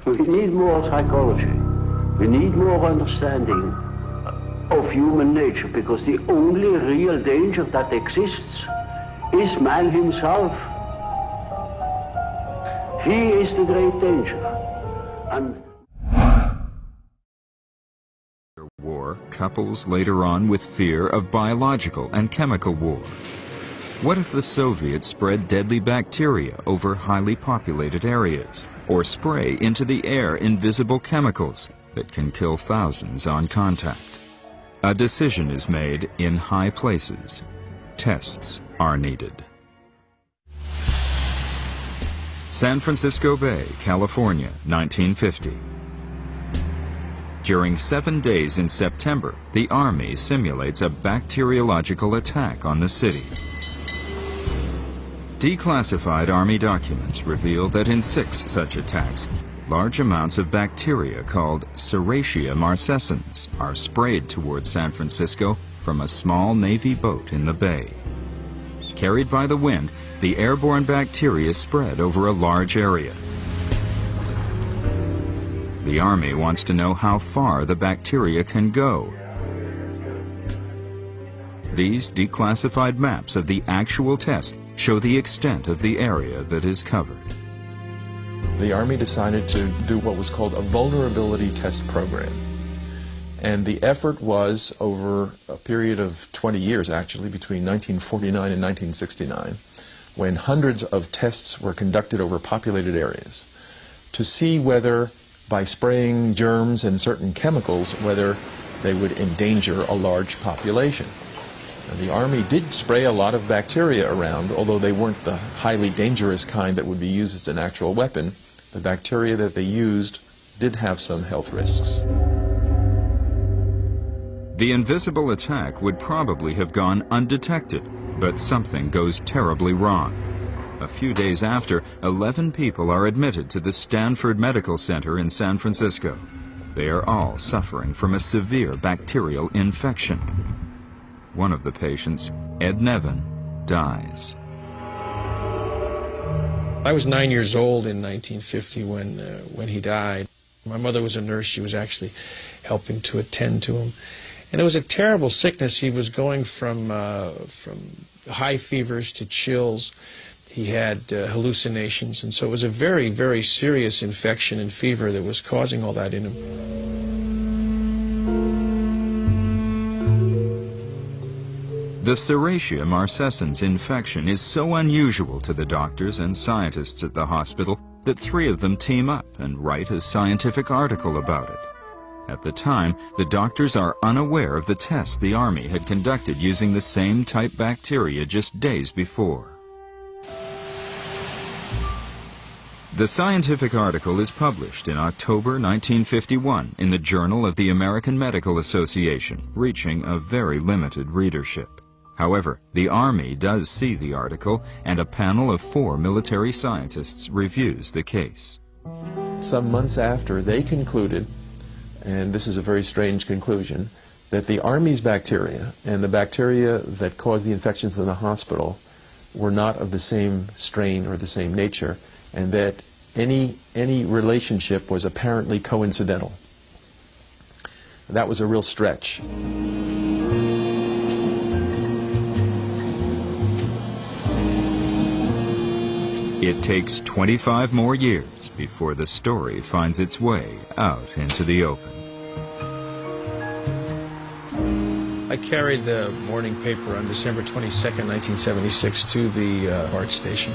We need more psychology. We need more understanding of human nature, because the only real danger that exists is man himself. He is the great danger. And war couples later on with fear of biological and chemical war. What if the Soviets spread deadly bacteria over highly populated areas, or spray into the air invisible chemicals that can kill thousands on contact? A decision is made in high places. Tests are needed. San Francisco Bay, California, 1950. During 7 days in September, the Army simulates a bacteriological attack on the city. Declassified Army documents reveal that in 6 such attacks, large amounts of bacteria called Serratia marcescens are sprayed toward San Francisco from a small Navy boat in the bay. Carried by the wind, the airborne bacteria spread over a large area. The Army wants to know how far the bacteria can go. These declassified maps of the actual test show the extent of the area that is covered. The Army decided to do what was called a vulnerability test program. And the effort was over a period of 20 years, actually, between 1949 and 1969, when hundreds of tests were conducted over populated areas to see whether, by spraying germs and certain chemicals, whether they would endanger a large population. And the Army did spray a lot of bacteria around, although they weren't the highly dangerous kind that would be used as an actual weapon. The bacteria that they used did have some health risks. The invisible attack would probably have gone undetected, but something goes terribly wrong. A few days after, 11 people are admitted to the Stanford Medical Center in San Francisco. They are all suffering from a severe bacterial infection. One of the patients, Ed Nevin, dies. I was 9 years old in 1950 when he died. My mother was a nurse. She was actually helping to attend to him. And it was a terrible sickness. He was going from high fevers to chills. He had hallucinations, and so it was a very, very serious infection and fever that was causing all that in him. The Serratia marcescens infection is so unusual to the doctors and scientists at the hospital that 3 of them team up and write a scientific article about it. At the time, the doctors are unaware of the test the Army had conducted using the same type bacteria just days before. The scientific article is published in October 1951 in the Journal of the American Medical Association, reaching a very limited readership. However, the Army does see the article, and a panel of 4 military scientists reviews the case. Some months after, they concluded, and this is a very strange conclusion, that the Army's bacteria and the bacteria that caused the infections in the hospital were not of the same strain or the same nature, and that any relationship was apparently coincidental. That was a real stretch. It takes 25 more years before the story finds its way out into the open. I carried the morning paper on December 22nd, 1976 to the BART station.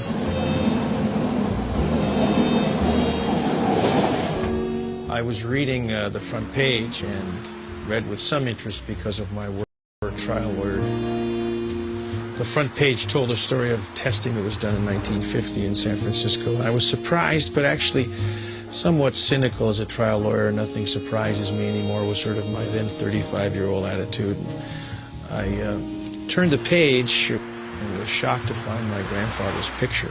I was reading the front page and read with some interest because of my work as a trial lawyer. The front page told a story of testing that was done in 1950 in San Francisco. I was surprised, but actually somewhat cynical as a trial lawyer. Nothing surprises me anymore was sort of my then 35-year-old attitude. I turned the page and was shocked to find my grandfather's picture.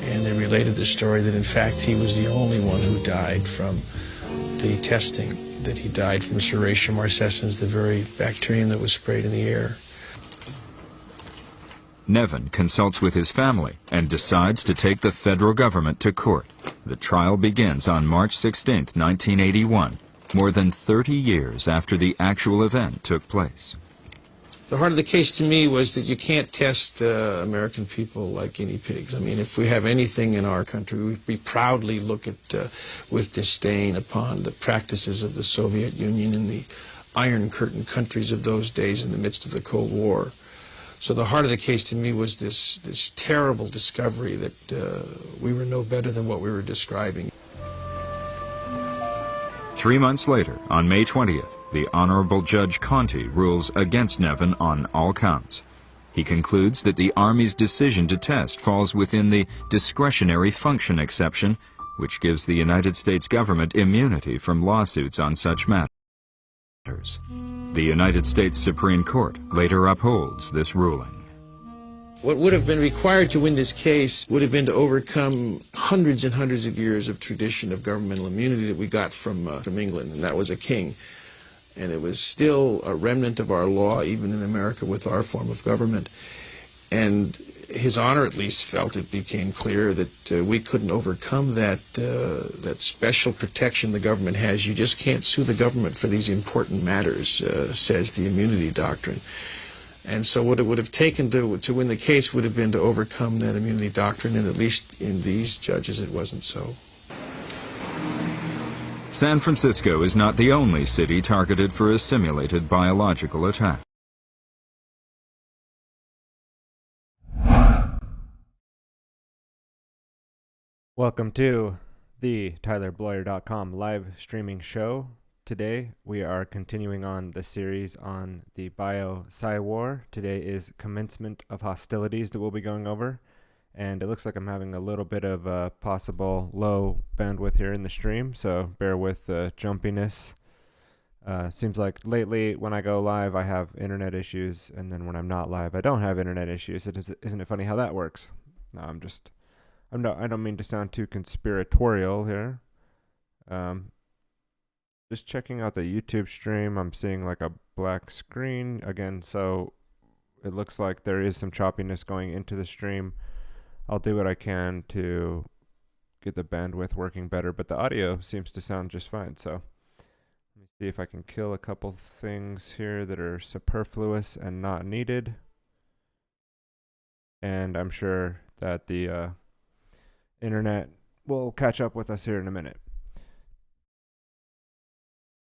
And they related the story that in fact he was the only one who died from the testing, that he died from Serratia marcescens, the very bacterium that was sprayed in the air. Nevin consults with his family and decides to take the federal government to court. The trial begins on March 16, 1981, more than 30 years after the actual event took place. The heart of the case to me was that you can't test American people like guinea pigs. I mean, if we have anything in our country, we proudly look at with disdain upon the practices of the Soviet Union and the Iron Curtain countries of those days in the midst of the Cold War. So the heart of the case to me was this terrible discovery that we were no better than what we were describing. 3 months later, on May 20th, the Honorable Judge Conte rules against Nevin on all counts. He concludes that the Army's decision to test falls within the discretionary function exception, which gives the United States government immunity from lawsuits on such matters. The United States Supreme Court later upholds this ruling. What would have been required to win this case would have been to overcome hundreds and hundreds of years of tradition of governmental immunity that we got from England, and that was a king. And it was still a remnant of our law, even in America, with our form of government. And His Honor at least felt it became clear that we couldn't overcome that special protection the government has. You just can't sue the government for these important matters, says the immunity doctrine. And so what it would have taken to win the case would have been to overcome that immunity doctrine, and at least in these judges it wasn't so. San Francisco is not the only city targeted for a simulated biological attack. Welcome to the TylerBloyer.com live streaming show. Today we are continuing on the series on the Bio-PsyWar. Today is Commencement of Hostilities that we'll be going over. And it looks like I'm having a little bit of a possible low bandwidth here in the stream, so bear with the jumpiness. Seems like lately when I go live I have internet issues, and then when I'm not live I don't have internet issues. Isn't it funny how that works? No, I don't mean to sound too conspiratorial here. Just checking out the YouTube stream, I'm seeing like a black screen again, so it looks like there is some choppiness going into the stream. I'll do what I can to get the bandwidth working better, but the audio seems to sound just fine. So let me see if I can kill a couple things here that are superfluous and not needed. And I'm sure that the internet will catch up with us here in a minute.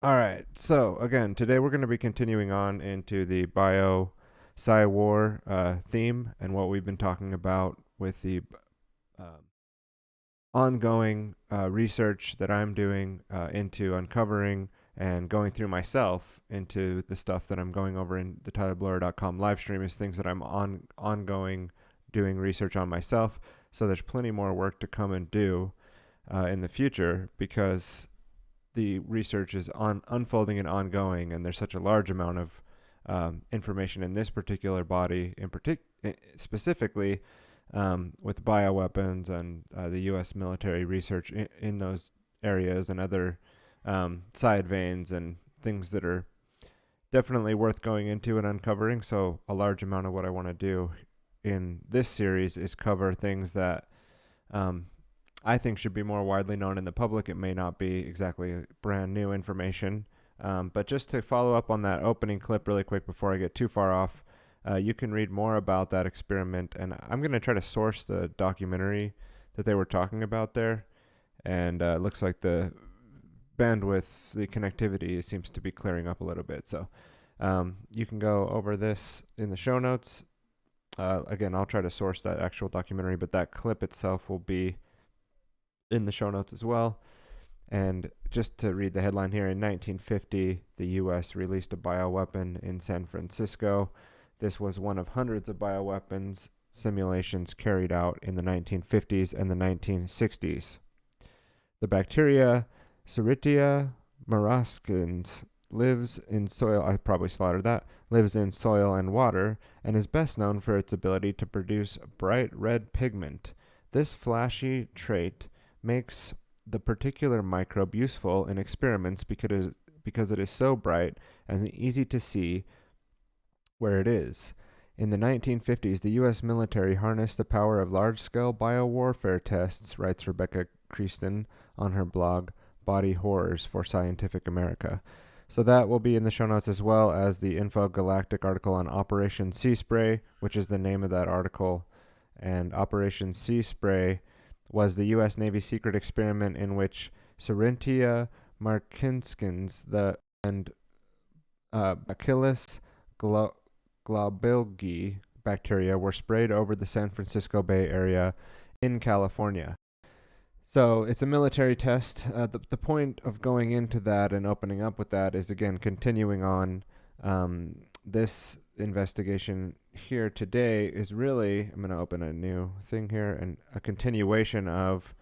Alright, so again, today we're going to be continuing on into the Bio-PsyWar theme and what we've been talking about with the ongoing research that I'm doing into uncovering and going through myself into the stuff that I'm going over in the TylerBloyer.com live stream is things that I'm ongoing doing research on myself. So there's plenty more work to come and do in the future, because the research is unfolding and ongoing, and there's such a large amount of information in this particular body, specifically with bioweapons and the U.S. military research in those areas and other side veins and things that are definitely worth going into and uncovering. So a large amount of what I want to do in this series is cover things that I think should be more widely known in the public. It may not be exactly brand new information, but just to follow up on that opening clip really quick before I get too far off, you can read more about that experiment, and I'm going to try to source the documentary that they were talking about there, and it looks like the bandwidth, the connectivity seems to be clearing up a little bit, so you can go over this in the show notes. Again, I'll try to source that actual documentary, but that clip itself will be in the show notes as well. And just to read the headline here, in 1950, the U.S. released a bioweapon in San Francisco. This was one of hundreds of bioweapons simulations carried out in the 1950s and the 1960s. The bacteria Serratia marascens lives in soil, I probably slaughtered that, lives in soil and water, and is best known for its ability to produce bright red pigment. This flashy trait makes the particular microbe useful in experiments because it is so bright and easy to see where it is. In the 1950s, the U.S. military harnessed the power of large-scale biowarfare tests, writes Rebecca Creaston on her blog, Body Horrors for Scientific America. So that will be in the show notes, as well as the Infogalactic article on Operation Sea Spray, which is the name of that article. And Operation Sea Spray was the U.S. Navy secret experiment in which Serentia markinskins and Bacillus globilgi bacteria were sprayed over the San Francisco Bay Area in California. So it's a military test. The point of going into that and opening up with that is, again, continuing on. This investigation here today is really, I'm going to open a new thing here, and a continuation of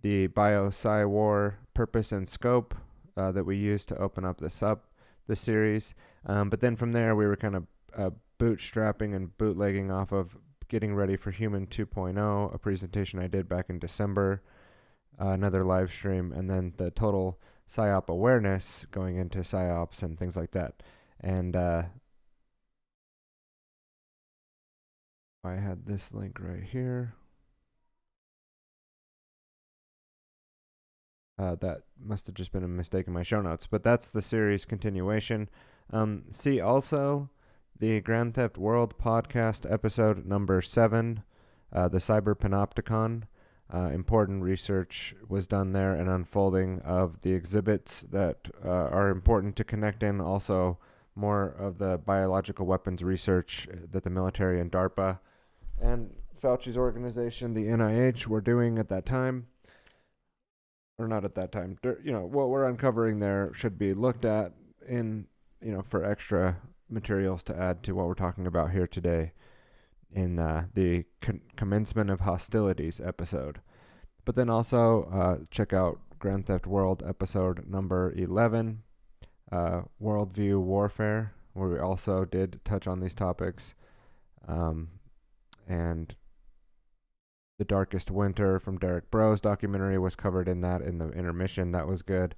the Bio-PsyWar purpose and scope that we used to open up the series. But then from there, we were kind of bootstrapping and bootlegging off of Getting Ready for Human 2.0, a presentation I did back in December. Another live stream, and then the total PSYOP awareness going into PSYOPs and things like that. And I had this link right here. That must have just been a mistake in my show notes, but that's the series continuation. See also the Grand Theft World podcast episode number 7, the Cyber Panopticon. Important research was done there, and unfolding of the exhibits that are important to connect in. Also, more of the biological weapons research that the military and DARPA and Fauci's organization, the NIH, were doing at that time. Or not at that time. What we're uncovering there should be looked at in, for extra materials to add to what we're talking about here today in the Commencement of Hostilities episode. But then also check out Grand Theft World episode number 11, Worldview Warfare, where we also did touch on these topics. And The Darkest Winter from Derek Bro's documentary was covered in that in the intermission. That was good.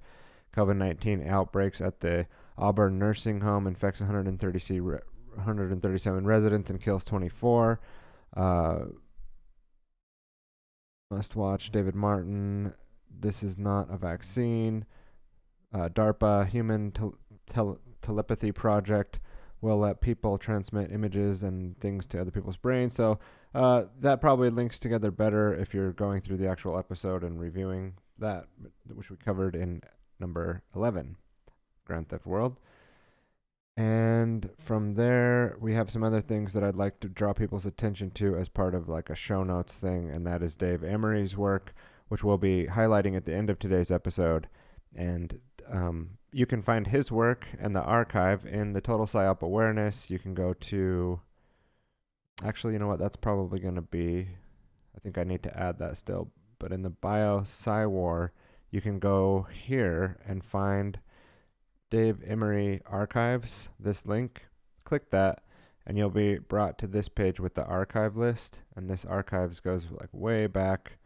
COVID-19 outbreaks at the Auburn Nursing Home infects 137 residents and kills 24. Must watch David Martin. This is not a vaccine. DARPA Human Telepathy Project will let people transmit images and things to other people's brains. So that probably links together better if you're going through the actual episode and reviewing that, which we covered in number 11, Grand Theft World. And from there, we have some other things that I'd like to draw people's attention to as part of like a show notes thing, and that is Dave Emery's work, which we'll be highlighting at the end of today's episode. And you can find his work and the archive in the Total PSYOP Awareness. You can go to, actually, you know what, that's probably going to be, I think I need to add that still, but in the Bio-PsyWar, you can go here and find Dave Emery Archives, this link. Click that, and you'll be brought to this page with the archive list. And this archives goes like way back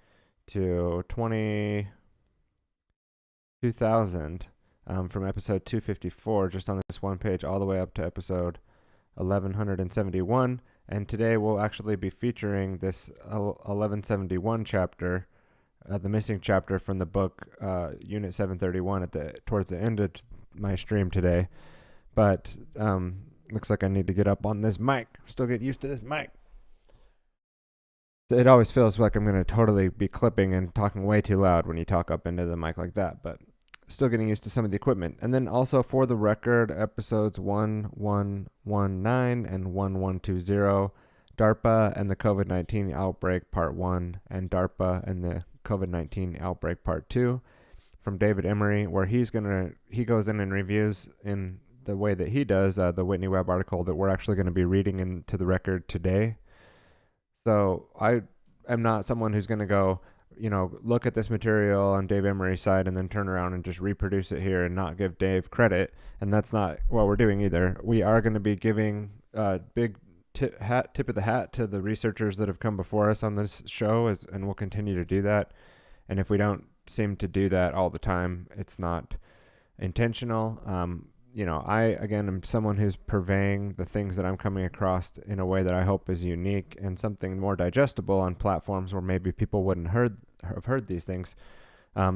to 2000, from episode 254, just on this one page, all the way up to episode 1171. And today we'll actually be featuring this 1171 chapter, the missing chapter from the book Unit 731 towards the end of my stream today. But looks like I need to get up on this mic. Still get used to this mic. It always feels like I'm going to totally be clipping and talking way too loud when you talk up into the mic like that, but still getting used to some of the equipment. And then also, for the record, episodes 1119 and 1120, DARPA and the COVID-19 outbreak part 1, and DARPA and the COVID-19 outbreak part 2, from David Emery, where he goes in and reviews in the way that he does the Whitney Webb article that we're actually going to be reading into the record today. So I am not someone who's going to go, look at this material on Dave Emery's side and then turn around and just reproduce it here and not give Dave credit. And that's not what we're doing either. We are going to be giving big tip of the hat to the researchers that have come before us on this show, and we'll continue to do that. And if we don't seem to do that all the time, it's not intentional. I, again, am someone who's purveying the things that I'm coming across in a way that I hope is unique and something more digestible on platforms where maybe people wouldn't have heard these things,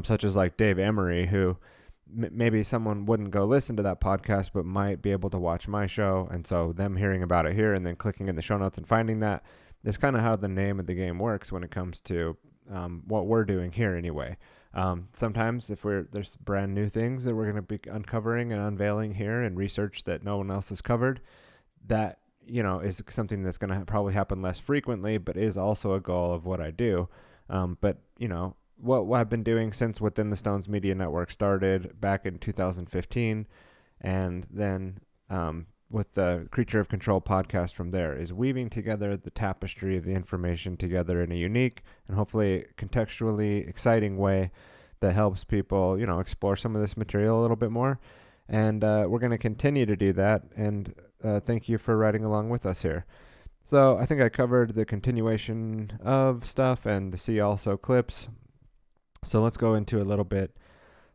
such as like Dave Emery, who maybe someone wouldn't go listen to that podcast, but might be able to watch my show. And so them hearing about it here and then clicking in the show notes and finding that is kind of how the name of the game works when it comes to what we're doing here anyway. Sometimes if there's brand new things that we're going to be uncovering and unveiling here and research that no one else has covered, that, is something that's going to probably happen less frequently, but is also a goal of what I do. But what I've been doing since Within the Stones Media Network started back in 2015, and then with the Creature of Control podcast from there, is weaving together the tapestry of the information together in a unique and hopefully contextually exciting way that helps people, explore some of this material a little bit more. And we're going to continue to do that. And thank you for riding along with us here. So I think I covered the continuation of stuff and the see also clips. So let's go into a little bit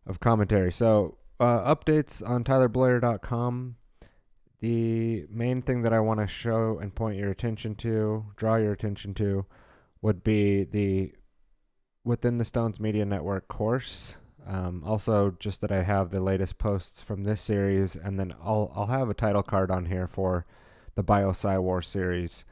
of commentary. So updates on TylerBlair.com. The main thing that I want to show and draw your attention to, would be the Within the Stones Media Network course. Also, just that I have the latest posts from this series, and then I'll have a title card on here for the Bio-PsyWar series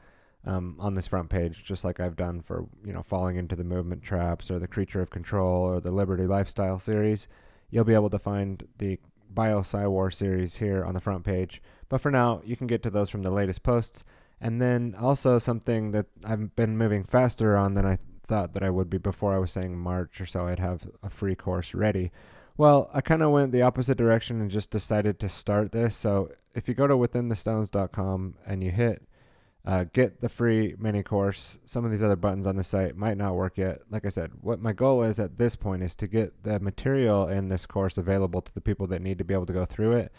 on this front page, just like I've done for Falling into the Movement Traps or the Creature of Control or the Liberty Lifestyle series. You'll be able to find the Bio-PsyWar series here on the front page. But for now, you can get to those from the latest posts. And then also something that I've been moving faster on than I thought that I would be before. I was saying March or so I'd have a free course ready. Well, I kind of went the opposite direction and just decided to start this. So if you go to withinthestones.com and you hit get the free mini course, some of these other buttons on the site might not work yet. Like I said, what my goal is at this point is to get the material in this course available to the people that need to be able to go through it.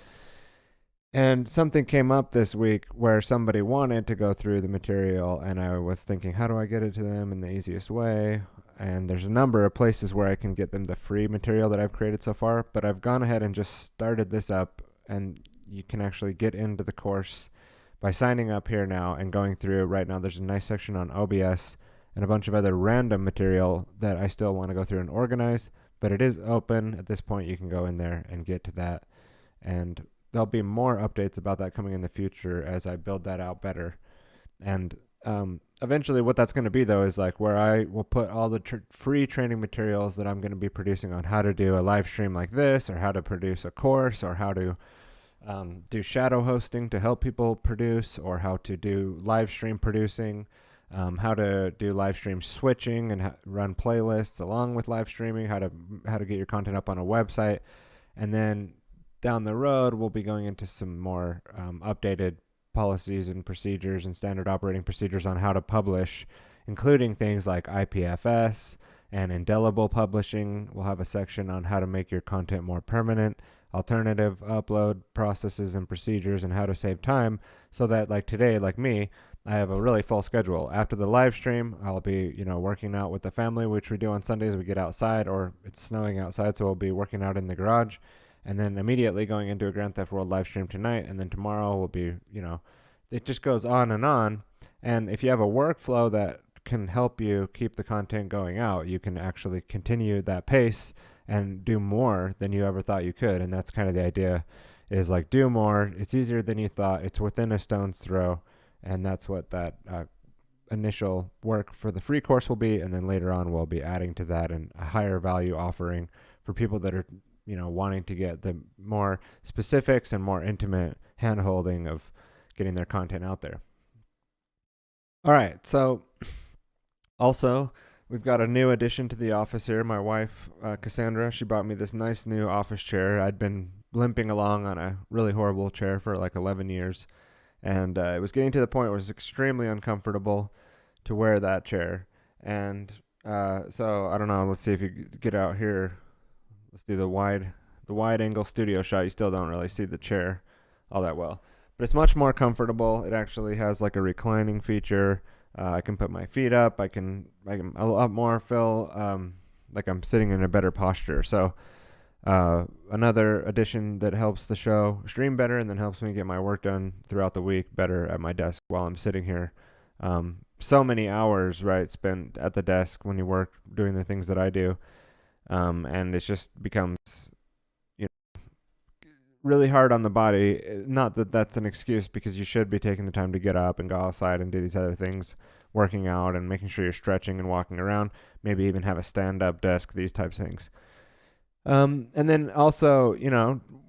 And something came up this week where somebody wanted to go through the material, and I was thinking, how do I get it to them in the easiest way? And there's a number of places where I can get them the free material that I've created so far, but I've gone ahead and just started this up, and you can actually get into the course by signing up here now and going through. Right now there's a nice section on OBS and a bunch of other random material that I still want to go through and organize, but it is open at this point. You can go in there and get to that, and there'll be more updates about that coming in the future as I build that out better. And eventually what that's going to be, though, is like where I will put all the free training materials that I'm going to be producing on how to do a live stream like this, or how to produce a course, or how to do shadow hosting to help people produce, or how to do live stream producing, how to do live stream switching and run playlists along with live streaming, how to get your content up on a website. And then down the road, we'll be going into some more updated policies and procedures and standard operating procedures on how to publish, including things like IPFS and indelible publishing. We'll have a section on how to make your content more permanent, alternative upload processes and procedures, and how to save time, so that like today, like me, I have a really full schedule. After the live stream, I'll be, working out with the family, which we do on Sundays. We get outside, or it's snowing outside, so we'll be working out in the garage. And then immediately going into a Grand Theft World live stream tonight. And then tomorrow will be, it just goes on and on. And if you have a workflow that can help you keep the content going out, you can actually continue that pace and do more than you ever thought you could. And that's kind of the idea, is like do more. It's easier than you thought. It's within a stone's throw. And that's what that initial work for the free course will be. And then later on, we'll be adding to that and a higher value offering for people that are wanting to get the more specifics and more intimate hand-holding of getting their content out there. All right, so also, we've got a new addition to the office here. My wife, Cassandra, she bought me this nice new office chair. I'd been limping along on a really horrible chair for like 11 years, and it was getting to the point where it was extremely uncomfortable to wear that chair. And so, I don't know, let's see if you get out here. Let's do the wide angle studio shot. You still don't really see the chair all that well, but it's much more comfortable. It actually has like a reclining feature. I can put my feet up. I can a lot more feel like I'm sitting in a better posture. So Another addition that helps the show stream better and then helps me get my work done throughout the week better at my desk while I'm sitting here. So many hours, right, spent at the desk when you work doing the things that I do. And it just becomes, really hard on the body. Not that that's an excuse, because you should be taking the time to get up and go outside and do these other things, working out and making sure you're stretching and walking around, maybe even have a stand-up desk, these types of things. And then also,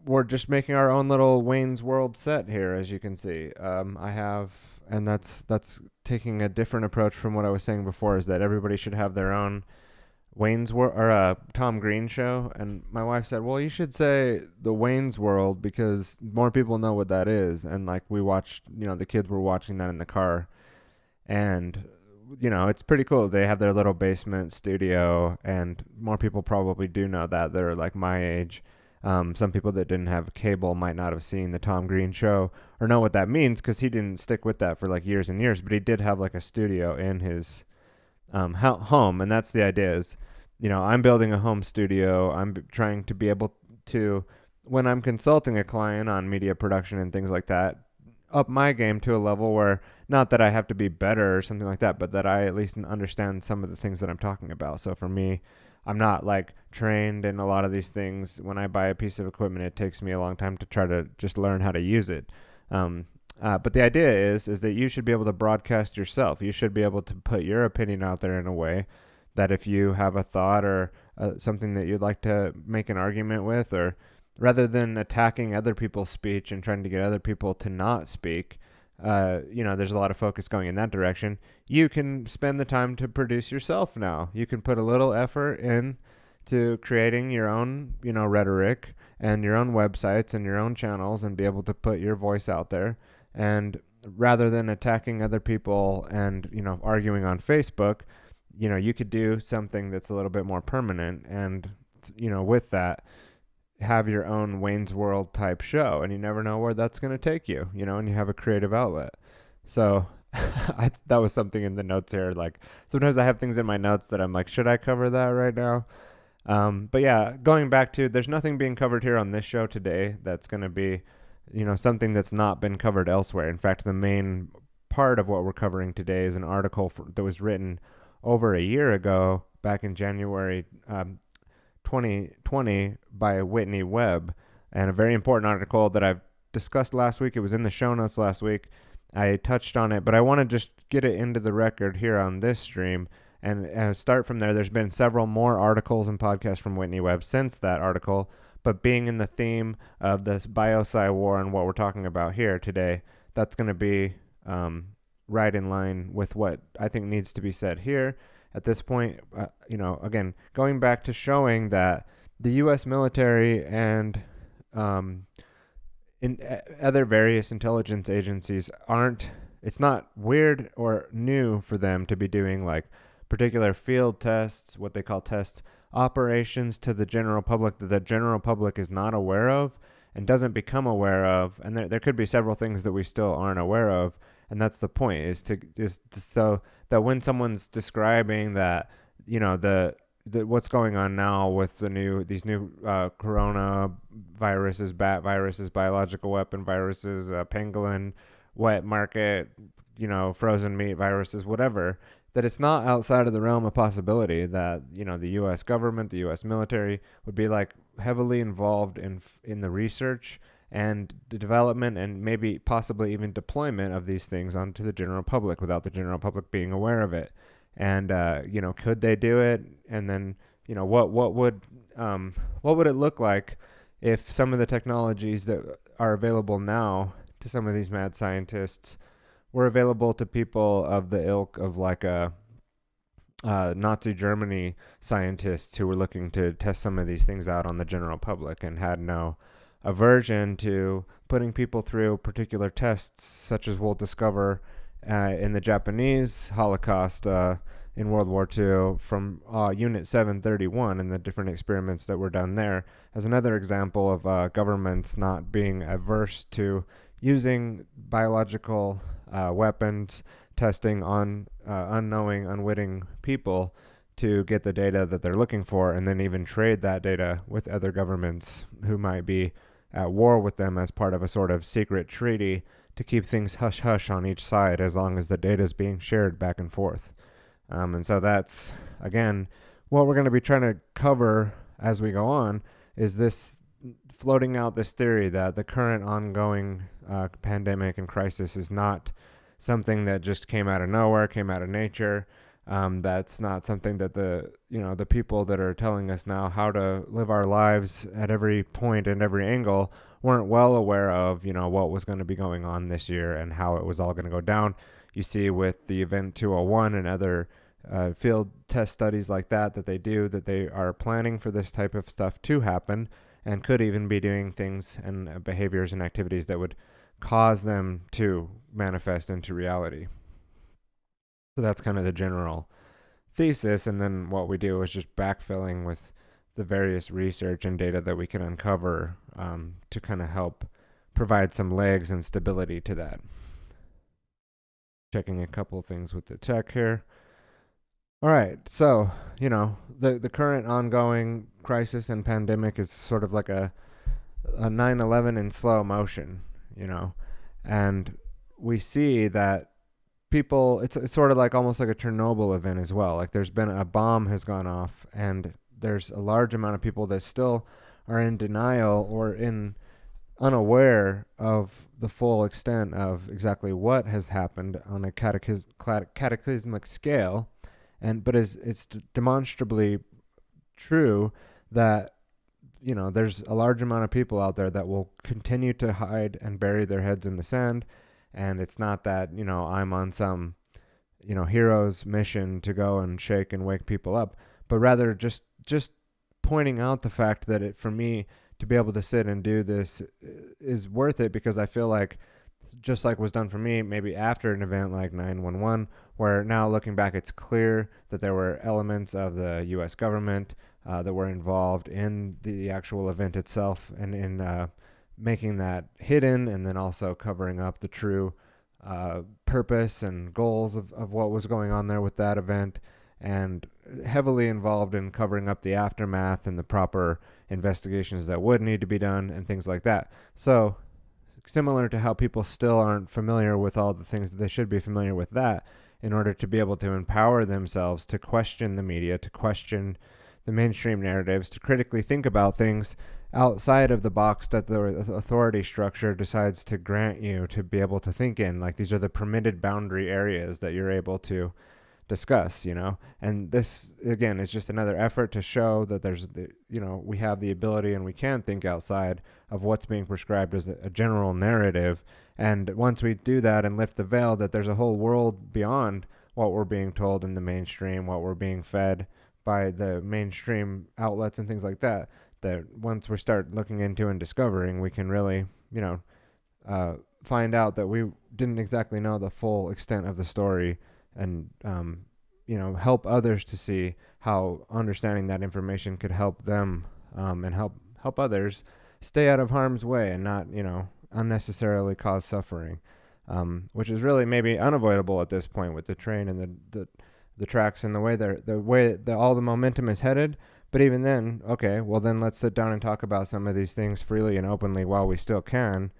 we're just making our own little Wayne's World set here, as you can see. I have, and that's taking a different approach from what I was saying before, is that everybody should have their own Wayne's World or Tom Green show. And my wife said, well, you should say the Wayne's World because more people know what that is. And like we watched, the kids were watching that in the car, and it's pretty cool. They have their little basement studio, and more people probably do know that. They're like my age. Some people that didn't have cable might not have seen the Tom Green show or know what that means, because he didn't stick with that for like years and years, but he did have like a studio in his home. And that's the idea is, I'm building a home studio. I'm trying to be able to, when I'm consulting a client on media production and things like that, up my game to a level where, not that I have to be better or something like that, but that I at least understand some of the things that I'm talking about. So for me, I'm not like trained in a lot of these things. When I buy a piece of equipment, it takes me a long time to try to just learn how to use it. But the idea is that you should be able to broadcast yourself. You should be able to put your opinion out there in a way that if you have a thought or something that you'd like to make an argument with, or rather than attacking other people's speech and trying to get other people to not speak, there's a lot of focus going in that direction. You can spend the time to produce yourself now. You can put a little effort in to creating your own, rhetoric and your own websites and your own channels and be able to put your voice out there. And rather than attacking other people and, arguing on Facebook, you could do something that's a little bit more permanent and, with that, have your own Wayne's World type show, and you never know where that's going to take you, and you have a creative outlet. So that was something in the notes here. Like sometimes I have things in my notes that I'm like, should I cover that right now? But yeah, going back to, there's nothing being covered here on this show today that's going to be, something that's not been covered elsewhere. In fact, the main part of what we're covering today is an article that was written over a year ago, back in January 2020, by Whitney Webb, and a very important article that I've discussed last week. It was in the show notes last week. I touched on it, but I want to just get it into the record here on this stream and start from there. There's been several more articles and podcasts from Whitney Webb since that article, but being in the theme of this Bio-PsyWar and what we're talking about here today, that's going to be right in line with what I think needs to be said here. At this point, again, going back to showing that the U.S. military and other various intelligence agencies it's not weird or new for them to be doing like particular field tests, what they call test operations to the general public that the general public is not aware of and doesn't become aware of. And there could be several things that we still aren't aware of. And that's the point, is so that when someone's describing that, the what's going on now with these new corona viruses, bat viruses, biological weapon viruses, pangolin, wet market, frozen meat viruses, whatever, that it's not outside of the realm of possibility that, the U.S. government, the U.S. military would be like heavily involved in the research and the development and maybe possibly even deployment of these things onto the general public without the general public being aware of it. And could they do it? And then what would it look like if some of the technologies that are available now to some of these mad scientists were available to people of the ilk of like a Nazi Germany scientists who were looking to test some of these things out on the general public and had no aversion to putting people through particular tests, such as we'll discover in the Japanese Holocaust in World War II from Unit 731 and the different experiments that were done there, as another example of governments not being averse to using biological weapons testing on unknowing, unwitting people to get the data that they're looking for, and then even trade that data with other governments who might be at war with them as part of a sort of secret treaty to keep things hush-hush on each side as long as the data is being shared back and forth. And so that's, again, what we're going to be trying to cover as we go on, is this floating out this theory that the current ongoing pandemic and crisis is not something that just came out of nowhere, came out of nature. That's not something that the people that are telling us now how to live our lives at every point and every angle weren't well aware of, what was going to be going on this year and how it was all going to go down. You see with the Event 201 and other field test studies like that they do, that they are planning for this type of stuff to happen, and could even be doing things and behaviors and activities that would cause them to manifest into reality. So that's kind of the general thesis, and then what we do is just backfilling with the various research and data that we can uncover to kind of help provide some legs and stability to that. Checking a couple things with the tech here. All right, so, the current ongoing crisis and pandemic is sort of like a 9/11 in slow motion, and we see that people, it's sort of like almost like a Chernobyl event as well. Like there's been a bomb has gone off, and there's a large amount of people that still are in denial or unaware of the full extent of exactly what has happened on a cataclysmic scale. But it's demonstrably true that, there's a large amount of people out there that will continue to hide and bury their heads in the sand. And it's not that, I'm on some, hero's mission to go and shake and wake people up, but rather just pointing out the fact that for me to be able to sit and do this is worth it, because I feel like, just like was done for me maybe after an event like 9/11, where now looking back, it's clear that there were elements of the U.S. government that were involved in the actual event itself, and in making that hidden, and then also covering up the true purpose and goals of what was going on there with that event, and heavily involved in covering up the aftermath and the proper investigations that would need to be done and things like that. So similar to how people still aren't familiar with all the things that they should be familiar with, that in order to be able to empower themselves to question the media, to question the mainstream narratives, to critically think about things outside of the box that the authority structure decides to grant you to be able to think in. Like, these are the permitted boundary areas that you're able to discuss, and this again is just another effort to show that there's we have the ability and we can think outside of what's being prescribed as a general narrative. And once we do that and lift the veil, that there's a whole world beyond what we're being told in the mainstream, what we're being fed by the mainstream outlets and things like that, that once we start looking into and discovering, we can really find out that we didn't exactly know the full extent of the story, and help others to see how understanding that information could help them, and help others stay out of harm's way and not unnecessarily cause suffering, which is really maybe unavoidable at this point with the train and the tracks and the way all the momentum is headed. But even then, okay, well then let's sit down and talk about some of these things freely and openly while we still can.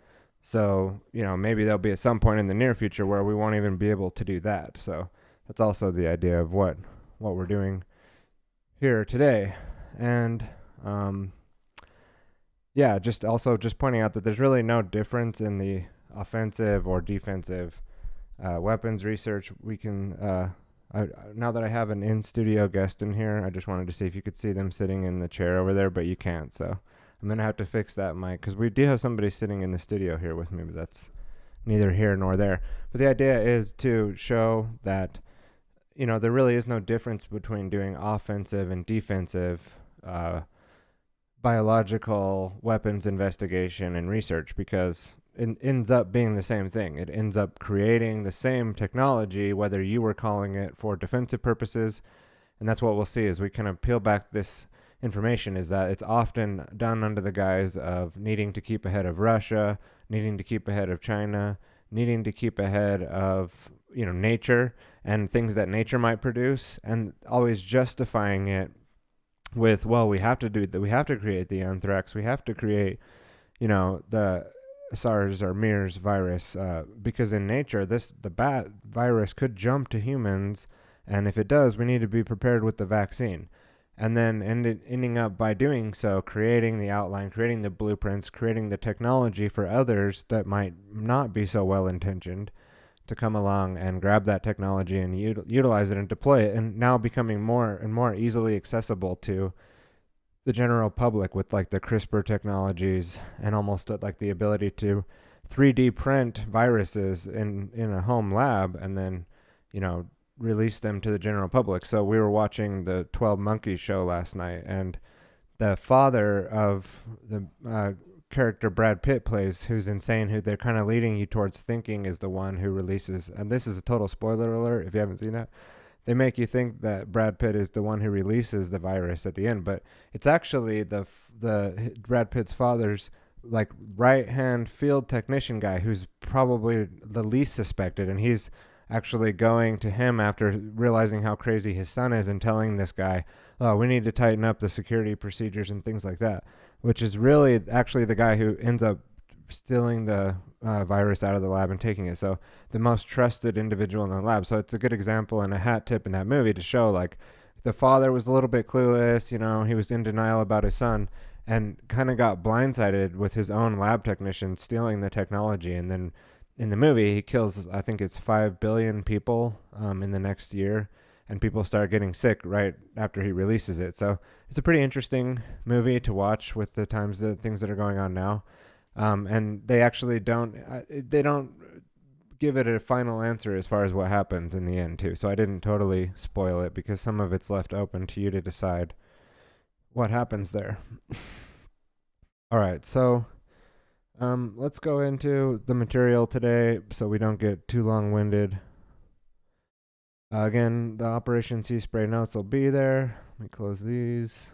So, maybe there'll be at some point in the near future where we won't even be able to do that. So that's also the idea of what we're doing here today. And just pointing out that there's really no difference in the offensive or defensive weapons research. We can, now that I have an in-studio guest in here, I just wanted to see if you could see them sitting in the chair over there, but you can't. So I'm going to have to fix that mic, because we do have somebody sitting in the studio here with me, but that's neither here nor there. But the idea is to show that, there really is no difference between doing offensive and defensive biological weapons investigation and research, because it ends up being the same thing. It ends up creating the same technology, whether you were calling it for defensive purposes. And that's what we'll see as we kind of peel back this information, is that it's often done under the guise of needing to keep ahead of Russia, needing to keep ahead of China, needing to keep ahead of nature and things that nature might produce, and always justifying it with, well, we have to do that, we have to create the anthrax, we have to create, the SARS or MERS virus, because in nature, the bat virus could jump to humans, and if it does, we need to be prepared with the vaccine. And then ending up by doing so, creating the outline, creating the blueprints, creating the technology for others that might not be so well intentioned to come along and grab that technology and utilize it and deploy it, and now becoming more and more easily accessible to the general public with like the CRISPR technologies, and almost like the ability to 3D print viruses in a home lab and then release them to the general public. So we were watching the 12 Monkeys show last night, and the father of the character Brad Pitt plays, who's insane, who they're kind of leading you towards thinking is the one who releases, and this is a total spoiler alert if you haven't seen that, they make you think that Brad Pitt is the one who releases the virus at the end, but it's actually the Brad Pitt's father's like right-hand field technician guy, who's probably the least suspected, and he's actually going to him after realizing how crazy his son is and telling this guy, oh, we need to tighten up the security procedures and things like that, which is really actually the guy who ends up stealing the virus out of the lab and taking it. So the most trusted individual in the lab. So it's a good example and a hat tip in that movie to show like the father was a little bit clueless, he was in denial about his son and kind of got blindsided with his own lab technician stealing the technology. And then in the movie, he kills, I think it's 5 billion people in the next year, and people start getting sick right after he releases it. So it's a pretty interesting movie to watch with the things that are going on now. And they actually don't give it a final answer as far as what happens in the end too. So I didn't totally spoil it because some of it's left open to you to decide what happens there. All right, so let's go into the material today so we don't get too long-winded. Again, the Operation Sea Spray notes will be there. Let me close these.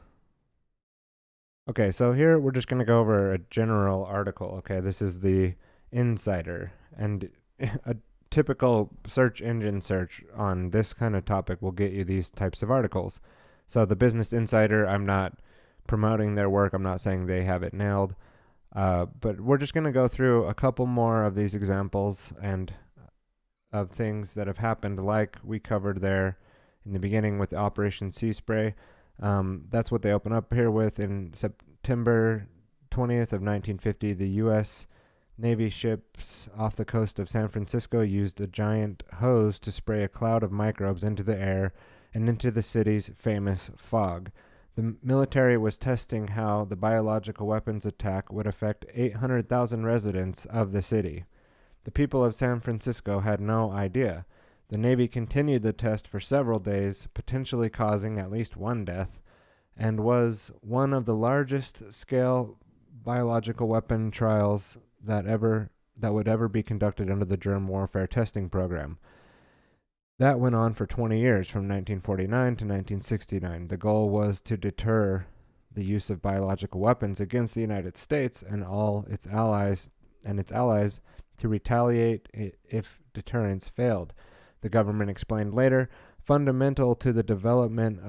Okay, so here we're just going to go over a general article. Okay, this is the Insider, and a typical search engine search on this kind of topic will get you these types of articles. So the Business Insider, I'm not promoting their work. I'm not saying they have it nailed. But we're just going to go through a couple more of these examples and of things that have happened, like we covered there in the beginning with Operation Sea Spray. That's what they open up here with. In September 20th of 1950, the U.S. Navy ships off the coast of San Francisco used a giant hose to spray a cloud of microbes into the air and into the city's famous fog. The military was testing how the biological weapons attack would affect 800,000 residents of the city. The people of San Francisco had no idea. The Navy continued the test for several days, potentially causing at least one death, and was one of the largest scale biological weapon trials that would ever be conducted under the germ warfare testing program. That went on for 20 years, from 1949 to 1969. The goal was to deter the use of biological weapons against the United States and all its allies, to retaliate if deterrence failed. The government explained later, fundamental to the development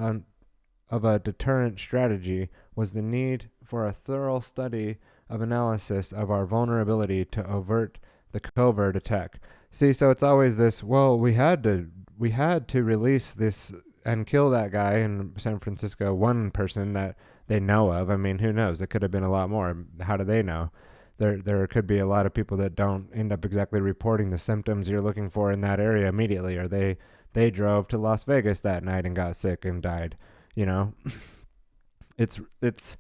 of a deterrent strategy was the need for a thorough study of analysis of our vulnerability to avert the covert attack. See, so it's always this, well, we had to release this and kill that guy in San Francisco, one person that they know of. I mean, who knows? It could have been a lot more. How do they know? There could be a lot of people that don't end up exactly reporting the symptoms you're looking for in that area immediately, or they drove to Las Vegas that night and got sick and died. It's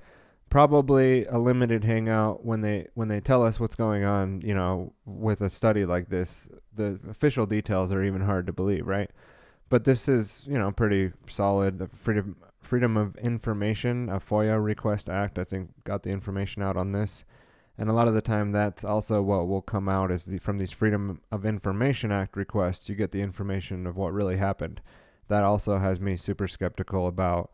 probably a limited hangout when they tell us what's going on, with a study like this. The official details are even hard to believe, right? But this is, pretty solid. The Freedom of Information, a FOIA Request Act, I think, got the information out on this. And a lot of the time that's also what will come out is from these Freedom of Information Act requests, you get the information of what really happened. That also has me super skeptical about,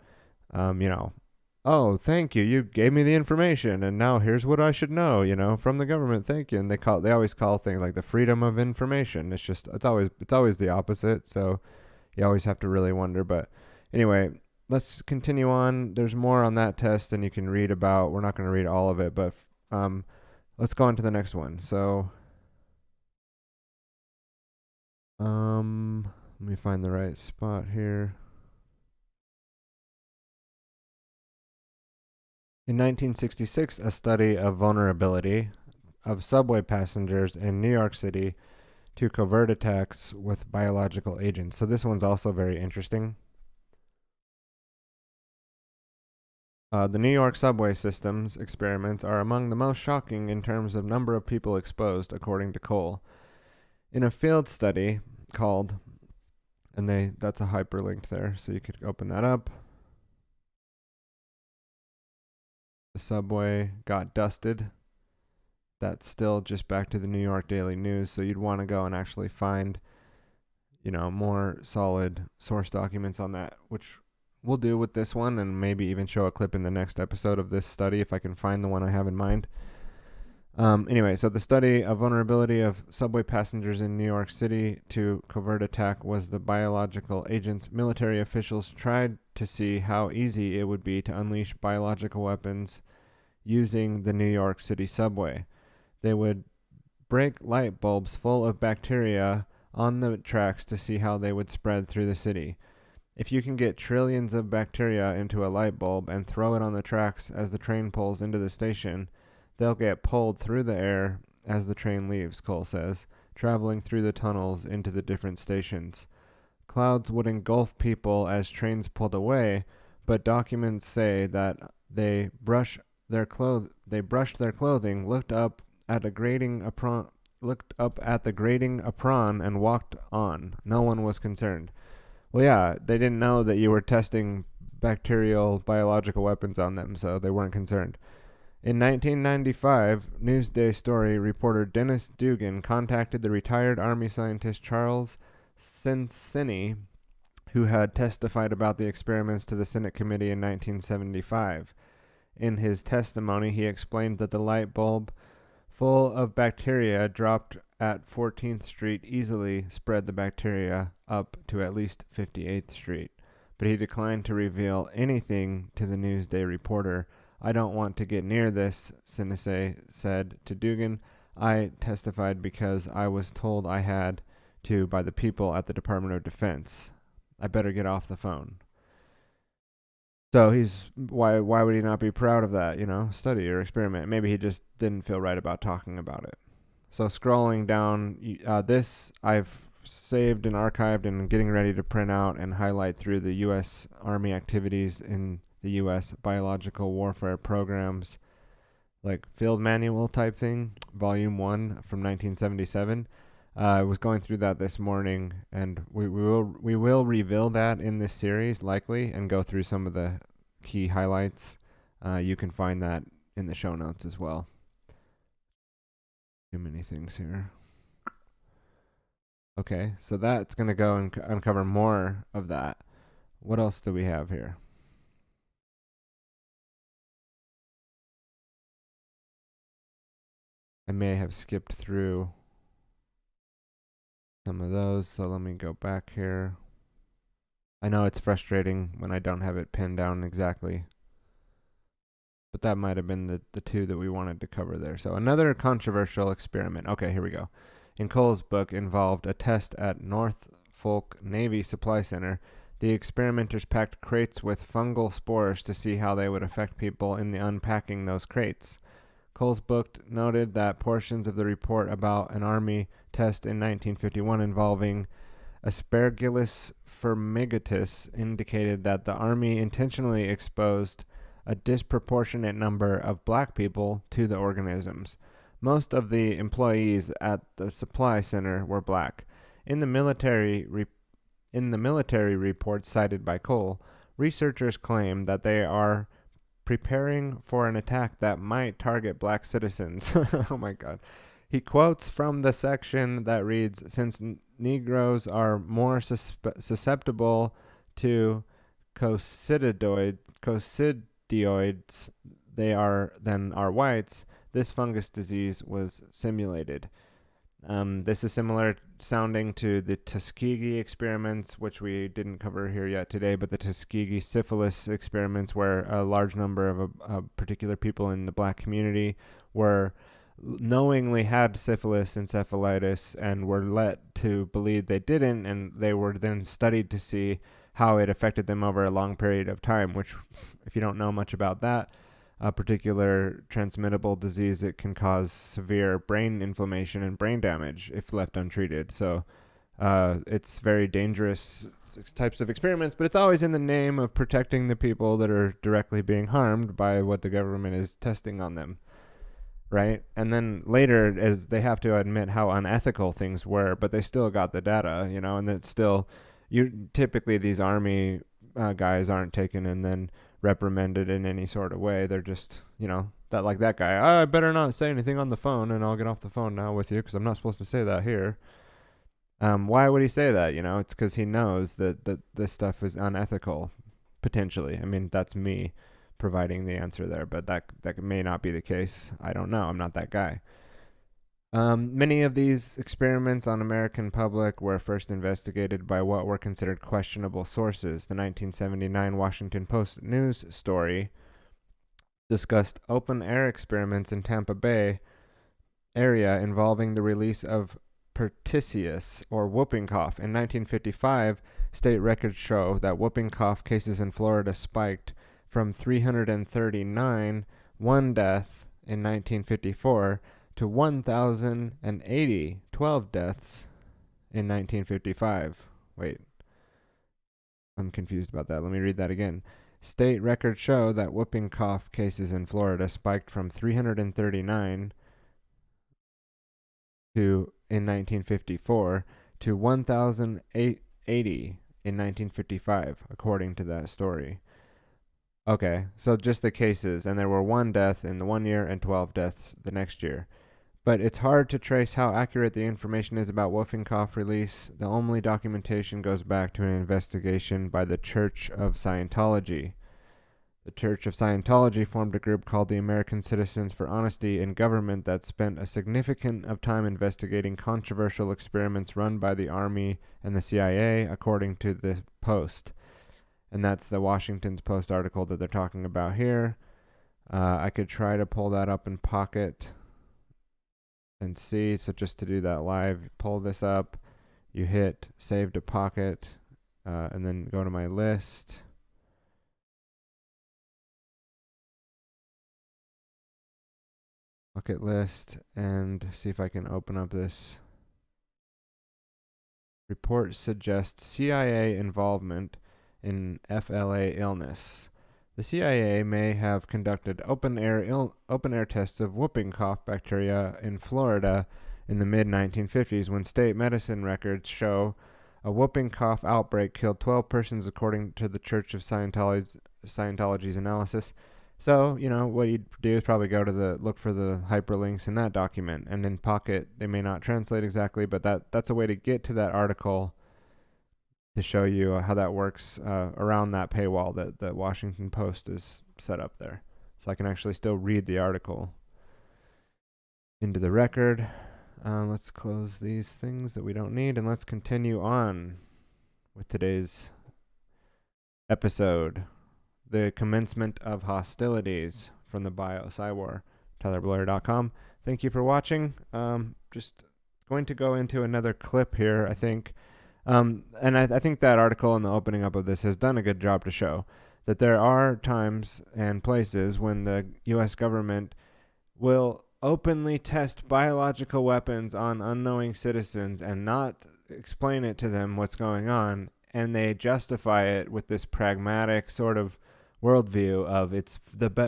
oh, thank you. You gave me the information, and now here's what I should know, from the government. Thank you. And they always call things like the freedom of information. It's always the opposite. So you always have to really wonder. But anyway, let's continue on. There's more on that test than you can read about. We're not going to read all of it, but let's go on to the next one. So let me find the right spot here. In 1966, a study of vulnerability of subway passengers in New York City to covert attacks with biological agents. So this one's also very interesting. The New York subway system's experiments are among the most shocking in terms of number of people exposed, according to Cole. In a field study called, that's a hyperlink there, so you could open that up. The subway got dusted. That's still just back to the New York Daily News, so you'd want to go and actually find, more solid source documents on that, which we'll do with this one, and maybe even show a clip in the next episode of this study if I can find the one I have in mind. Anyway, so the study of vulnerability of subway passengers in New York City to covert attack was the biological agents. Military officials tried to see how easy it would be to unleash biological weapons using the New York City subway. They would break light bulbs full of bacteria on the tracks to see how they would spread through the city. If you can get trillions of bacteria into a light bulb and throw it on the tracks as the train pulls into the station, they'll get pulled through the air as the train leaves, Cole says, traveling through the tunnels into the different stations. Clouds would engulf people as trains pulled away, but documents say that they brushed their clothing, looked up at the grating apron, and walked on. No one was concerned. Well, yeah, they didn't know that you were testing bacterial biological weapons on them, so they weren't concerned. In 1995, Newsday story reporter Dennis Dugan contacted the retired Army scientist Charles Cincinnati, who had testified about the experiments to the Senate committee in 1975. In his testimony, he explained that the light bulb full of bacteria dropped at 14th Street easily spread the bacteria up to at least 58th Street. But he declined to reveal anything to the Newsday reporter. I don't want to get near this, Cincinnati said to Dugan. I testified because I was told I had to by the people at the Department of Defense. I better get off the phone. So why would he not be proud of that, study or experiment? Maybe he just didn't feel right about talking about it. So scrolling down, this I've saved and archived and getting ready to print out and highlight through the U.S. Army activities in the U.S. biological warfare programs, like field manual type thing, volume 1 from 1977. I was going through that this morning, and we will reveal that in this series likely and go through some of the key highlights. You can find that in the show notes as well. Too many things here. Okay, so that's going to go and uncover more of that. What else do we have here? I may have skipped through some of those, so let me go back here. I know it's frustrating when I don't have it pinned down exactly, but that might have been the two that we wanted to cover there. So another controversial experiment. Okay, here we go. In Cole's book involved a test at Norfolk Navy Supply Center. The experimenters packed crates with fungal spores to see how they would affect people in the unpacking those crates. Cole's book noted that portions of the report about an Army test in 1951 involving Aspergillus fumigatus indicated that the Army intentionally exposed a disproportionate number of black people to the organisms. Most of the employees at the supply center were black. In the military reports cited by Cole, researchers claim that they are preparing for an attack that might target black citizens. Oh my God. He quotes from the section that reads, since Negroes are more susceptible to coccidiosis diploids, they are whites, this fungus disease was simulated. This is similar sounding to the Tuskegee experiments, which we didn't cover here yet today, but the Tuskegee syphilis experiments, where a large number of particular people in the black community were knowingly had syphilis encephalitis and were led to believe they didn't, and they were then studied to see how it affected them over a long period of time, which, if you don't know much about that, a particular transmittable disease, it can cause severe brain inflammation and brain damage if left untreated. So it's very dangerous types of experiments, but it's always in the name of protecting the people that are directly being harmed by what the government is testing on them, right? And then later, as they have to admit how unethical things were, but they still got the data, you know, and it's still, typically these army guys aren't taken and then reprimanded in any sort of way. They're just, you know, that guy, I better not say anything on the phone, and I'll get off the phone now with you because I'm not supposed to say that here. Why would he say that? You know, it's because he knows that this stuff is unethical, potentially. I mean, that's me providing the answer there, but that may not be the case. I don't know. I'm not that guy. Many of these experiments on American public were first investigated by what were considered questionable sources. The 1979 Washington Post news story discussed open-air experiments in Tampa Bay area involving the release of pertussis, or whooping cough. In 1955, state records show that whooping cough cases in Florida spiked from 339, one death in 1954, to 1,080, 12 deaths in 1955. Wait, I'm confused about that. Let me read that again. State records show that whooping cough cases in Florida spiked from 339 in 1954 to 1,080 in 1955, according to that story. Okay, so just the cases, and there were 1 death in the 1 year and 12 deaths the next year. But it's hard to trace how accurate the information is about whooping cough release. The only documentation goes back to an investigation by the Church of Scientology. The Church of Scientology formed a group called the American Citizens for Honesty in Government that spent a significant of time investigating controversial experiments run by the Army and the CIA, according to the Post. And that's the Washington Post article that they're talking about here. I could try to pull that up in Pocket and see. So just to do that live, pull this up, you hit save to Pocket, and then go to my list. Pocket list, and see if I can open up this. Report suggests CIA involvement in FLA illness. The CIA may have conducted open-air tests of whooping cough bacteria in Florida in the mid-1950s when state medicine records show a whooping cough outbreak killed 12 persons according to the Church of Scientology's analysis. So, you know, what you'd do is probably go to look for the hyperlinks in that document. And in Pocket, they may not translate exactly, but that's a way to get to that article to show you how that works around that paywall that the Washington Post is set up there. So I can actually still read the article into the record. Let's close these things that we don't need, and let's continue on with today's episode. The Commencement of Hostilities from the Bio-PsyWar, TylerBlair.com. Thank you for watching. Just going to go into another clip here, I think. And I think that article in the opening up of this has done a good job to show that there are times and places when the U.S. government will openly test biological weapons on unknowing citizens and not explain it to them what's going on, and they justify it with this pragmatic sort of worldview of it's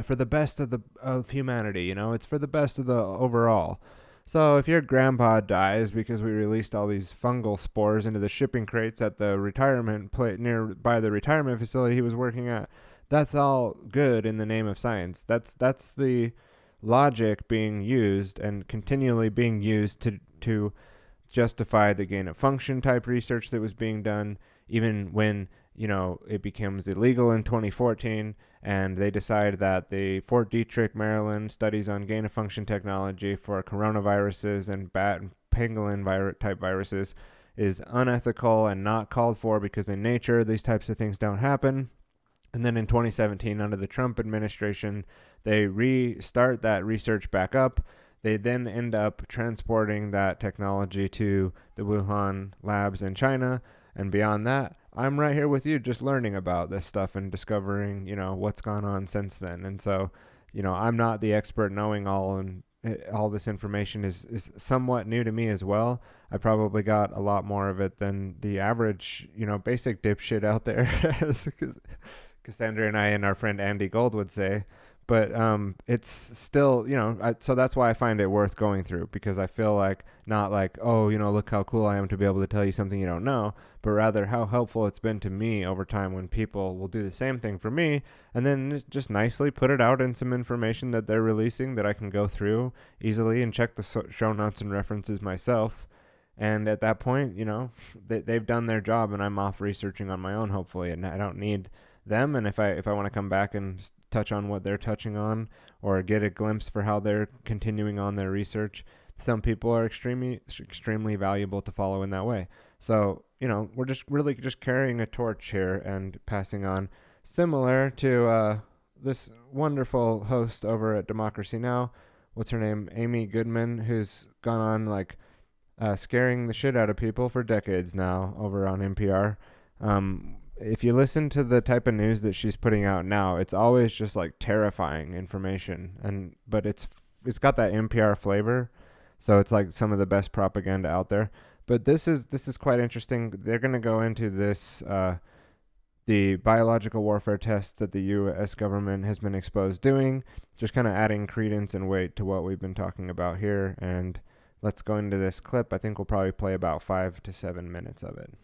for the best of humanity, you know, it's for the best of the overall. So if your grandpa dies because we released all these fungal spores into the shipping crates at the retirement plate nearby the retirement facility he was working at, that's all good in the name of science. That's the logic being used and continually being used to justify the gain of function type research that was being done, even when, you know, it becomes illegal in 2014, and they decide that the Fort Detrick, Maryland studies on gain-of-function technology for coronaviruses and bat and pangolin type viruses is unethical and not called for because in nature these types of things don't happen. And then in 2017, under the Trump administration, they restart that research back up. They then end up transporting that technology to the Wuhan labs in China. And beyond that, I'm right here with you just learning about this stuff and discovering, what's gone on since then. And so, I'm not the expert knowing all, and all this information is somewhat new to me as well. I probably got a lot more of it than the average, basic dipshit out there, as Cassandra and I and our friend Andy Gold would say. But it's still, so that's why I find it worth going through, because I feel like not like, oh, look how cool I am to be able to tell you something you don't know, but rather how helpful it's been to me over time when people will do the same thing for me and then just nicely put it out in some information that they're releasing that I can go through easily and check the show notes and references myself. And at that point, they've done their job and I'm off researching on my own, hopefully, and I don't need them. And if I want to come back and touch on what they're touching on or get a glimpse for how they're continuing on their research, some people are extremely valuable to follow in that way. So, we're just really just carrying a torch here and passing on, similar to this wonderful host over at Democracy Now! What's her name? Amy Goodman, who's gone on scaring the shit out of people for decades now over on NPR. If you listen to the type of news that she's putting out now, it's always just like terrifying information, but it's got that NPR flavor, so it's like some of the best propaganda out there. But this is quite interesting. They're going to go into this the biological warfare test that the U.S. government has been exposed doing, just kind of adding credence and weight to what we've been talking about here. And let's go into this clip. I think we'll probably play about 5 to 7 minutes of it.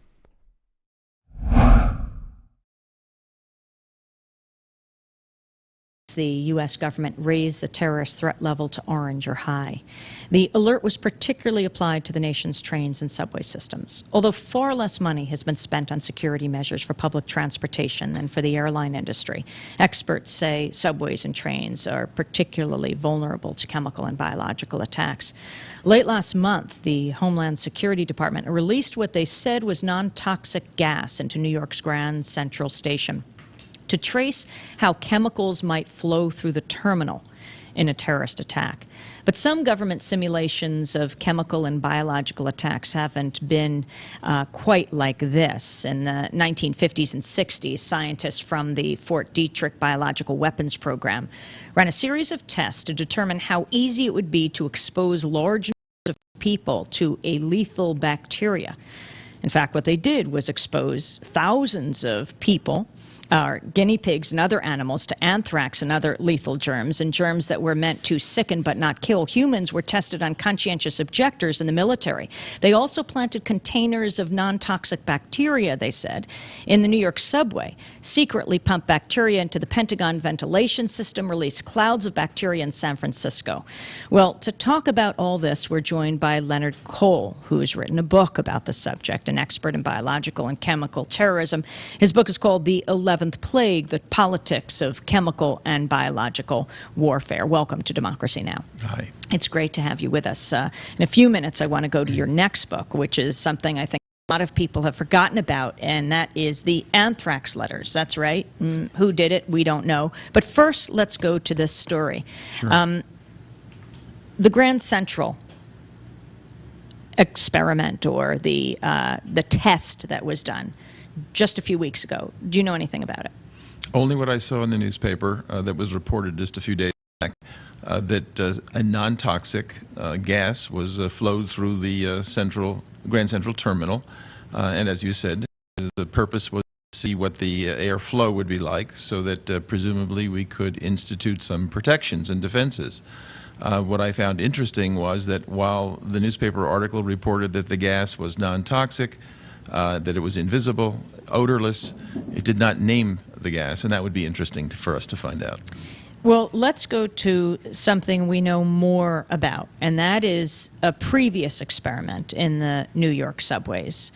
The U.S. government raised the terrorist threat level to orange or high. The alert was particularly applied to the nation's trains and subway systems. Although far less money has been spent on security measures for public transportation than for the airline industry, experts say subways and trains are particularly vulnerable to chemical and biological attacks. Late last month, the Homeland Security Department released what they said was non-toxic gas into New York's Grand Central Station to trace how chemicals might flow through the terminal in a terrorist attack. But some government simulations of chemical and biological attacks haven't been quite like this. In the 1950s and 60s, scientists from the Fort Detrick Biological Weapons Program ran a series of tests to determine how easy it would be to expose large numbers of people to a lethal bacteria. In fact, what they did was expose thousands of people, guinea pigs and other animals, to anthrax and other lethal germs, and germs that were meant to sicken but not kill. Humans were tested on conscientious objectors in the military. They also planted containers of non-toxic bacteria, they said, in the New York subway, secretly pumped bacteria into the Pentagon ventilation system, released clouds of bacteria in San Francisco. Well, to talk about all this, we're joined by Leonard Cole, who has written a book about the subject, an expert in biological and chemical terrorism. His book is called The 11th Plague, The Politics of Chemical and Biological Warfare. Welcome to Democracy Now! Hi. It's great to have you with us. In a few minutes, I want to go to your next book, which is something I think a lot of people have forgotten about, and that is the anthrax letters. That's right. Who did it? We don't know. But first, let's go to this story. Sure. The Grand Central experiment, or the test that was done just a few weeks ago. Do you know anything about it? Only what I saw in the newspaper that was reported just a few days back, that a non-toxic gas was flowed through the Grand Central Terminal, and as you said, the purpose was to see what the air flow would be like, so that presumably we could institute some protections and defenses. What I found interesting was that while the newspaper article reported that the gas was non-toxic, that it was invisible, odorless, it did not name the gas, and that would be interesting for us to find out. Well, let's go to something we know more about, and that is a previous experiment in the New York subways.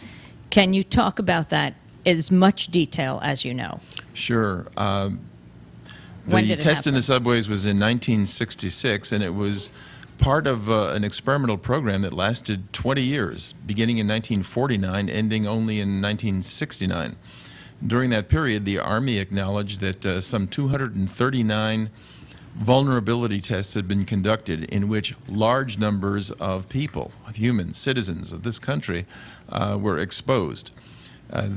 Can you talk about that in as much detail as you know? Sure. When did it test happen? in the subways was in 1966, and it was part of an experimental program that lasted 20 years, beginning in 1949, ending only in 1969. During that period, the Army acknowledged that some 239 vulnerability tests had been conducted in which large numbers of people, of humans, citizens of this country, were exposed.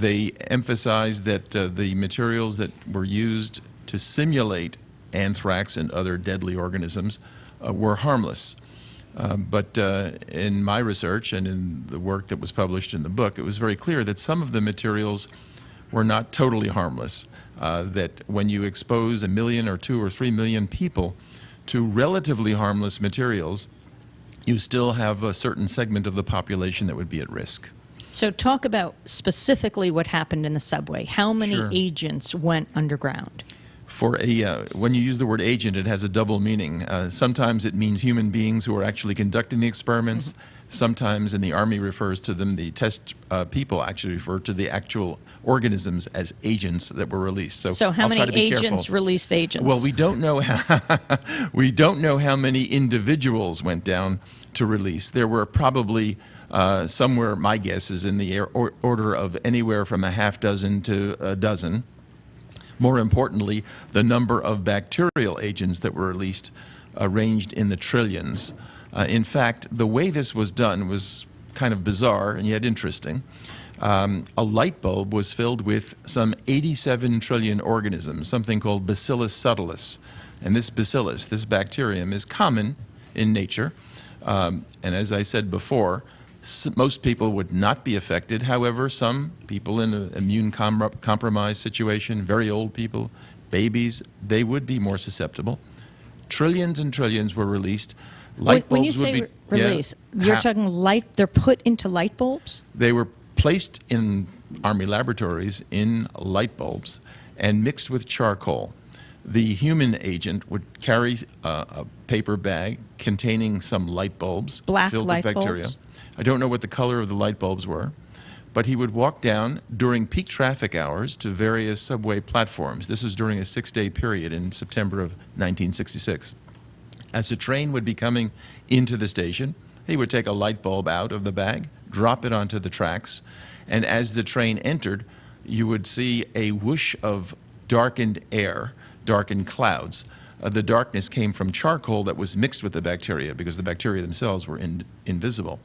They emphasized that the materials that were used to simulate anthrax and other deadly organisms were harmless. But in my research and in the work that was published in the book, it was very clear that some of the materials were not totally harmless, that when you expose 1 million or 2 or 3 million people to relatively harmless materials, you still have a certain segment of the population that would be at risk. So talk about specifically what happened in the subway. How many Sure. agents went underground? When you use the word agent, it has a double meaning. Sometimes it means human beings who are actually conducting the experiments. Sometimes, and the Army refers to them, the test people actually refer to the actual organisms as agents that were released. So how I'll try many to be agents careful. released agents? Well, we don't know how many individuals went down to release. There were probably somewhere, my guess is in the order of anywhere from a half dozen to a dozen. More importantly, the number of bacterial agents that were released ranged in the trillions. In fact, the way this was done was kind of bizarre and yet interesting. A light bulb was filled with some 87 trillion organisms, something called Bacillus subtilis. And this bacillus, this bacterium, is common in nature. And as I said before, most people would not be affected. However, some people in an immune compromised situation, very old people, babies, they would be more susceptible. Trillions and trillions were released. Light when you bulbs would say be release, you're talking light, they're put into light bulbs? They were placed in Army laboratories in light bulbs and mixed with charcoal. The human agent would carry a paper bag containing some light bulbs Black filled light with bacteria. bulbs? I don't know what the color of the light bulbs were, but he would walk down during peak traffic hours to various subway platforms. This was during a 6-day period in September of 1966. As the train would be coming into the station, he would take a light bulb out of the bag, drop it onto the tracks, and as the train entered, you would see a whoosh of darkened air, darkened clouds. The darkness came from charcoal that was mixed with the bacteria because the bacteria themselves were invisible.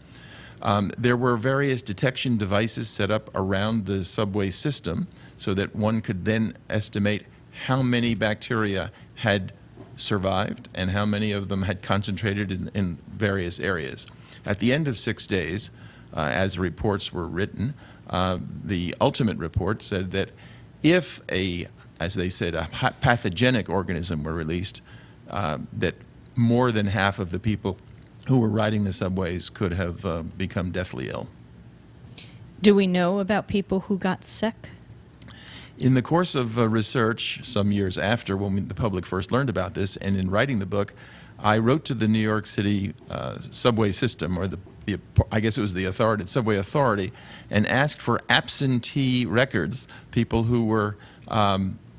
There were various detection devices set up around the subway system so that one could then estimate how many bacteria had survived and how many of them had concentrated in various areas. At the end of 6 days, as reports were written, the ultimate report said that if as they said, a pathogenic organism were released, that more than half of the people who were riding the subways could have become deathly ill. Do we know about people who got sick? In the course of research, some years after when the public first learned about this, and in writing the book, I wrote to the New York City subway system, or I guess it was the subway authority, and asked for absentee records, people who were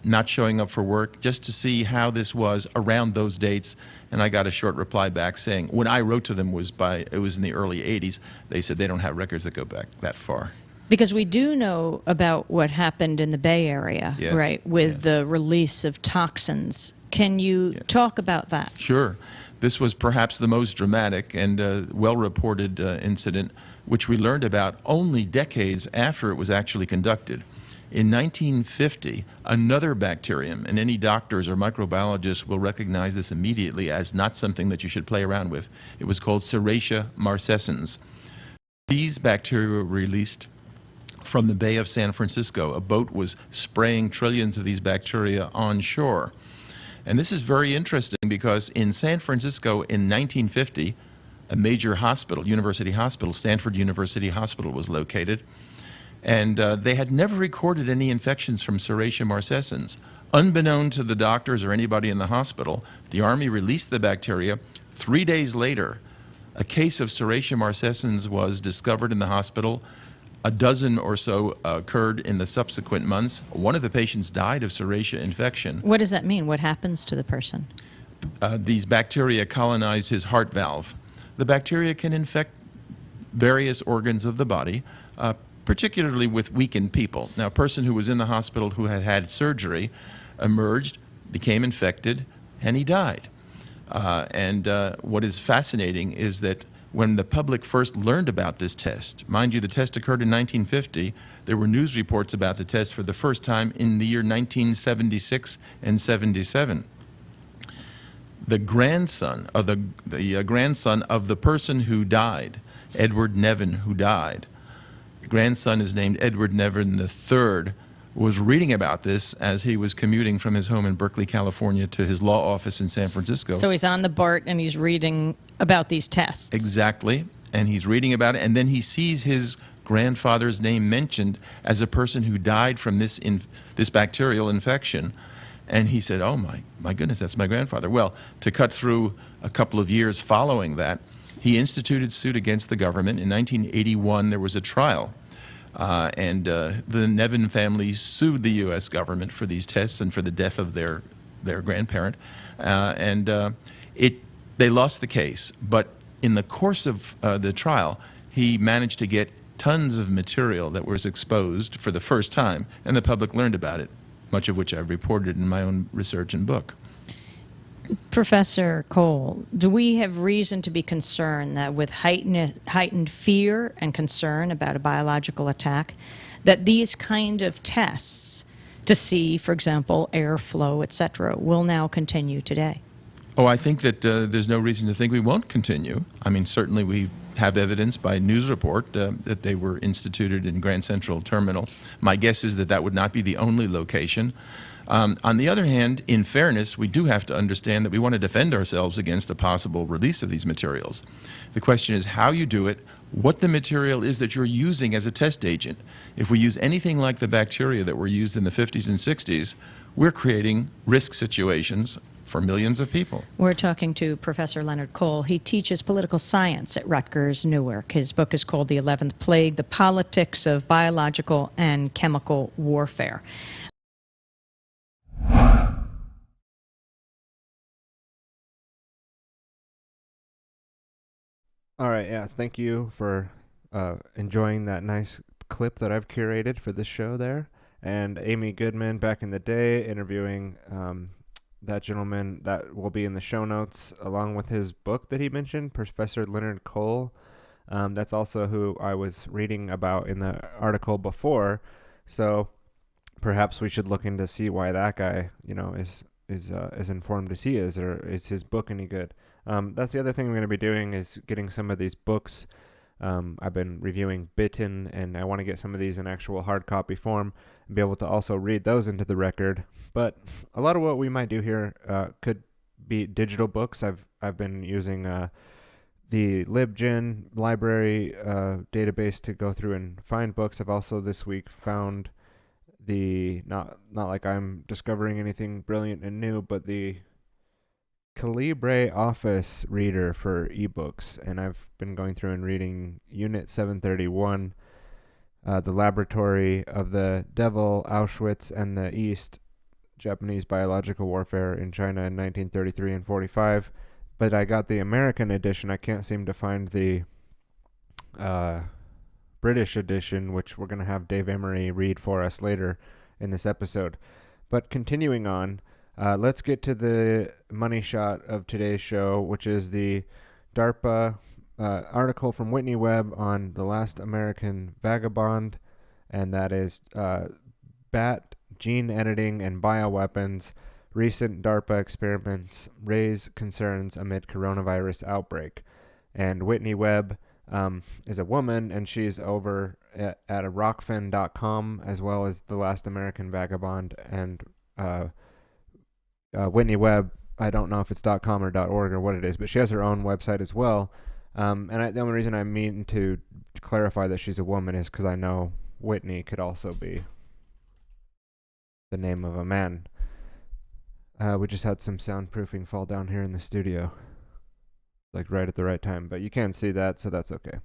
not showing up for work, just to see how this was around those dates. And I got a short reply back saying, when I wrote to them it was in the early 80s, they said they don't have records that go back that far. Because we do know about what happened in the Bay Area, Yes, right, with yes. the release of toxins. Can you talk about that? Sure. This was perhaps the most dramatic and well-reported incident, which we learned about only decades after it was actually conducted. In 1950, another bacterium, and any doctors or microbiologists will recognize this immediately as not something that you should play around with. It was called Serratia marcescens. These bacteria were released from the Bay of San Francisco. A boat was spraying trillions of these bacteria on shore. And this is very interesting because in San Francisco in 1950, a major hospital, university hospital, Stanford University Hospital, was located. And they had never recorded any infections from Serratia marcescens. Unbeknown to the doctors or anybody in the hospital, the Army released the bacteria. 3 days later, a case of Serratia marcescens was discovered in the hospital. A dozen or so occurred in the subsequent months. One of the patients died of Serratia infection. What does that mean? What happens to the person? These bacteria colonized his heart valve. The bacteria can infect various organs of the body, particularly with weakened people. Now, a person who was in the hospital who had had surgery emerged, became infected, and he died. What is fascinating is that when the public first learned about this test, mind you, the test occurred in 1950, there were news reports about the test for the first time in the year 1976 and 77. The grandson of grandson of the person who died, Edward Nevin, who died, the grandson is named Edward Nevin III, was reading about this as he was commuting from his home in Berkeley, California to his law office in San Francisco. So he's on the BART and he's reading about these tests. Exactly. And he's reading about it, and then he sees his grandfather's name mentioned as a person who died from this bacterial infection. And he said, oh my goodness, that's my grandfather. Well, to cut through a couple of years following that, he instituted suit against the government. In 1981, there was a trial. The Nevin family sued the U.S. government for these tests and for the death of their grandparent. They lost the case. But in the course of the trial, he managed to get tons of material that was exposed for the first time, and the public learned about it, much of which I've reported in my own research and book. Professor Cole, do we have reason to be concerned that with heightened fear and concern about a biological attack, that these kind of tests to see, for example, airflow, etc., will now continue today? Oh, I think that there's no reason to think we won't continue. I mean, certainly we have evidence by news report that they were instituted in Grand Central Terminal. My guess is that that would not be the only location. On the other hand, in fairness, we do have to understand that we want to defend ourselves against a possible release of these materials. The question is how you do it, what the material is that you're using as a test agent. If we use anything like the bacteria that were used in the 50s and 60s, we're creating risk situations for millions of people. We're talking to Professor Leonard Cole. He teaches political science at Rutgers Newark. His book is called The 11th Plague, The Politics of Biological and Chemical Warfare. All right, yeah, thank you for enjoying that nice clip that I've curated for this show there. And Amy Goodman, back in the day, interviewing that gentleman that will be in the show notes, along with his book that he mentioned, Professor Leonard Cole. That's also who I was reading about in the article before. So perhaps we should look into see why that guy, is as informed as he is, or is his book any good? That's the other thing I'm going to be doing is getting some of these books. I've been reviewing Bitten, and I want to get some of these in actual hard copy form and be able to also read those into the record. But a lot of what we might do here could be digital books. I've been using the LibGen library database to go through and find books. I've also this week found the, not like I'm discovering anything brilliant and new, but the Calibre Office Reader for ebooks, and I've been going through and reading Unit 731, The Laboratory of the Devil, Auschwitz and the East, Japanese Biological Warfare in China in 1933 and 45, but I got the American edition. I can't seem to find the British edition, which we're going to have Dave Emery read for us later in this episode. But continuing on, let's get to the money shot of today's show, which is the DARPA article from Whitney Webb on The Last American Vagabond, and that is bat gene editing and bioweapons. Recent DARPA experiments raise concerns amid coronavirus outbreak. And Whitney Webb is a woman, and she's over at rockfin.com, as well as The Last American Vagabond, and Whitney Webb, I don't know if it's .com or .org or what it is, but she has her own website as well. The only reason I mean to clarify that she's a woman is because I know Whitney could also be the name of a man. We just had some soundproofing fall down here in the studio, like right at the right time, but you can't see that, so that's okay.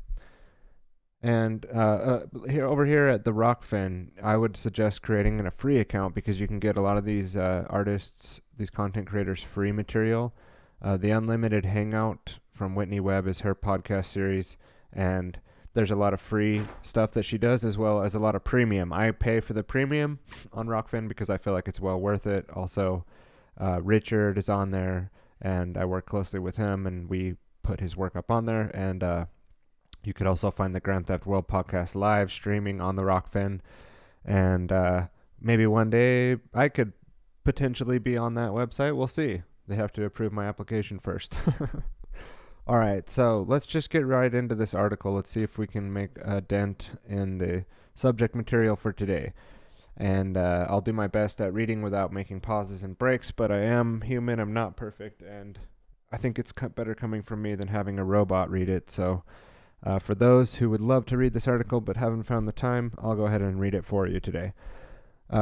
And over here at the Rockfin, I would suggest creating a free account because you can get a lot of these artists, these content creators, free material. The Unlimited Hangout from Whitney Webb is her podcast series, and there's a lot of free stuff that she does as well as a lot of premium. I pay for the premium on Rockfin because I feel like it's well worth it. Also, Richard is on there, and I work closely with him, and we put his work up on there. And you could also find the Grand Theft World podcast live streaming on the Rockfin. And maybe one day I could potentially be on that website. We'll see. They have to approve my application first. All right, so let's just get right into this article. Let's see if we can make a dent in the subject material for today. And I'll do my best at reading without making pauses and breaks, but I am human. I'm not perfect, and I think it's better coming from me than having a robot read it. So for those who would love to read this article but haven't found the time, I'll go ahead and read it for you today.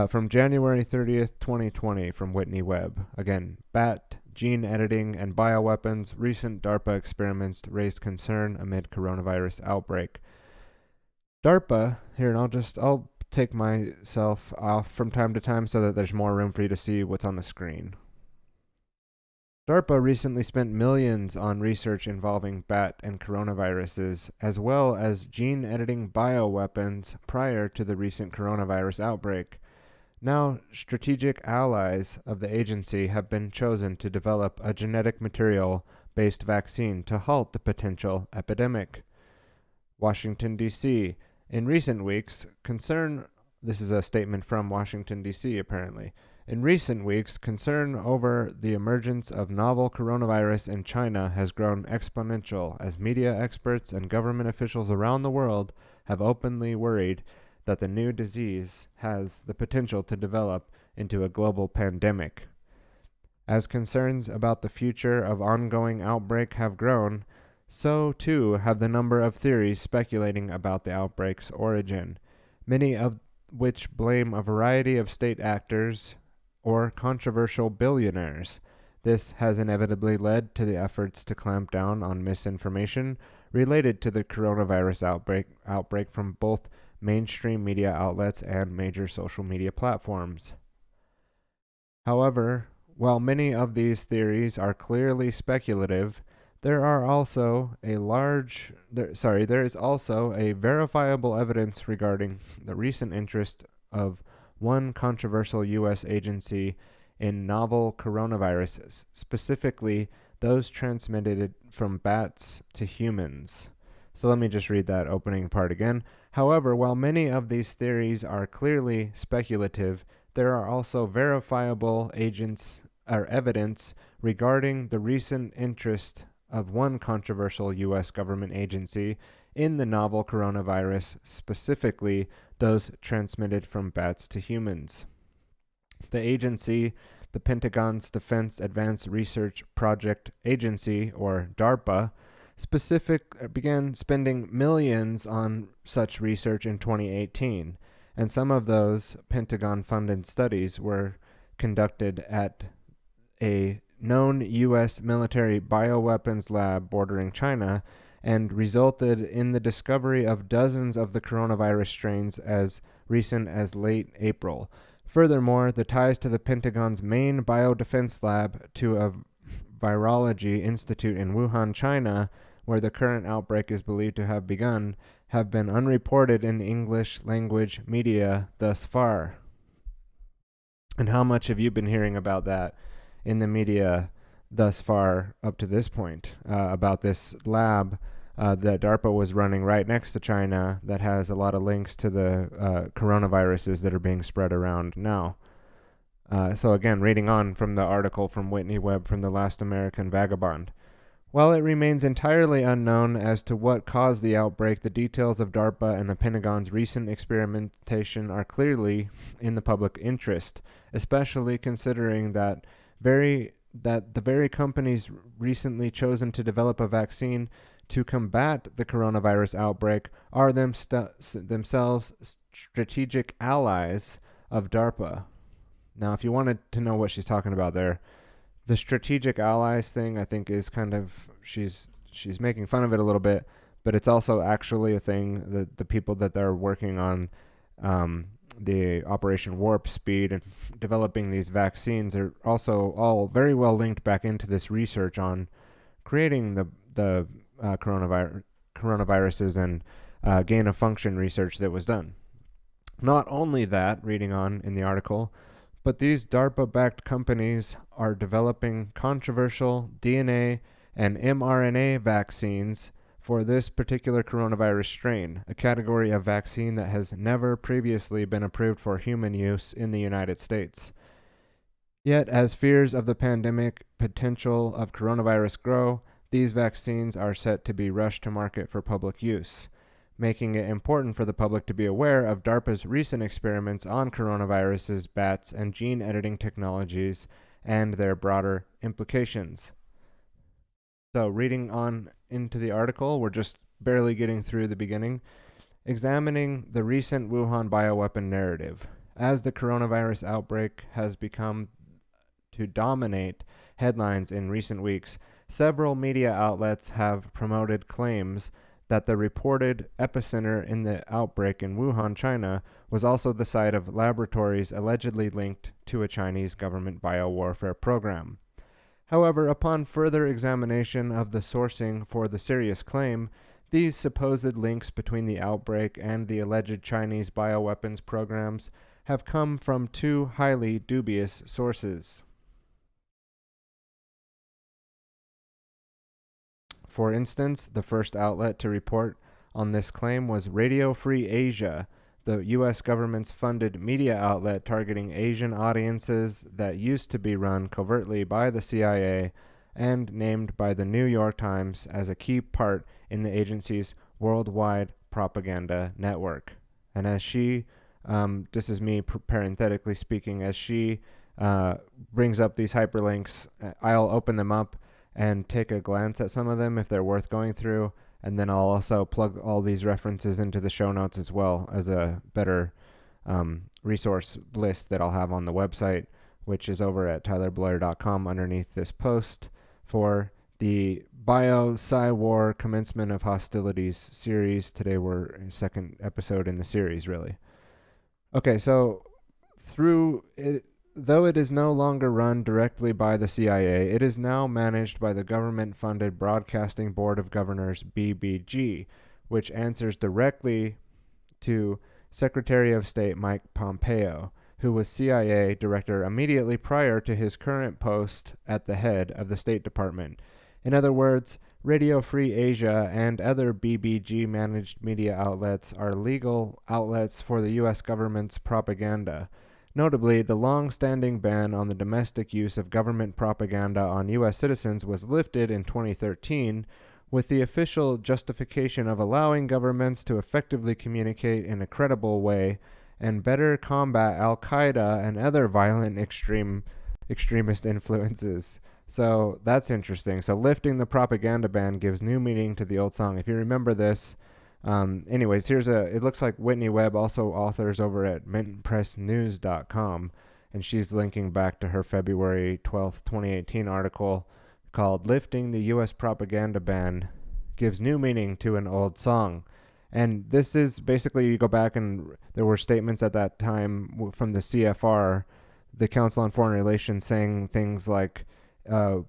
From January 30th, 2020, from Whitney Webb. Again, bat, gene editing, and bioweapons. Recent DARPA experiments raised concern amid coronavirus outbreak. DARPA, here, and I'll take myself off from time to time so that there's more room for you to see what's on the screen. DARPA recently spent millions on research involving bat and coronaviruses, as well as gene editing bioweapons prior to the recent coronavirus outbreak. Now, strategic allies of the agency have been chosen to develop a genetic material-based vaccine to halt the potential epidemic. Washington, D.C. In recent weeks, this is a statement from Washington, D.C. apparently. In recent weeks, concern over the emergence of novel coronavirus in China has grown exponential as media experts and government officials around the world have openly worried that the new disease has the potential to develop into a global pandemic. As concerns about the future of ongoing outbreak have grown, so too have the number of theories speculating about the outbreak's origin, many of which blame a variety of state actors or controversial billionaires. This has inevitably led to the efforts to clamp down on misinformation related to the coronavirus outbreak from both mainstream media outlets and major social media platforms. However, while many of these theories are clearly speculative, there is also a verifiable evidence regarding the recent interest of one controversial U.S. agency in novel coronaviruses, specifically those transmitted from bats to humans. So let me just read that opening part again. However, while many of these theories are clearly speculative, there are also verifiable evidence regarding the recent interest of one controversial U.S. government agency in the novel coronavirus, specifically those transmitted from bats to humans. The agency, the Pentagon's Defense Advanced Research Project Agency, or DARPA, began spending millions on such research in 2018, and some of those Pentagon-funded studies were conducted at a known U.S. military bioweapons lab bordering China and resulted in the discovery of dozens of the coronavirus strains as recent as late April. Furthermore, the ties to the Pentagon's main biodefense lab to a virology institute in Wuhan, China, where the current outbreak is believed to have begun, have been unreported in English language media thus far. And how much have you been hearing about that in the media thus far up to this point, about this lab that DARPA was running right next to China that has a lot of links to the coronaviruses that are being spread around now? So again, reading on from the article from Whitney Webb from The Last American Vagabond. While it remains entirely unknown as to what caused the outbreak, the details of DARPA and the Pentagon's recent experimentation are clearly in the public interest, especially considering that the very companies recently chosen to develop a vaccine to combat the coronavirus outbreak are themselves strategic allies of DARPA. Now, if you wanted to know what she's talking about there, the strategic allies thing, I think, is kind of, she's making fun of it a little bit, but it's also actually a thing that the people that are working on the Operation Warp Speed and developing these vaccines are also all very well linked back into this research on creating the coronaviruses and gain of function research that was done. Not only that, reading on in the article, but these DARPA-backed companies are developing controversial DNA and mRNA vaccines for this particular coronavirus strain, a category of vaccine that has never previously been approved for human use in the United States. Yet, as fears of the pandemic potential of coronavirus grow, these vaccines are set to be rushed to market for public use, making it important for the public to be aware of DARPA's recent experiments on coronaviruses, bats, and gene editing technologies and their broader implications. So, reading on into the article, we're just barely getting through the beginning, examining the recent Wuhan bioweapon narrative. As the coronavirus outbreak has become to dominate headlines in recent weeks, several media outlets have promoted claims that the reported epicenter in the outbreak in Wuhan, China, was also the site of laboratories allegedly linked to a Chinese government biowarfare program. However, upon further examination of the sourcing for the serious claim, these supposed links between the outbreak and the alleged Chinese bioweapons programs have come from two highly dubious sources. For instance, the first outlet to report on this claim was Radio Free Asia, the U.S. government's funded media outlet targeting Asian audiences that used to be run covertly by the CIA and named by the New York Times as a key part in the agency's worldwide propaganda network. And as she, this is me parenthetically speaking, as she brings up these hyperlinks, I'll open them up and take a glance at some of them if they're worth going through. And then I'll also plug all these references into the show notes as well as a better resource list that I'll have on the website, which is over at tylerblair.com underneath this post for the Bio-PsyWar Commencement of Hostilities series. Today we're in second episode in the series, really. Okay, so through it, though it is no longer run directly by the CIA, it is now managed by the government-funded Broadcasting Board of Governors, BBG, which answers directly to Secretary of State Mike Pompeo, who was CIA director immediately prior to his current post at the head of the State Department. In other words, Radio Free Asia and other BBG-managed media outlets are legal outlets for the U.S. government's propaganda. Notably, the long-standing ban on the domestic use of government propaganda on U.S. citizens was lifted in 2013 with the official justification of allowing governments to effectively communicate in a credible way and better combat al-Qaeda and other violent extremist influences. So that's interesting. So lifting the propaganda ban gives new meaning to the old song. If you remember this, anyways, it looks like Whitney Webb also authors over at mintpressnews.com, and she's linking back to her February 12th, 2018 article called Lifting the U.S. Propaganda Ban Gives New Meaning to an Old Song. And this is basically, you go back and there were statements at that time from the CFR, the Council on Foreign Relations, saying things like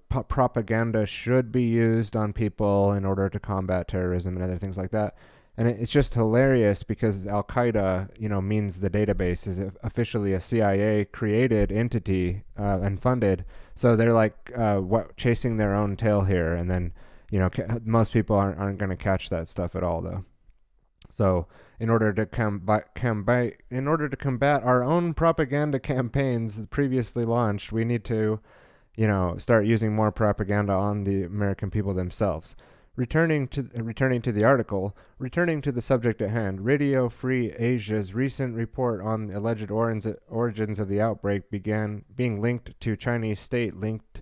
propaganda should be used on people in order to combat terrorism and other things like that. And it's just hilarious because Al-Qaeda, means the database is officially a CIA-created entity and funded. So they're like chasing their own tail here. And then, most people aren't going to catch that stuff at all, though. So in order to combat our own propaganda campaigns previously launched, we need to, start using more propaganda on the American people themselves. Returning to the article, returning to the subject at hand, Radio Free Asia's recent report on the alleged origins of the outbreak began being linked to Chinese state-linked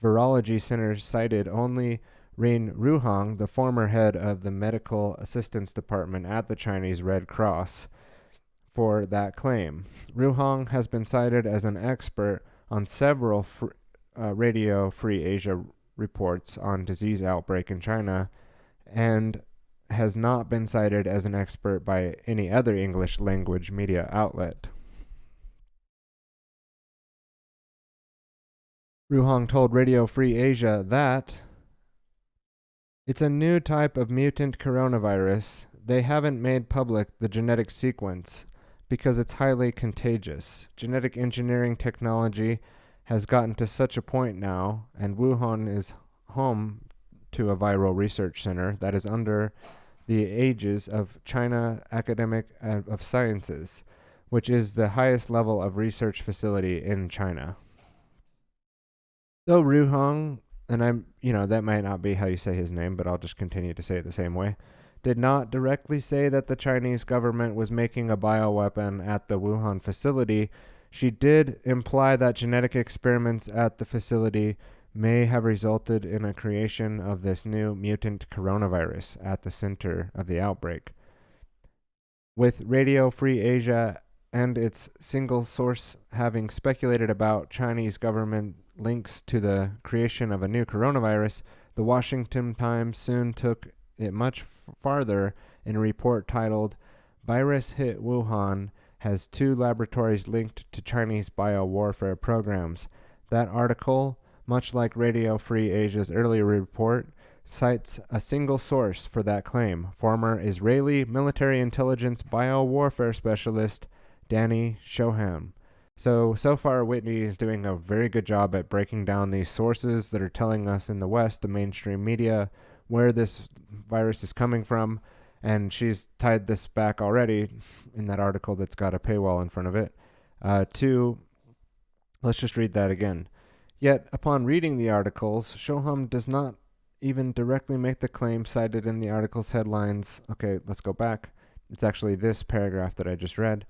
virology centers cited only Rin Ruhang, the former head of the Medical Assistance Department at the Chinese Red Cross, for that claim. Ruhang has been cited as an expert on several Radio Free Asia reports on disease outbreak in China, and has not been cited as an expert by any other English language media outlet. Ruhong told Radio Free Asia that it's a new type of mutant coronavirus. They haven't made public the genetic sequence because it's highly contagious. Genetic engineering technology has gotten to such a point now, and Wuhan is home to a viral research center that is under the aegis of China Academic of Sciences, which is the highest level of research facility in China. So Ruhong, and that might not be how you say his name, but I'll just continue to say it the same way, did not directly say that the Chinese government was making a bioweapon at the Wuhan facility. She did imply that genetic experiments at the facility may have resulted in a creation of this new mutant coronavirus at the center of the outbreak. With Radio Free Asia and its single source having speculated about Chinese government links to the creation of a new coronavirus, the Washington Times soon took it much farther in a report titled, "Virus Hit Wuhan, Has 2 Laboratories Linked to Chinese Biowarfare Programs." That article, much like Radio Free Asia's earlier report, cites a single source for that claim, former Israeli military intelligence biowarfare specialist Danny Shoham. So far Whitney is doing a very good job at breaking down these sources that are telling us in the West, the mainstream media, where this virus is coming from, and she's tied this back already in that article that's got a paywall in front of it, let's just read that again. Yet, upon reading the articles, Shoham does not even directly make the claim cited in the article's headlines. Okay, let's go back. It's actually this paragraph that I just read.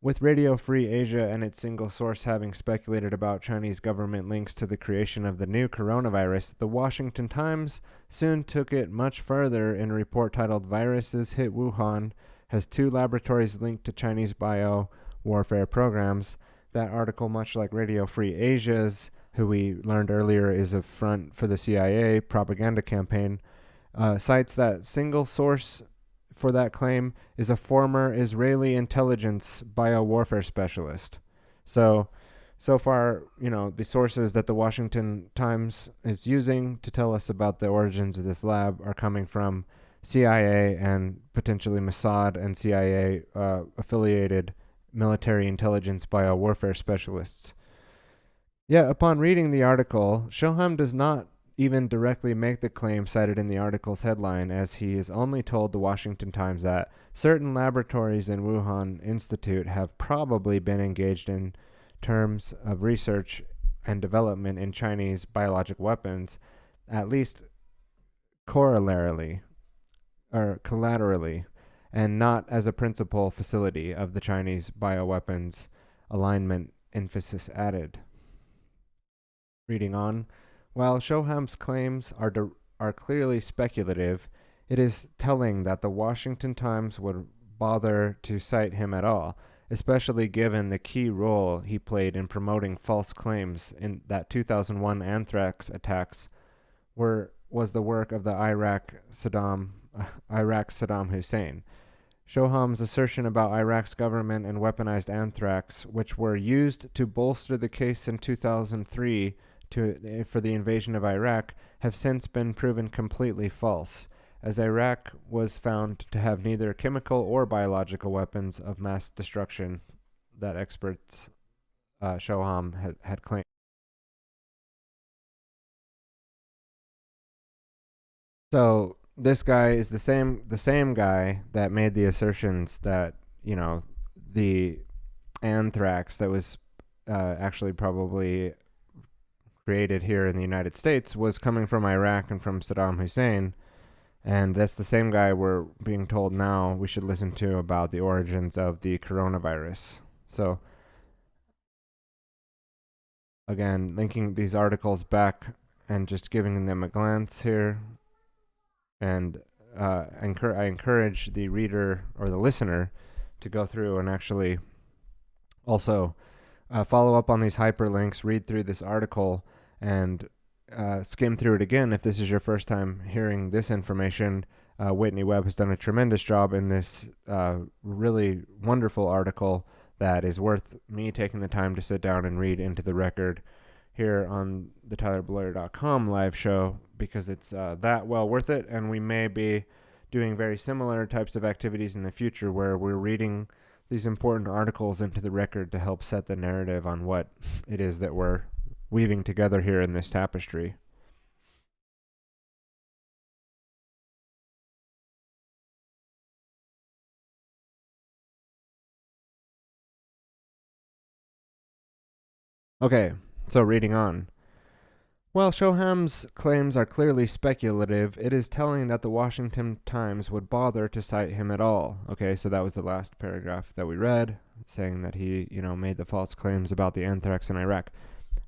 With Radio Free Asia and its single source having speculated about Chinese government links to the creation of the new coronavirus, the Washington Times soon took it much further in a report titled "Viruses Hit Wuhan, Has 2 Laboratories Linked to Chinese Bio-Warfare Programs." That article, much like Radio Free Asia's, who we learned earlier is a front for the CIA propaganda campaign, cites that single source for that claim is a former Israeli intelligence biowarfare specialist. So far, the sources that the Washington Times is using to tell us about the origins of this lab are coming from CIA and potentially Mossad and CIA affiliated military intelligence biowarfare specialists. Yet, upon reading the article, Shoham does not even directly make the claim cited in the article's headline, as he is only told the Washington Times that certain laboratories in Wuhan Institute have probably been engaged in terms of research and development in Chinese biologic weapons, at least collaterally, and not as a principal facility of the Chinese bioweapons alignment, emphasis added. Reading on, while Shoham's claims are clearly speculative, it is telling that the Washington Times would bother to cite him at all, especially given the key role he played in promoting false claims in that 2001 anthrax attacks was the work of the Iraq Saddam Hussein. Shoham's assertion about Iraq's government and weaponized anthrax, which were used to bolster the case in 2003 for the invasion of Iraq, have since been proven completely false, as Iraq was found to have neither chemical or biological weapons of mass destruction that experts Shoham had claimed. So this guy is the same guy that made the assertions that the anthrax that was actually probably created here in the United States was coming from Iraq and from Saddam Hussein, and that's the same guy we're being told now we should listen to about the origins of the coronavirus. So again, linking these articles back and just giving them a glance here, and I encourage the reader or the listener to go through and actually also follow up on these hyperlinks, read through this article, and skim through it again. If this is your first time hearing this information, Whitney Webb has done a tremendous job in this really wonderful article that is worth me taking the time to sit down and read into the record here on the TylerBlur.com live show, because it's that well worth it, and we may be doing very similar types of activities in the future where we're reading these important articles into the record to help set the narrative on what it is that we're weaving together here in this tapestry. Okay, so reading on. While Shoham's claims are clearly speculative, it is telling that the Washington Times would bother to cite him at all. Okay, so that was the last paragraph that we read, saying that he, made the false claims about the anthrax in Iraq.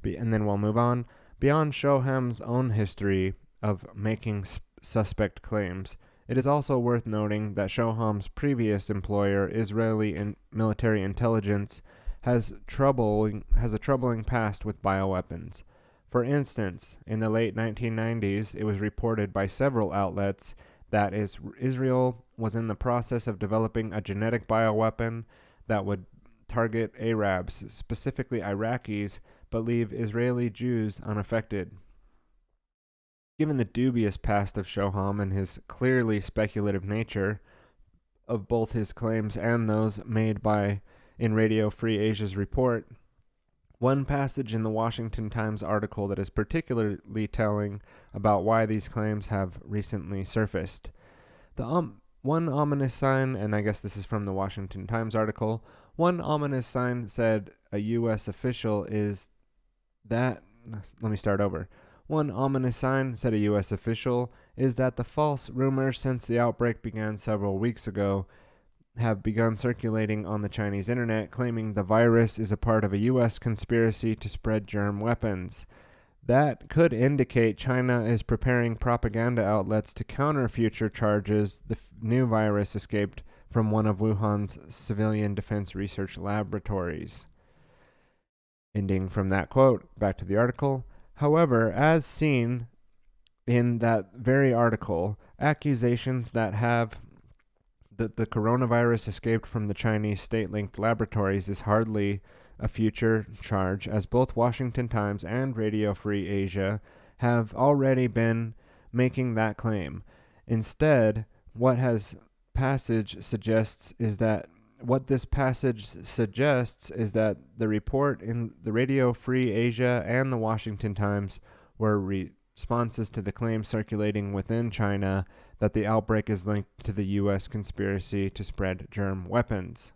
And then we'll move on. Beyond Shoham's own history of making suspect claims, it is also worth noting that Shoham's previous employer, Israeli military intelligence, has a troubling past with bioweapons. For instance, in the late 1990s, it was reported by several outlets that Israel was in the process of developing a genetic bioweapon that would target Arabs, specifically Iraqis, but leave Israeli Jews unaffected. Given the dubious past of Shoham and his clearly speculative nature of both his claims and those made in Radio Free Asia's report, one passage in the Washington Times article that is particularly telling about why these claims have recently surfaced. One ominous sign, and I guess this is from the Washington Times article, one ominous sign said a U.S. official is that... Let me start over. One ominous sign, said a U.S. official, is that the false rumors since the outbreak began several weeks ago have begun circulating on the Chinese internet, claiming the virus is a part of a U.S. conspiracy to spread germ weapons. That could indicate China is preparing propaganda outlets to counter future charges the new virus escaped from one of Wuhan's civilian defense research laboratories. Ending from that quote, back to the article. However, as seen in that very article, accusations that the coronavirus escaped from the Chinese state-linked laboratories is hardly a future charge, as both Washington Times and Radio Free Asia have already been making that claim. Instead, what this passage suggests is that the report in the Radio Free Asia and the Washington Times were responses to the claim circulating within China that the outbreak is linked to the U.S. conspiracy to spread germ weapons.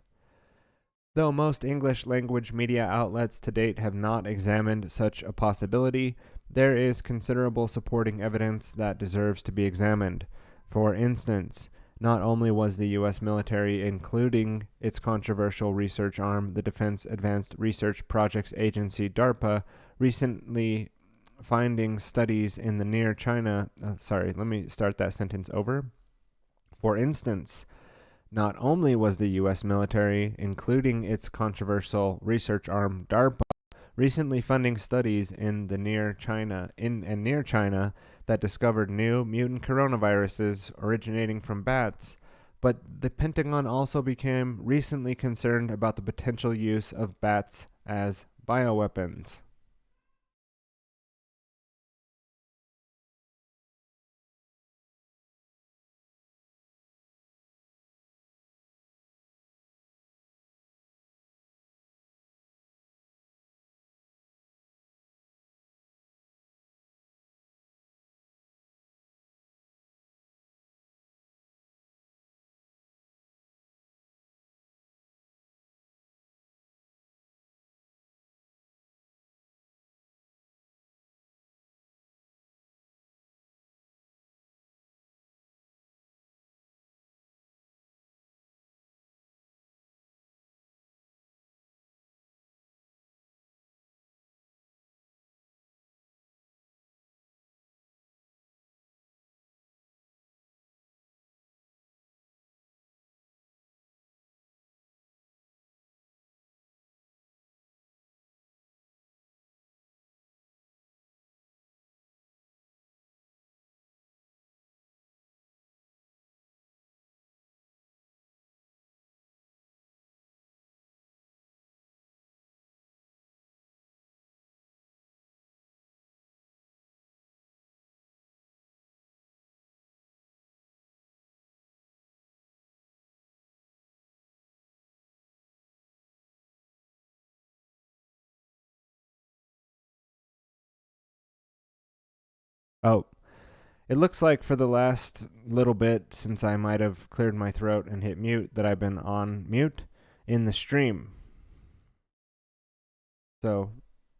Though most English-language media outlets to date have not examined such a possibility, there is considerable supporting evidence that deserves to be examined. For instance, not only was the U.S. military, including its controversial research arm, the Defense Advanced Research Projects Agency, DARPA, recently finding studies in the near China... let me start that sentence over. For instance, not only was the U.S. military, including its controversial research arm, DARPA, recently funding studies in near China that discovered new mutant coronaviruses originating from bats, but the Pentagon also became recently concerned about the potential use of bats as bioweapons. Oh, it looks like for the last little bit, since I might have cleared my throat and hit mute, that I've been on mute in the stream. So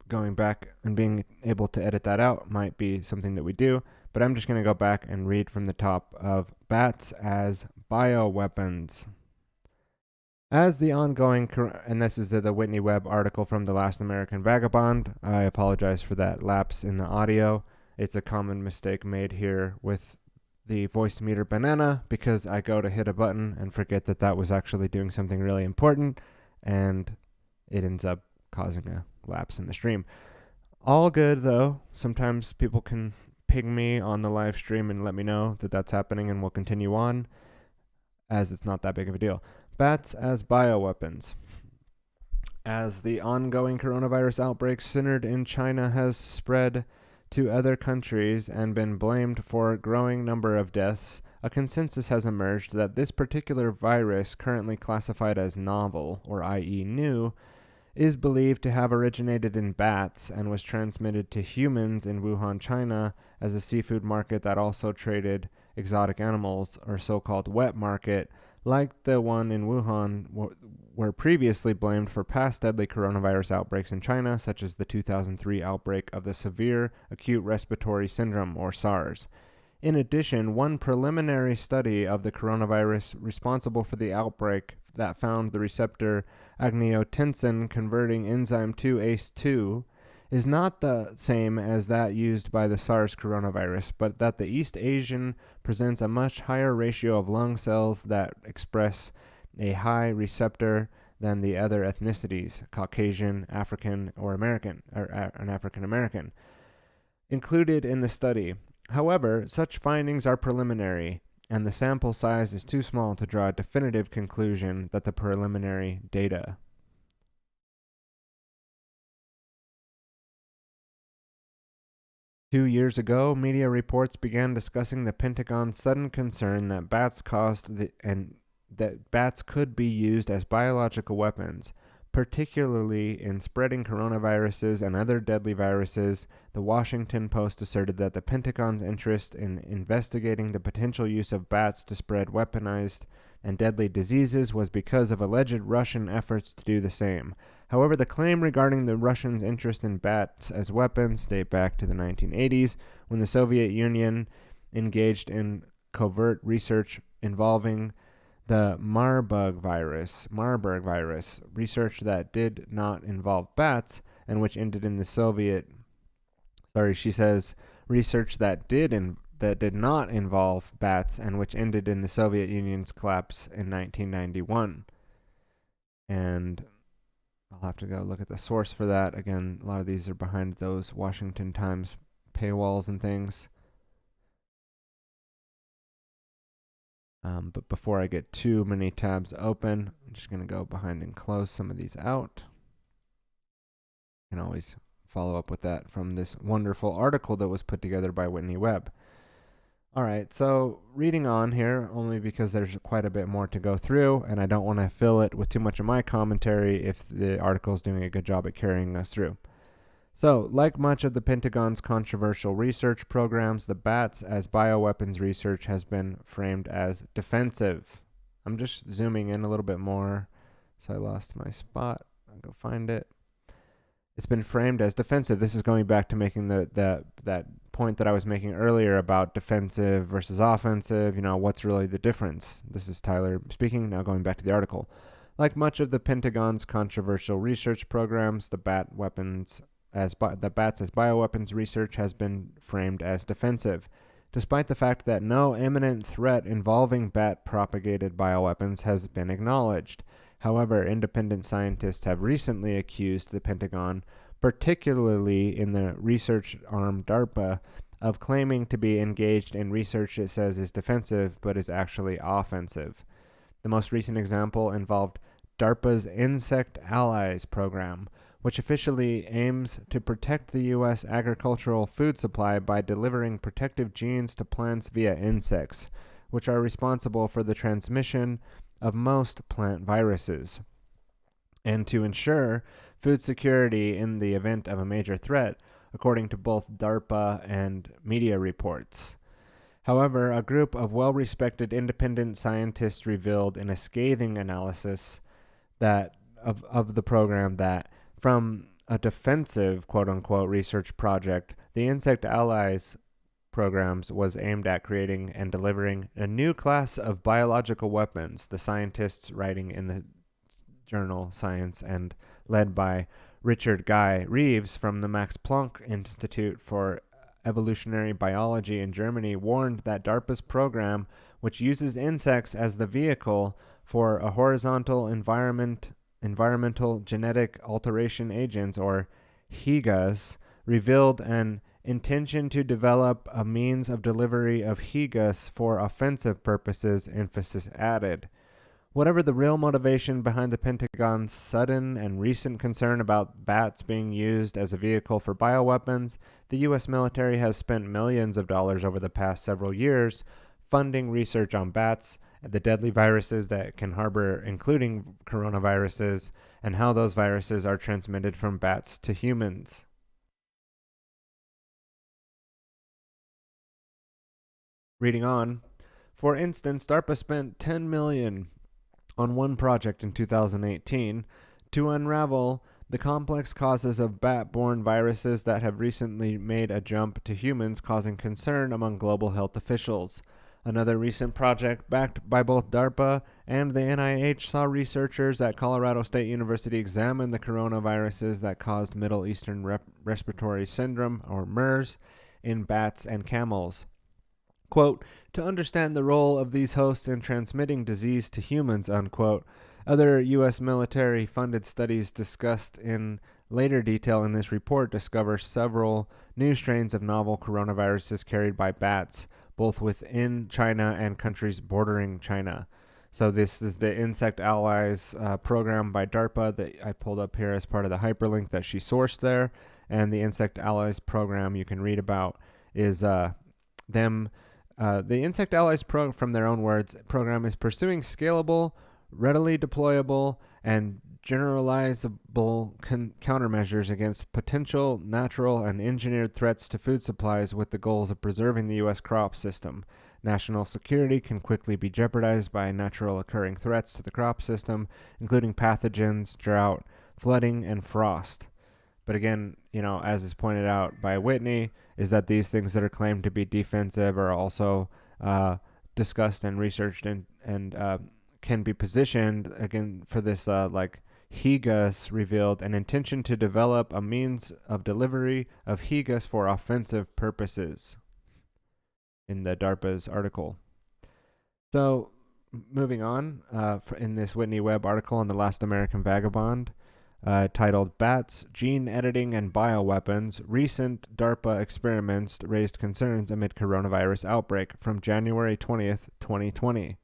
going back and being able to edit that out might be something that we do, but I'm just going to go back and read from the top of bats as bioweapons. As the ongoing, and this is the Whitney Webb article from The Last American Vagabond. I apologize for that lapse in the audio. It's a common mistake made here with the Voicemeeter Banana because I go to hit a button and forget that that was actually doing something really important, and it ends up causing a lapse in the stream. All good, though. Sometimes people can ping me on the live stream and let me know that that's happening, and we'll continue on, as it's not that big of a deal. Bats as bioweapons. As the ongoing coronavirus outbreak centered in China has spread to other countries and been blamed for a growing number of deaths, a consensus has emerged that this particular virus, currently classified as novel, or i.e. new, is believed to have originated in bats and was transmitted to humans in Wuhan, China, as a seafood market that also traded exotic animals, or so-called wet market, like the one in Wuhan, were previously blamed for past deadly coronavirus outbreaks in China, such as the 2003 outbreak of the Severe Acute Respiratory Syndrome, or SARS. In addition, one preliminary study of the coronavirus responsible for the outbreak that found the receptor angiotensin converting enzyme 2-ACE2 is not the same as that used by the SARS coronavirus, but that the East Asian presents a much higher ratio of lung cells that express a high receptor than the other ethnicities, Caucasian, African, or American, or an African American, included in the study. However, such findings are preliminary, and the sample size is too small to draw a definitive conclusion that the preliminary data. Two years ago, media reports began discussing the Pentagon's sudden concern that bats that bats could be used as biological weapons, particularly in spreading coronaviruses and other deadly viruses. The Washington Post asserted that the Pentagon's interest in investigating the potential use of bats to spread weaponized and deadly diseases was because of alleged Russian efforts to do the same. However, the claim regarding the Russians' interest in bats as weapons date back to the 1980s, when the Soviet Union engaged in covert research involving the Marburg virus, research that did not involve bats and which ended in the Soviet. She says research that did not involve bats and which ended in the Soviet Union's collapse in 1991. And I'll have to go look at the source for that. Again, a lot of these are behind those Washington Times paywalls and things. But before I get too many tabs open, I'm just going to go behind and close some of these out. You can always follow up with that from this wonderful article that was put together by Whitney Webb. Alright, so reading on here, only because there's quite a bit more to go through, and I don't want to fill it with too much of my commentary if the article's doing a good job at carrying us through. So, like much of the Pentagon's controversial research programs, the bats as bioweapons research has been framed as defensive. I'm just zooming in a little bit more, so I lost my spot. I'll go find it. It's been framed as defensive. This is going back to making that point that I was making earlier about defensive versus offensive. What's really the difference? This is Tyler speaking, now going back to the article. Like much of the Pentagon's controversial research programs, the bats as bioweapons research has been framed as defensive, despite the fact that no imminent threat involving bat-propagated bioweapons has been acknowledged. However, independent scientists have recently accused the Pentagon, particularly in the research arm DARPA, of claiming to be engaged in research it says is defensive but is actually offensive. The most recent example involved DARPA's Insect Allies program, which officially aims to protect the U.S. agricultural food supply by delivering protective genes to plants via insects, which are responsible for the transmission of most plant viruses. And to ensure food security in the event of a major threat, according to both DARPA and media reports. However, a group of well-respected independent scientists revealed in a scathing analysis that of the program that from a defensive quote-unquote research project, the Insect Allies programs was aimed at creating and delivering a new class of biological weapons, the scientists writing in the journal Science and led by Richard Guy Reeves from the Max Planck Institute for Evolutionary Biology in Germany warned that DARPA's program, which uses insects as the vehicle for a horizontal environmental genetic alteration agents, or HEGAs, revealed an intention to develop a means of delivery of HEGAs for offensive purposes, emphasis added. Whatever the real motivation behind the Pentagon's sudden and recent concern about bats being used as a vehicle for bioweapons, the U.S. military has spent millions of dollars over the past several years funding research on bats, the deadly viruses that can harbor, including coronaviruses, and how those viruses are transmitted from bats to humans. Reading on, for instance, DARPA spent $10 million on one project in 2018 to unravel the complex causes of bat-borne viruses that have recently made a jump to humans, causing concern among global health officials. Another recent project backed by both DARPA and the NIH saw researchers at Colorado State University examine the coronaviruses that caused Middle Eastern Respiratory Syndrome, or MERS, in bats and camels. Quote, to understand the role of these hosts in transmitting disease to humans, unquote, other U.S. military-funded studies discussed in later detail in this report discover several new strains of novel coronaviruses carried by bats, both within China and countries bordering China. So this is the Insect Allies program by DARPA that I pulled up here as part of the hyperlink that she sourced there. And the Insect Allies program you can read about is them... the Insect Allies from their own words, program is pursuing scalable, readily deployable, and generalizable countermeasures against potential natural and engineered threats to food supplies with the goals of preserving the U.S. crop system. National security can quickly be jeopardized by natural occurring threats to the crop system, including pathogens, drought, flooding, and frost. But again, as is pointed out by Whitney, is that these things that are claimed to be defensive are also discussed and researched and can be positioned, again, for this, HEGAS revealed an intention to develop a means of delivery of HEGAS for offensive purposes in the DARPA's article. So, moving on, in this Whitney Webb article on The Last American Vagabond, titled Bats, Gene Editing and Bioweapons, Recent DARPA Experiments Raised Concerns Amid Coronavirus Outbreak, from January 20th, 2020.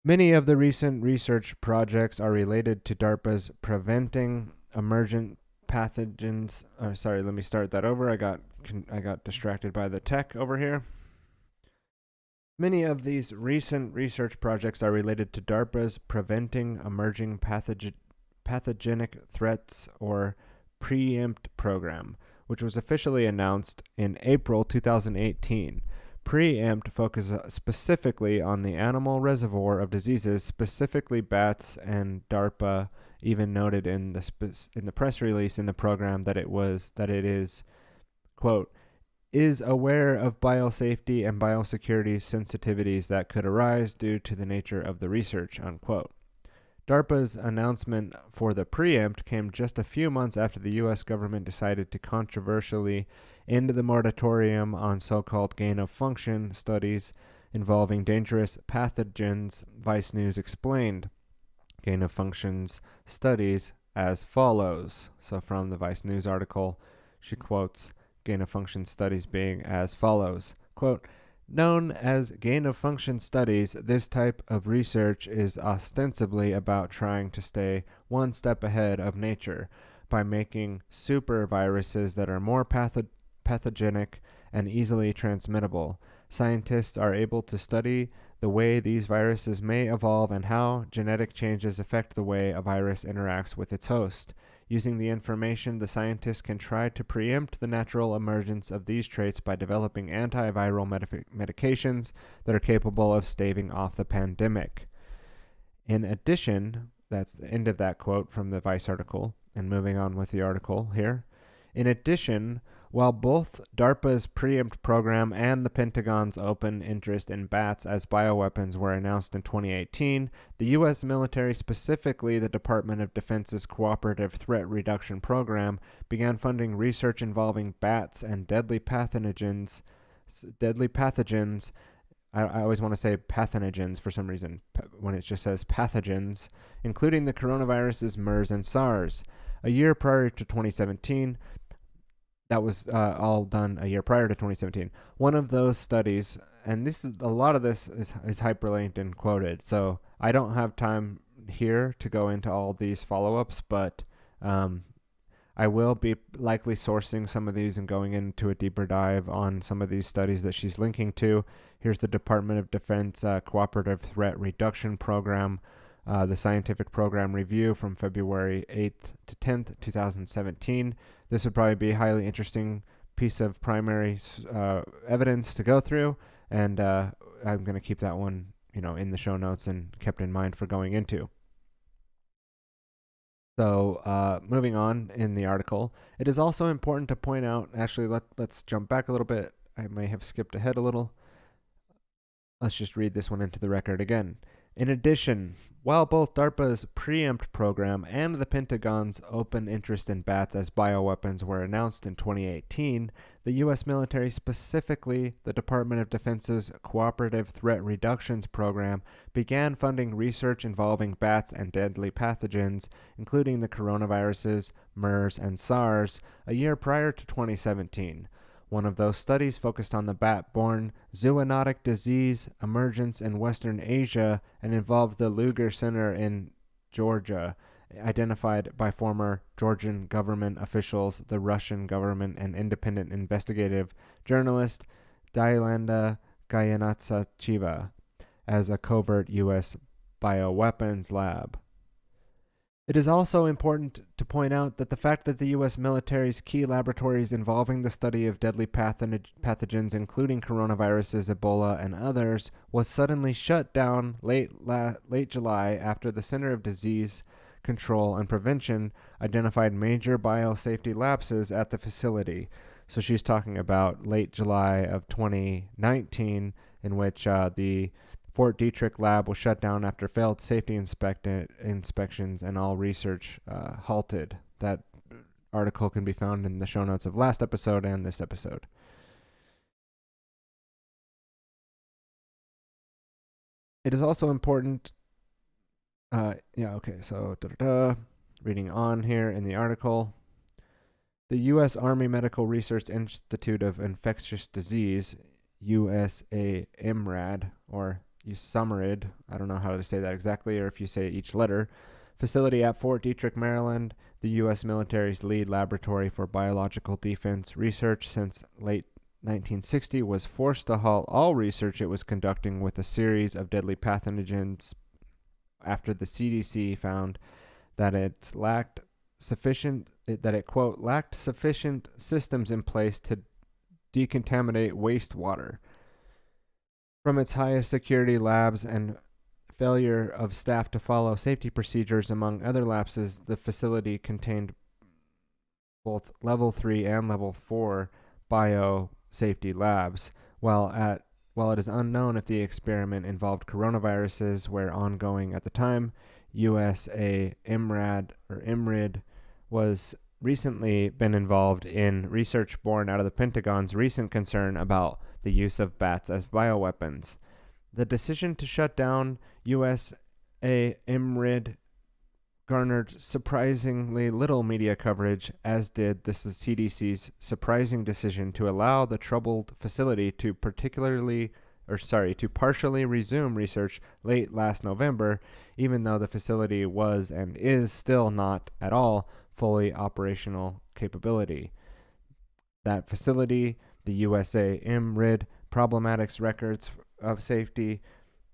Many of the recent research projects are related to DARPA's Preventing Emergent Pathogens. Sorry, let me start that over. I got distracted by the tech over here. Many of these recent research projects are related to DARPA's Preventing Emerging Pathogenic Threats, or PREEMPT program, which was officially announced in April 2018. PREEMPT focuses specifically on the animal reservoir of diseases, specifically bats, and DARPA even noted in the press release in the program that it is, quote, is aware of biosafety and biosecurity sensitivities that could arise due to the nature of the research, unquote. DARPA's announcement for the PREEMPT came just a few months after the U.S. government decided to controversially end the moratorium on so-called gain-of-function studies involving dangerous pathogens, Vice News explained gain-of-functions studies as follows. So from the Vice News article, she quotes gain-of-function studies being as follows, quote, known as gain-of-function studies, this type of research is ostensibly about trying to stay one step ahead of nature by making super viruses that are more pathogenic and easily transmittable. Scientists are able to study the way these viruses may evolve and how genetic changes affect the way a virus interacts with its host. Using the information, the scientists can try to preempt the natural emergence of these traits by developing antiviral medications that are capable of staving off the pandemic. In addition, that's the end of that quote from the Vice article, and moving on with the article here. In addition, while both DARPA's Preempt program and the Pentagon's open interest in bats as bioweapons were announced in 2018, the U.S. military, specifically the Department of Defense's Cooperative Threat Reduction Program, began funding research involving bats and deadly pathogens. I always want to say pathogens for some reason when it just says pathogens, including the coronaviruses MERS and SARS. A year prior to 2017, that was all done a year prior to 2017. One of those studies, and a lot of this is hyperlinked and quoted, so I don't have time here to go into all these follow-ups, but I will be likely sourcing some of these and going into a deeper dive on some of these studies that she's linking to. Here's the Department of Defense Cooperative Threat Reduction Program, the Scientific Program Review from February 8th to 10th, 2017. This would probably be a highly interesting piece of primary evidence to go through, and I'm going to keep that one, in the show notes and kept in mind for going into. So, moving on in the article, it is also important to point out, actually, let's jump back a little bit. I may have skipped ahead a little. Let's just read this one into the record again. In addition, while both DARPA's Preempt program and the Pentagon's open interest in bats as bioweapons were announced in 2018, the U.S. military, specifically the Department of Defense's Cooperative Threat Reductions Program, began funding research involving bats and deadly pathogens, including the coronaviruses, MERS, and SARS, a year prior to 2017. One of those studies focused on the bat-borne zoonotic disease emergence in Western Asia and involved the Luger Center in Georgia, identified by former Georgian government officials, the Russian government, and independent investigative journalist Dyalanda Gayanatsachiva as a covert U.S. bioweapons lab. It is also important to point out that the fact that the U.S. military's key laboratories involving the study of deadly pathogens, including coronaviruses, Ebola, and others, was suddenly shut down late July after the Center of Disease Control and Prevention identified major biosafety lapses at the facility. So she's talking about late July of 2019, in which the Fort Detrick lab was shut down after failed safety inspections and all research halted. That article can be found in the show notes of last episode and this episode. It is also important, reading on here in the article, the U.S. Army Medical Research Institute of Infectious Disease, USAMRAD, or USAMRID, I don't know how to say that exactly, or if you say each letter, facility at Fort Detrick, Maryland, the U.S. military's lead laboratory for biological defense research since late 1960, was forced to halt all research it was conducting with a series of deadly pathogens after the CDC found that it lacked sufficient systems in place to decontaminate wastewater. From its highest security labs and failure of staff to follow safety procedures, among other lapses, the facility contained both Level 3 and Level 4 biosafety labs. While it is unknown if the experiment involved coronaviruses, where ongoing at the time, IMRID was recently been involved in research born out of the Pentagon's recent concern about the use of bats as bioweapons. The decision to shut down USAMRID garnered surprisingly little media coverage, as did the CDC's surprising decision to allow the troubled facility to partially resume research late last November, even though the facility was and is still not at all fully operational capability. That facility, the USAMRID Problematics Records of Safety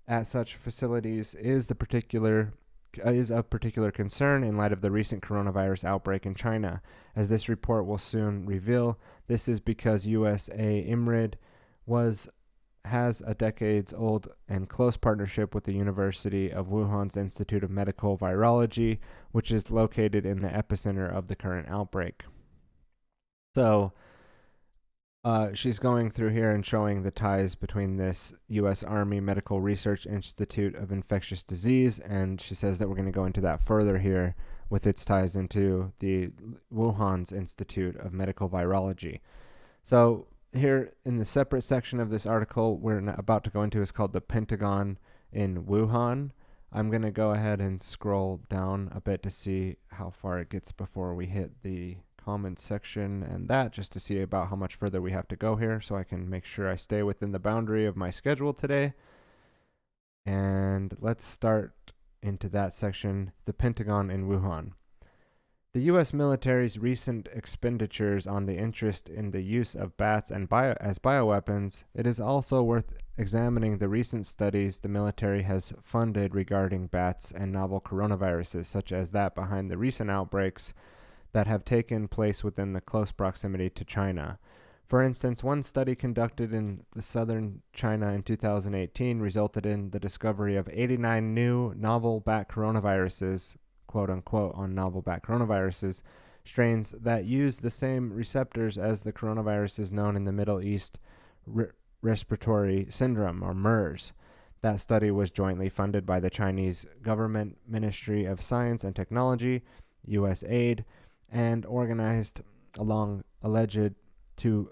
at such facilities, is the particular is of particular concern in light of the recent coronavirus outbreak in China. As this report will soon reveal, this is because USA IMRID has a decades-old and close partnership with the University of Wuhan's Institute of Medical Virology, which is located in the epicenter of the current outbreak. So, she's going through here and showing the ties between this U.S. Army Medical Research Institute of Infectious Disease, and she says that we're going to go into that further here with its ties into the Wuhan's Institute of Medical Virology. So here in the separate section of this article we're about to go into is called The Pentagon in Wuhan. I'm going to go ahead and scroll down a bit to see how far it gets before we hit the comment section and that, just to see about how much further we have to go here so I can make sure I stay within the boundary of my schedule today. And let's start into that section, The Pentagon in Wuhan. The U.S. military's recent expenditures on the interest in the use of bats and as bioweapons, it is also worth examining the recent studies the military has funded regarding bats and novel coronaviruses, such as that behind the recent outbreaks that have taken place within the close proximity to China. For instance, one study conducted in the southern China in 2018 resulted in the discovery of 89 new novel bat coronaviruses, quote-unquote, on novel bat coronaviruses, strains that use the same receptors as the coronaviruses known in the Middle East respiratory syndrome, or MERS. That study was jointly funded by the Chinese government Ministry of Science and Technology, USAID, and organized long alleged to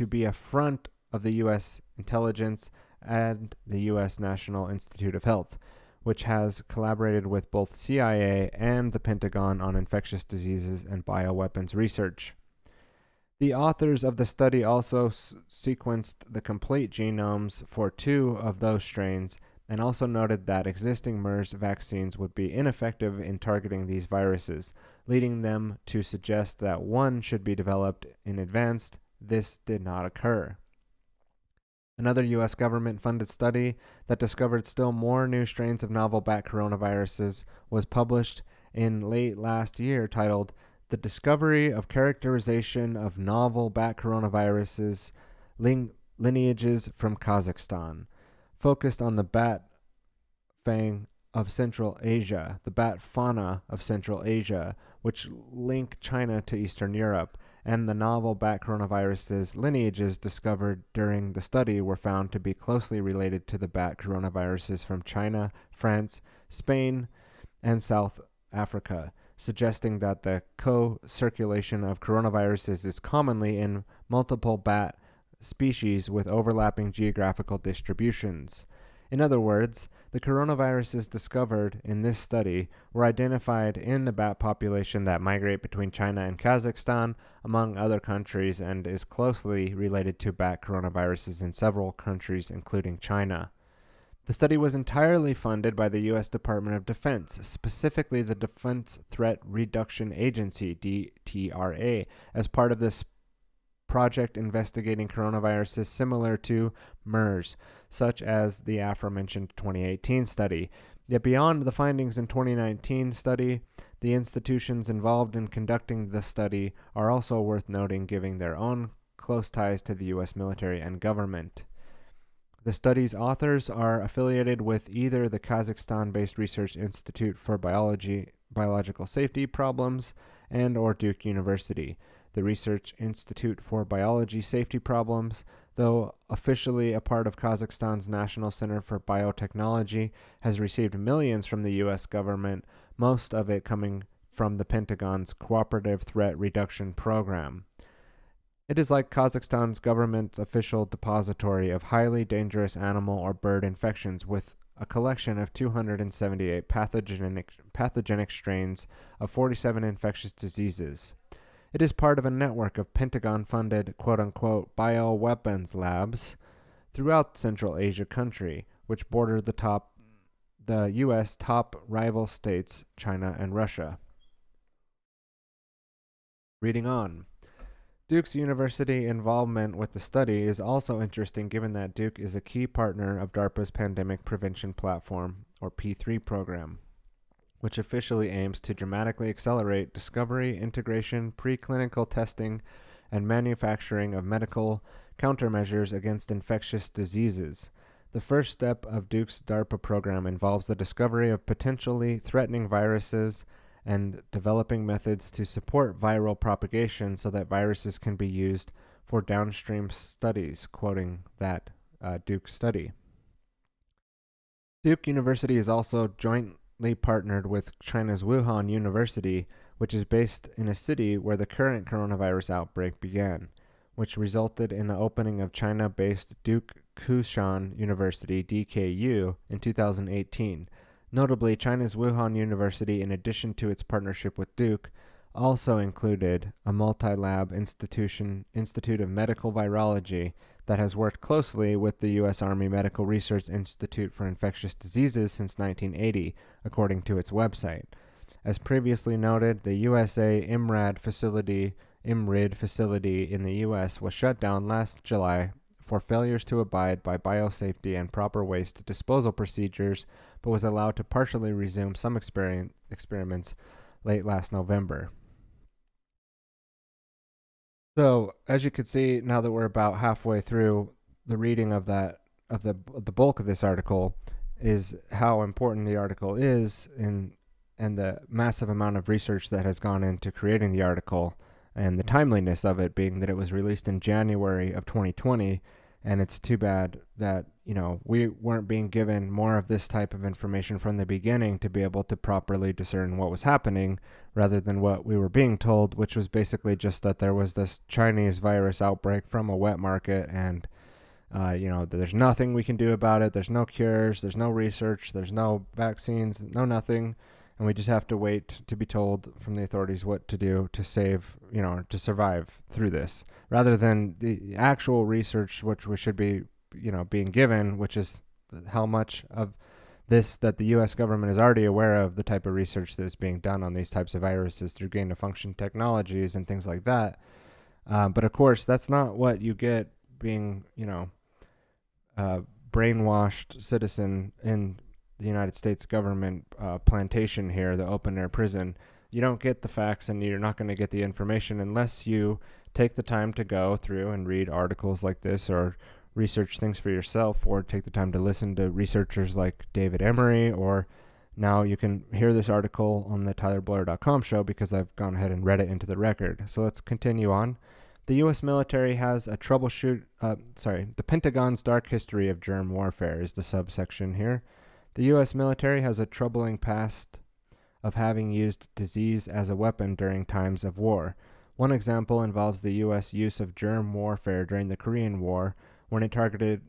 be a front of the U.S. intelligence and the U.S. National Institute of Health, which has collaborated with both CIA and the Pentagon on infectious diseases and bioweapons research. The authors of the study also sequenced the complete genomes for 2 of those strains and also noted that existing MERS vaccines would be ineffective in targeting these viruses, leading them to suggest that one should be developed in advance. This did not occur. Another U.S. government-funded study that discovered still more new strains of novel bat coronaviruses was published in late last year, titled The Discovery of Characterization of Novel Bat Coronaviruses Lineages from Kazakhstan, focused on the bat fauna of Central Asia, which link China to Eastern Europe, and the novel bat coronaviruses lineages discovered during the study were found to be closely related to the bat coronaviruses from China, France, Spain, and South Africa, suggesting that the co-circulation of coronaviruses is commonly in multiple bat species with overlapping geographical distributions. In other words, the coronaviruses discovered in this study were identified in the bat population that migrate between China and Kazakhstan, among other countries, and is closely related to bat coronaviruses in several countries, including China. The study was entirely funded by the U.S. Department of Defense, specifically the Defense Threat Reduction Agency, DTRA, as part of this project investigating coronaviruses similar to MERS, such as the aforementioned 2018 study. Yet beyond the findings in 2019 study, the institutions involved in conducting the study are also worth noting, given their own close ties to the U.S. military and government. The study's authors are affiliated with either the Kazakhstan-based Research Institute for Biological Safety Problems and or Duke University. The Research Institute for Biology Safety Problems, though officially a part of Kazakhstan's National Center for Biotechnology, has received millions from the U.S. government, most of it coming from the Pentagon's Cooperative Threat Reduction Program. It is like Kazakhstan's government's official depository of highly dangerous animal or bird infections, with a collection of 278 pathogenic strains of 47 infectious diseases. It is part of a network of Pentagon-funded quote-unquote bioweapons labs throughout Central Asia country, which border the U.S. top rival states, China and Russia. Reading on. Duke's university involvement with the study is also interesting given that Duke is a key partner of DARPA's Pandemic Prevention Platform, or P3 program, which officially aims to dramatically accelerate discovery, integration, preclinical testing, and manufacturing of medical countermeasures against infectious diseases. The first step of Duke's DARPA program involves the discovery of potentially threatening viruses and developing methods to support viral propagation so that viruses can be used for downstream studies, quoting that Duke study. Duke University is also jointly partnered with China's Wuhan University, which is based in a city where the current coronavirus outbreak began, which resulted in the opening of China-based Duke Kushan University, DKU, in 2018. Notably, China's Wuhan University, in addition to its partnership with Duke, also included a multi-lab Institute of Medical Virology that has worked closely with the U.S. Army Medical Research Institute for Infectious Diseases since 1980, according to its website. As previously noted, the USA IMRID facility in the U.S. was shut down last July for failures to abide by biosafety and proper waste disposal procedures, but was allowed to partially resume some experiments late last November. So, as you can see, now that we're about halfway through the reading of the bulk of this article, is how important the article is and the massive amount of research that has gone into creating the article, and the timeliness of it being that it was released in January of 2020, and it's too bad that, we weren't being given more of this type of information from the beginning to be able to properly discern what was happening, rather than what we were being told, which was basically just that there was this Chinese virus outbreak from a wet market, and there's nothing we can do about it. There's no cures, there's no research, there's no vaccines, no nothing. And we just have to wait to be told from the authorities what to do to save, to survive through this, rather than the actual research which we should be, being given, which is how much of this that the U.S. government is already aware of, the type of research that is being done on these types of viruses through gain-of-function technologies and things like that. But of course, that's not what you get being, brainwashed citizen in the United States government plantation here, the open-air prison. You don't get the facts, and you're not going to get the information unless you take the time to go through and read articles like this, or research things for yourself, or take the time to listen to researchers like David Emery, or now you can hear this article on the TylerBlair.com show because I've gone ahead and read it into the record. So let's continue on. The U.S. military has a the Pentagon's dark history of germ warfare is the subsection here. The U.S. military has a troubling past of having used disease as a weapon during times of war. One example involves the U.S. use of germ warfare during the Korean War, when it targeted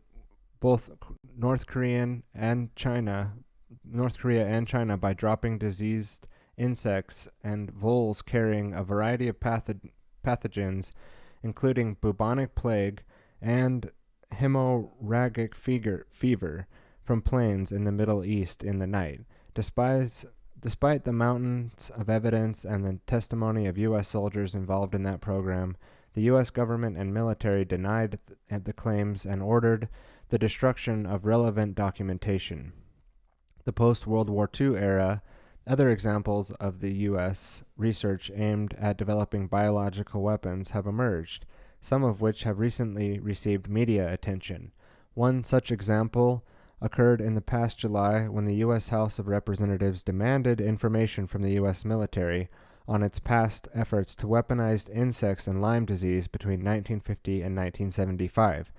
both North Korea and China by dropping diseased insects and voles carrying a variety of pathogens, including bubonic plague and hemorrhagic fever, from planes in the Middle East in the night. Despite the mountains of evidence and the testimony of U.S. soldiers involved in that program, the U.S. government and military denied the claims and ordered the destruction of relevant documentation. The post-World War II era, other examples of the U.S. research aimed at developing biological weapons have emerged, some of which have recently received media attention. One such example occurred in the past July when the U.S. House of Representatives demanded information from the U.S. military on its past efforts to weaponize insects and Lyme disease between 1950 and 1975.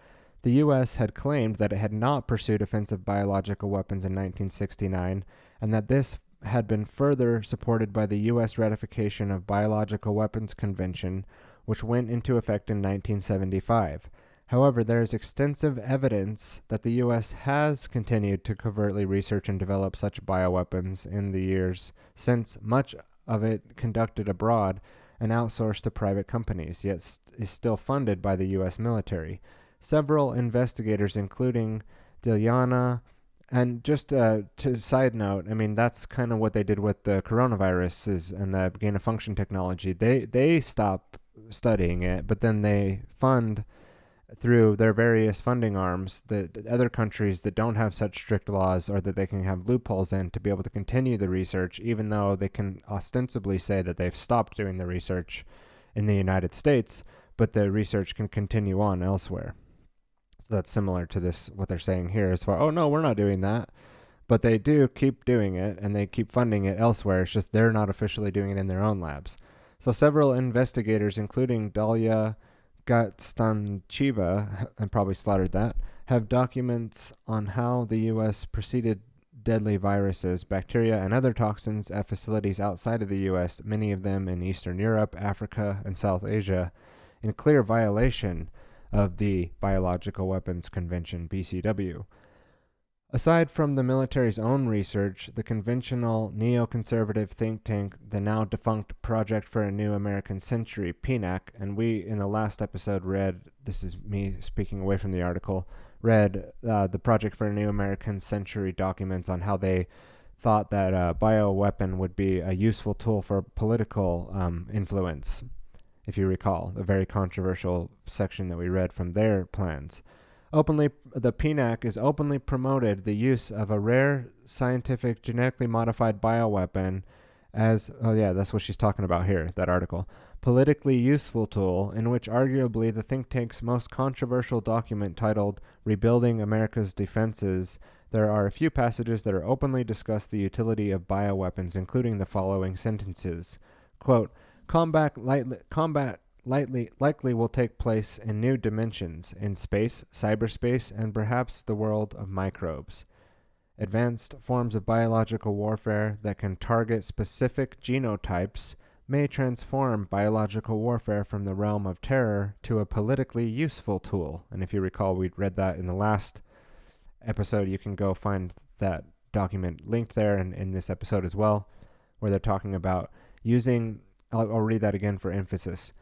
The U.S. had claimed that it had not pursued offensive biological weapons in 1969, and that this had been further supported by the U.S. ratification of Biological Weapons Convention, which went into effect in 1975. However, there is extensive evidence that the U.S. has continued to covertly research and develop such bioweapons in the years since, much of it conducted abroad and outsourced to private companies, yet is still funded by the U.S. military. Several investigators, including Dilyana, and just to side note, that's kind of what they did with the coronaviruses and the gain-of-function technology. They stopped studying it, but then they fund through their various funding arms the other countries that don't have such strict laws or that they can have loopholes in to be able to continue the research, even though they can ostensibly say that they've stopped doing the research in the United States, but the research can continue on elsewhere. So that's similar to this, what they're saying here as far, oh no, we're not doing that. But they do keep doing it, and they keep funding it elsewhere. It's just they're not officially doing it in their own labs. So several investigators, including Dalia Gatstancheva, I probably slaughtered that, have documents on how the U.S. preceded deadly viruses, bacteria, and other toxins at facilities outside of the U.S., many of them in Eastern Europe, Africa, and South Asia, in clear violation of the Biological Weapons Convention, BCW. Aside from the military's own research, the conventional neoconservative think tank, the now defunct Project for a New American Century, PNAC, and we in the last episode read, this is me speaking away from the article, read the Project for a New American Century documents on how they thought that a bioweapon would be a useful tool for political influence, if you recall, a very controversial section that we read from their plans. The PNAC is openly promoted the use of a rare scientific genetically modified bioweapon as, oh yeah, that's what she's talking about here, that article, politically useful tool, in which arguably the think tank's most controversial document titled Rebuilding America's Defenses, there are a few passages that are openly discuss the utility of bioweapons, including the following sentences. Quote, combat likely will take place in new dimensions, in space, cyberspace, and perhaps the world of microbes. Advanced forms of biological warfare that can target specific genotypes may transform biological warfare from the realm of terror to a politically useful tool. And if you recall, we read that in the last episode. You can go find that document linked there and in this episode as well, where they're talking about using, I'll read that again for emphasis.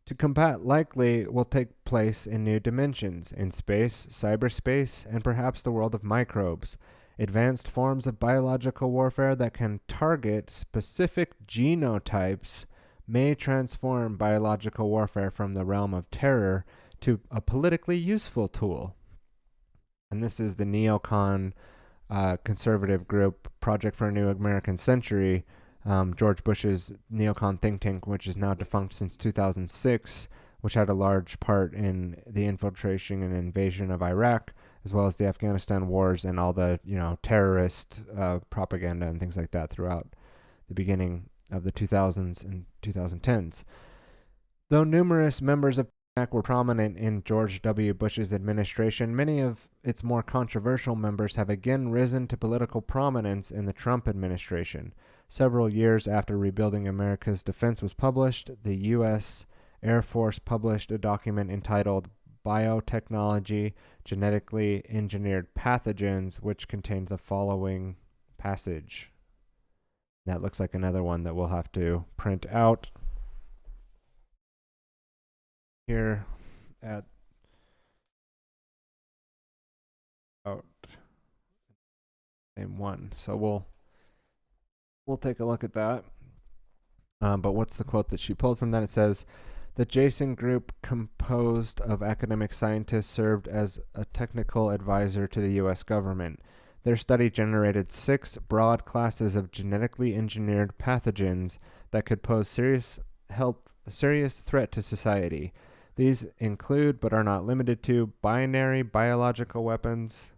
To combat likely will take place in new dimensions, in space, cyberspace, and perhaps the world of microbes. Advanced forms of biological warfare that can target specific genotypes may transform biological warfare from the realm of terror to a politically useful tool. And this is the neocon conservative group, Project for a New American Century, George Bush's neocon think tank, which is now defunct since 2006, which had a large part in the infiltration and invasion of Iraq, as well as the Afghanistan wars and all the, terrorist propaganda and things like that throughout the beginning of the 2000s and 2010s. Though numerous members of PNAC were prominent in George W. Bush's administration, many of its more controversial members have again risen to political prominence in the Trump administration. Several years after Rebuilding America's Defense was published, the U.S. Air Force published a document entitled Biotechnology, Genetically Engineered Pathogens, which contained the following passage. That looks like another one that we'll have to print out here at out same one. So we'll take a look at that. But what's the quote that she pulled from that? It says, the Jason Group, composed of academic scientists, served as a technical advisor to the U.S. government. Their study generated 6 broad classes of genetically engineered pathogens that could pose serious threat to society. These include, but are not limited to, binary biological weapons,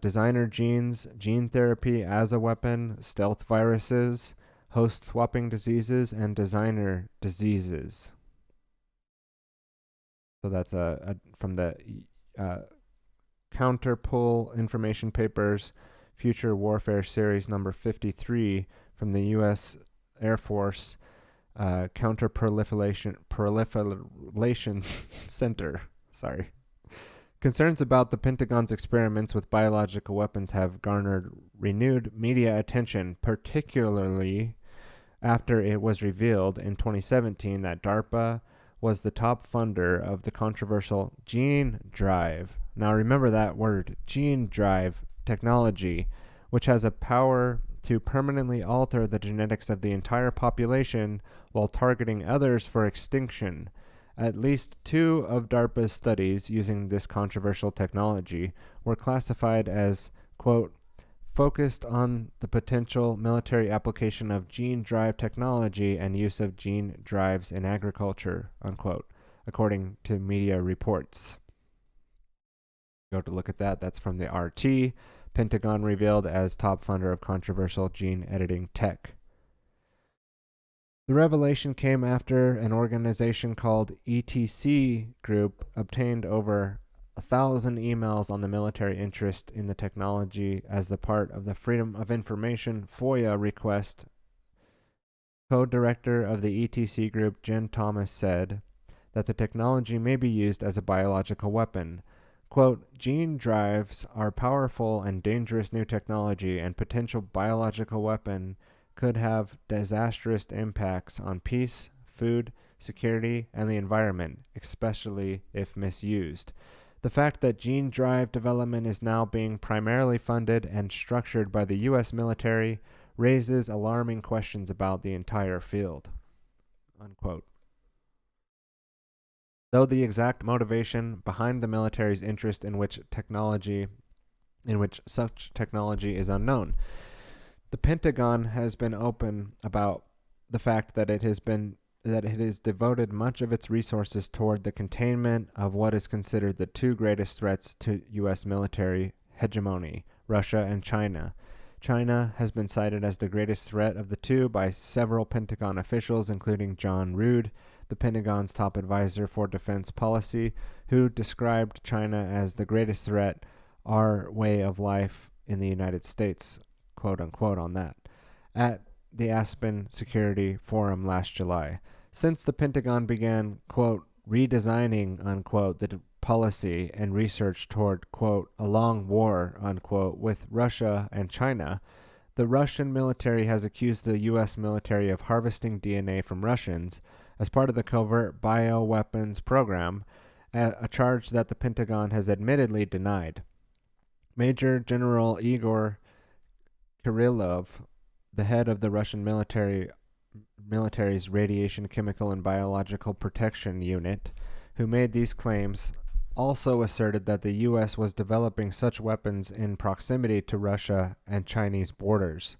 designer genes, gene therapy as a weapon, stealth viruses, host swapping diseases, and designer diseases. So that's from the Counterpull Information Papers, Future Warfare Series number 53 from the U.S. Air Force Counter-Proliferation Center. Sorry. Concerns about the Pentagon's experiments with biological weapons have garnered renewed media attention, particularly after it was revealed in 2017 that DARPA was the top funder of the controversial gene drive. Now remember that word, gene drive technology, which has a power to permanently alter the genetics of the entire population while targeting others for extinction. At least 2 of DARPA's studies using this controversial technology were classified as, quote, focused on the potential military application of gene drive technology and use of gene drives in agriculture, unquote, according to media reports. Go to look at that. That's from the RT. Pentagon revealed as top funder of controversial gene editing tech. The revelation came after an organization called ETC Group obtained over 1,000 emails on the military interest in the technology as the part of the Freedom of Information FOIA request. Co-director of the ETC Group, Jen Thomas, said that the technology may be used as a biological weapon. Quote, gene drives are powerful and dangerous new technology and potential biological weapon could have disastrous impacts on peace, food, security, and the environment, especially if misused. The fact that gene drive development is now being primarily funded and structured by the U.S. military raises alarming questions about the entire field. Unquote. Though the exact motivation behind the military's interest in which such technology is unknown, the Pentagon has been open about the fact that it has devoted much of its resources toward the containment of what is considered the 2 greatest threats to U.S. military hegemony, Russia and China. China has been cited as the greatest threat of the 2 by several Pentagon officials, including John Rood, the Pentagon's top advisor for defense policy, who described China as the greatest threat, our way of life in the United States, quote unquote, on that, at the Aspen Security Forum last July. Since the Pentagon began, quote, redesigning, unquote, the policy and research toward, quote, a long war, unquote, with Russia and China, the Russian military has accused the U.S. military of harvesting DNA from Russians as part of the covert bioweapons program, a charge that the Pentagon has admittedly denied. Major General Igor Kirillov, the head of the Russian military's Radiation, Chemical, and Biological Protection Unit, who made these claims, also asserted that the U.S. was developing such weapons in proximity to Russia and Chinese borders.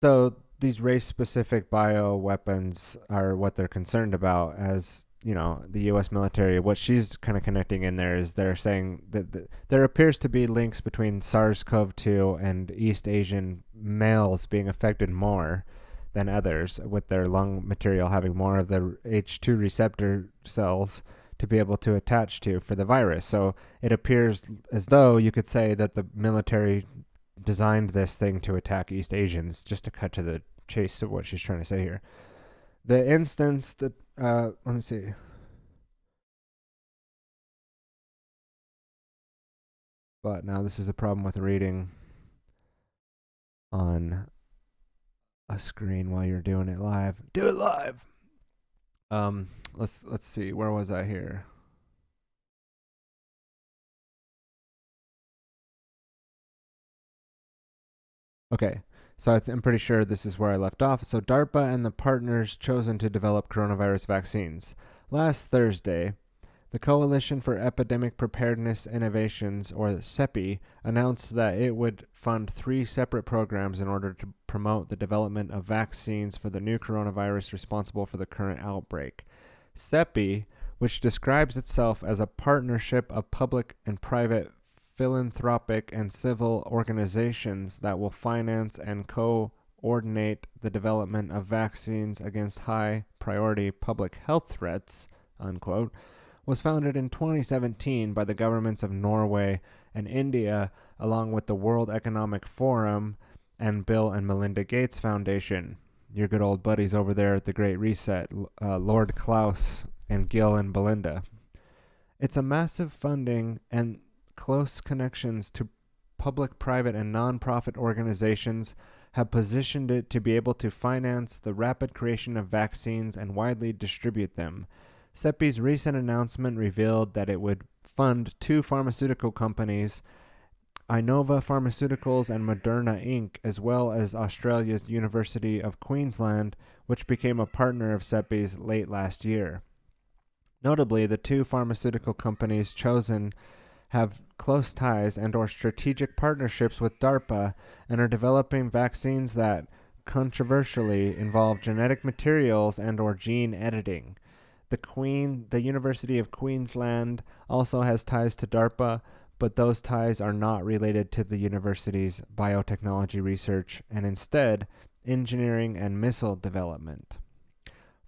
So these race-specific bioweapons are what they're concerned about, as, you know, the U.S. military. What she's kind of connecting in there is they're saying that there appears to be links between SARS-CoV-2 and East Asian males being affected more than others, with their lung material having more of the H2 receptor cells to be able to attach to for the virus. So it appears as though you could say that the military designed this thing to attack East Asians, just to cut to the chase of what she's trying to say here. The instance that, let me see. But now this is a problem with reading on a screen while you're doing it live. Do it live! Let's see, where was I here? Okay, so I'm pretty sure this is where I left off. So DARPA and the partners chosen to develop coronavirus vaccines. Last Thursday, the Coalition for Epidemic Preparedness Innovations, or CEPI, announced that it would fund 3 separate programs in order to promote the development of vaccines for the new coronavirus responsible for the current outbreak. CEPI, which describes itself as a partnership of public and private philanthropic and civil organizations that will finance and coordinate the development of vaccines against high-priority public health threats, unquote, was founded in 2017 by the governments of Norway and India, along with the World Economic Forum and Bill and Melinda Gates Foundation. Your good old buddies over there at the Great Reset, Lord Klaus and Gil and Belinda. It's a massive funding and close connections to public, private, and non-profit organizations have positioned it to be able to finance the rapid creation of vaccines and widely distribute them. CEPI's recent announcement revealed that it would fund 2 pharmaceutical companies, Inova Pharmaceuticals and Moderna Inc., as well as Australia's University of Queensland, which became a partner of CEPI's late last year. Notably, the two pharmaceutical companies chosen have close ties and/or strategic partnerships with DARPA and are developing vaccines that controversially involve genetic materials and/or gene editing. The University of Queensland also has ties to DARPA, but those ties are not related to the university's biotechnology research and instead engineering and missile development.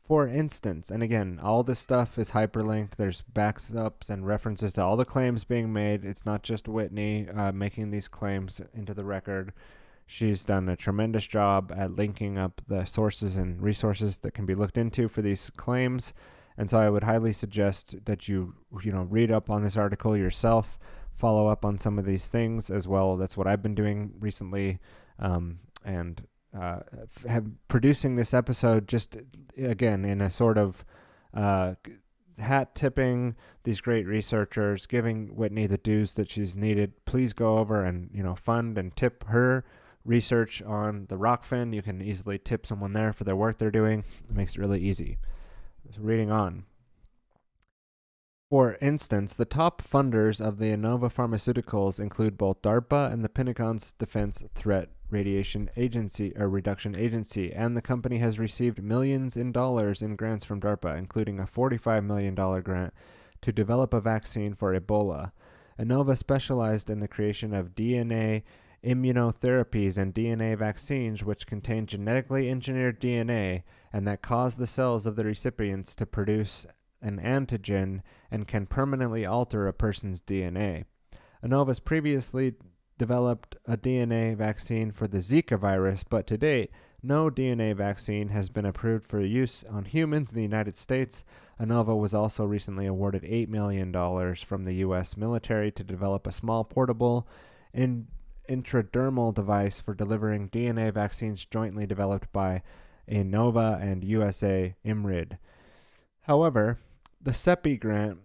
For instance, and again, all this stuff is hyperlinked. There's backups and references to all the claims being made. It's not just Whitney making these claims into the record. She's done a tremendous job at linking up the sources and resources that can be looked into for these claims. And so I would highly suggest that you read up on this article yourself, follow up on some of these things as well. That's what I've been doing recently, and producing this episode just again in a sort of hat tipping these great researchers, giving Whitney the dues that she's needed. Please go over and fund and tip her research on the rockfin. You can easily tip someone there for their work they're doing. It makes it really easy. So reading on. For instance, the top funders of the Innova Pharmaceuticals include both DARPA and the Pentagon's Defense Threat Reduction Agency, and the company has received millions in dollars in grants from DARPA, including a $45 million grant to develop a vaccine for Ebola. Innova specialized in the creation of DNA immunotherapies and DNA vaccines which contain genetically engineered DNA and that cause the cells of the recipients to produce an antigen and can permanently alter a person's DNA. Innova's previously developed a DNA vaccine for the Zika virus, but to date, no DNA vaccine has been approved for use on humans in the United States. Innova was also recently awarded $8 million from the U.S. military to develop a small portable intradermal device for delivering DNA vaccines jointly developed by Innova and USA IMRID. However, the CEPI grant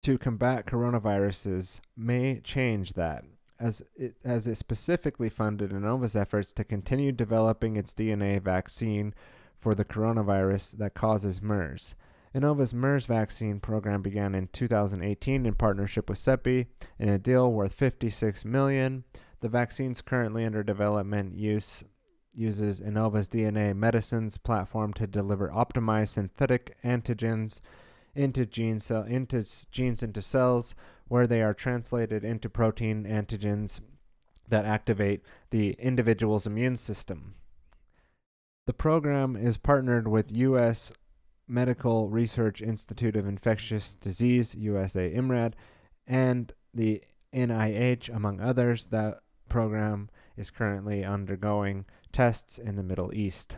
to combat coronaviruses may change that, as it specifically funded Innova's efforts to continue developing its DNA vaccine for the coronavirus that causes MERS. Innova's MERS vaccine program began in 2018 in partnership with CEPI in a deal worth $56 million. The vaccine's currently under development uses Innova's DNA medicines platform to deliver optimized synthetic antigens into genes into cells, where they are translated into protein antigens that activate the individual's immune system. The program is partnered with U.S. Medical Research Institute of Infectious Disease, USA IMRAD, and the NIH, among others. That program is currently undergoing tests in the Middle East.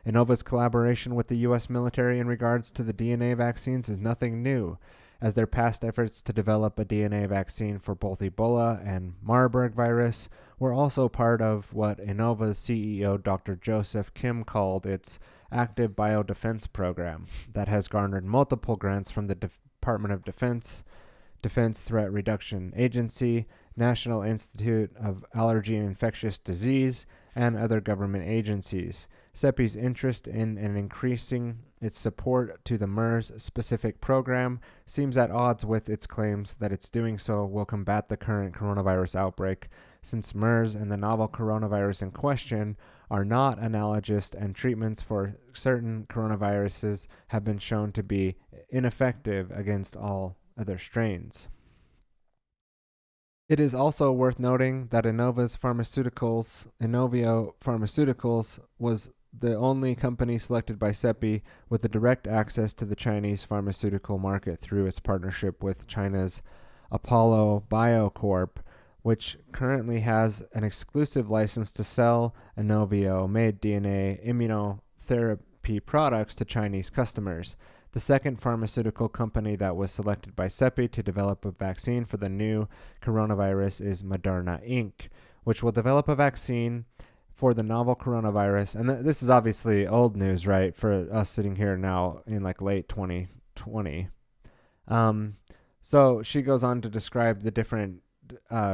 Innova's collaboration with the U.S. military in regards to the DNA vaccines is nothing new, as their past efforts to develop a DNA vaccine for both Ebola and Marburg virus were also part of what Innova's CEO Dr. Joseph Kim called its active biodefense program that has garnered multiple grants from the Department of Defense, Defense Threat Reduction Agency, National Institute of Allergy and Infectious Disease, and other government agencies. CEPI's interest in and increasing its support to the MERS-specific program seems at odds with its claims that its doing so will combat the current coronavirus outbreak, since MERS and the novel coronavirus in question are not analogous and treatments for certain coronaviruses have been shown to be ineffective against all other strains. It is also worth noting that Innovio Pharmaceuticals was the only company selected by CEPI with the direct access to the Chinese pharmaceutical market through its partnership with China's Apollo Biocorp, which currently has an exclusive license to sell Innovio-made DNA immunotherapy products to Chinese customers. The second pharmaceutical company that was selected by CEPI to develop a vaccine for the new coronavirus is Moderna Inc., which will develop a vaccine for the novel coronavirus. And this is obviously old news, right, for us sitting here now in like late 2020. So she goes on to describe the different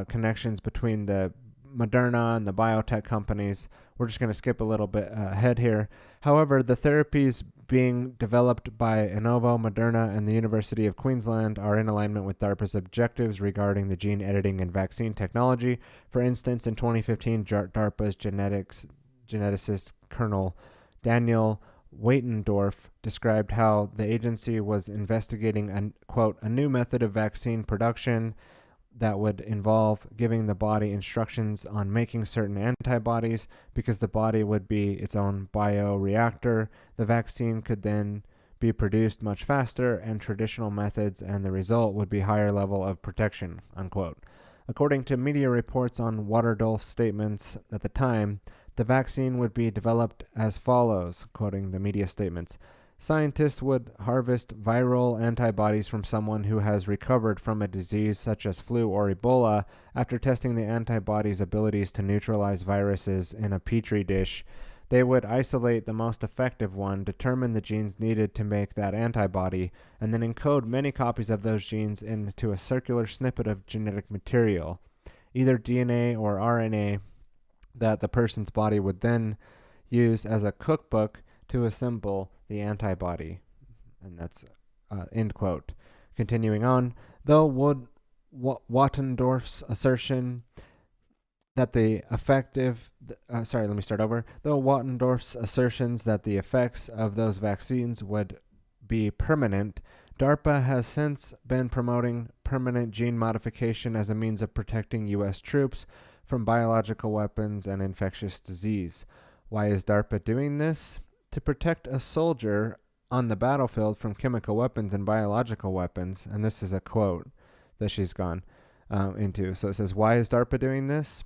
connections between the Moderna and the biotech companies, we're just going to skip a little bit ahead here. However, the therapies being developed by Innovo, Moderna, and the University of Queensland are in alignment with DARPA's objectives regarding the gene editing and vaccine technology. For instance, in 2015, DARPA's geneticist Colonel Daniel Waitendorf described how the agency was investigating a new method of vaccine production that would involve giving the body instructions on making certain antibodies because the body would be its own bioreactor. The vaccine could then be produced much faster and traditional methods, and the result would be higher level of protection, unquote. According to media reports on Waterdolf's statements at the time, the vaccine would be developed as follows, quoting the media statements. Scientists would harvest viral antibodies from someone who has recovered from a disease such as flu or Ebola. After testing the antibodies' abilities to neutralize viruses in a petri dish, they would isolate the most effective one, determine the genes needed to make that antibody, and then encode many copies of those genes into a circular snippet of genetic material, either DNA or RNA, that the person's body would then use as a cookbook to assemble the antibody. And that's end quote. Continuing on, though Wattendorf's assertion that the Though Wattendorf's assertions that the effects of those vaccines would be permanent, DARPA has since been promoting permanent gene modification as a means of protecting U.S. troops from biological weapons and infectious disease. Why is DARPA doing this? To protect a soldier on the battlefield from chemical weapons and biological weapons, and this is a quote that she's gone into. So it says, why is DARPA doing this?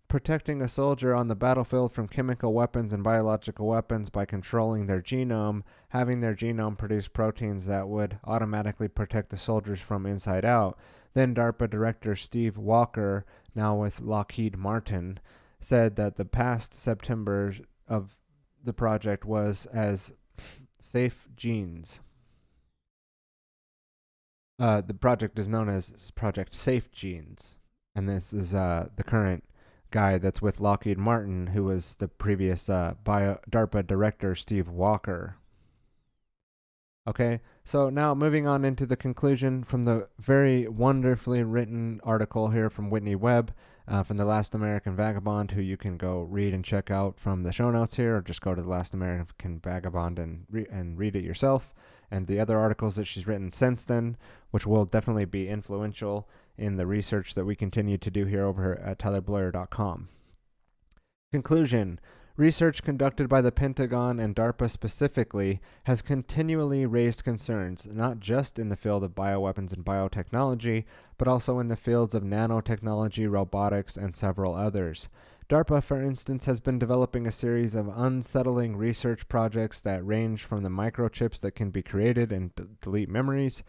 Protecting a soldier on the battlefield from chemical weapons and biological weapons by controlling their genome, having their genome produce proteins that would automatically protect the soldiers from inside out. Then DARPA Director Steve Walker, now with Lockheed Martin, said that the past September of the project was as Safe Genes. The project is known as Project Safe Genes, and this is the current guy that's with Lockheed Martin, who was the previous DARPA director, Steve Walker. Okay, so now moving on into the conclusion from the very wonderfully written article here from Whitney Webb, from The Last American Vagabond, who you can go read and check out from the show notes here, or just go to The Last American Vagabond and read it yourself, and the other articles that she's written since then, which will definitely be influential in the research that we continue to do here over at TylerBleuer.com. Conclusion. Research conducted by the Pentagon and DARPA specifically has continually raised concerns, not just in the field of bioweapons and biotechnology, but also in the fields of nanotechnology, robotics, and several others. DARPA, for instance, has been developing a series of unsettling research projects that range from the microchips that can be created and delete memories,